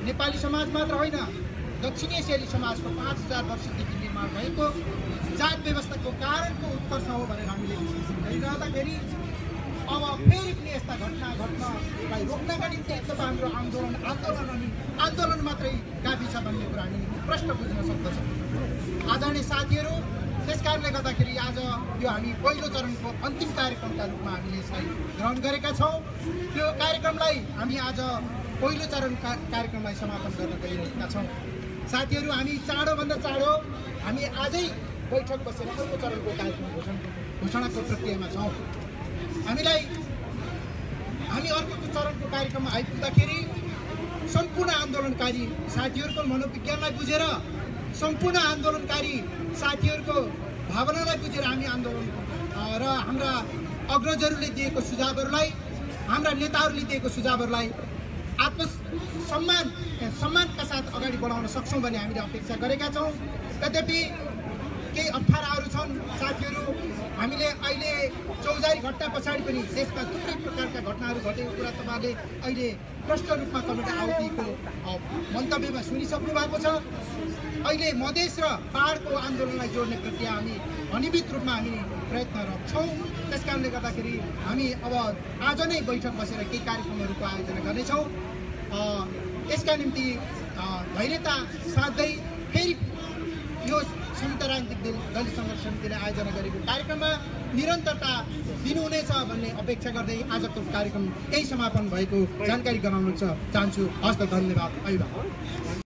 नेपाली समाज मात्र होइन, दक्षिण एसियाली समाजको 5000 वर्षदेखि निर्माण भएको जात व्यवस्थाको कारणको उत्कर्ष हो भनेर हामीले विश्लेषण गरिरहँदाखेरि अब फेरि पनि यस्ता घटना घट्नलाई रोक्नका निम्ति एकदम हाम्रो आन्दोलन मात्रै काफी छ भन्ने कुरा हामी प्रश्न बुझ्न सक्दछौँ। आदरणीय साथीहरू, त्यस कारणले गर्दाखेरि आज यो हामी पहिलो चरणको अन्तिम कार्यक्रमका रूपमा हामीले यसलाई ग्रहण गरेका छौँ। त्यो कार्यक्रमलाई हामी आज पहिलो चरण कार्यक्रमलाई समापन गर्न गइरहेका छौँ। साथीहरू, हामी चाँडोभन्दा चाँडो हामी आजै बैठक बसेर अर्को चरणको कार्यक्रम घोषणाको प्रक्रियामा छौँ। हामी अर्को चरणको कार्यक्रममा आइपुग्दाखेरि सम्पूर्ण आन्दोलनकारी साथीहरूको मनोविज्ञानलाई बुझेर, सम्पूर्ण आन्दोलनकारी साथीहरूको भावनालाई बुझेर हामी आन्दोलन र हाम्रा अग्रजहरूले दिएको सुझावहरूलाई, हाम्रा नेताहरूले दिएको सुझावहरूलाई सम्मानका साथ अगाडि बढाउन सक्छौँ भन्ने हामीले अपेक्षा गरेका छौँ। यद्यपि केही अप्ठ्याराहरू छन् साथीहरू। हामीले अहिले चौजारी घटना पछाडि पनि देशमा थुप्रै प्रकारका घटनाहरू घटेको कुरा तपाईँले अहिले प्रष्ट रूपमा कमेटी आउतीको मन्तव्यमा सुनिसक्नु भएको छ। अहिले मधेस र पहाडको आन्दोलनलाई जोड्ने प्रक्रिया हामी अनियमित रूपमा हामी प्रयत्नरत छौँ। त्यस कारणले गर्दाखेरि हामी अब आज नै बैठक बसेर केही कार्यक्रमहरूको आयोजना गर्नेछौँ। यसका निम्ति धैर्यता साध्दै फेरि यो संयुक्त राजनीतिक दलित सङ्घर्ष समितिले आयोजना गरेको कार्यक्रममा निरन्तरता दिनुहुनेछ भन्ने अपेक्षा गर्दै आजको कार्यक्रम यही समापन भएको जानकारी गराउन चाहन्छु। हस्त धन्यवाद। अभिवादन।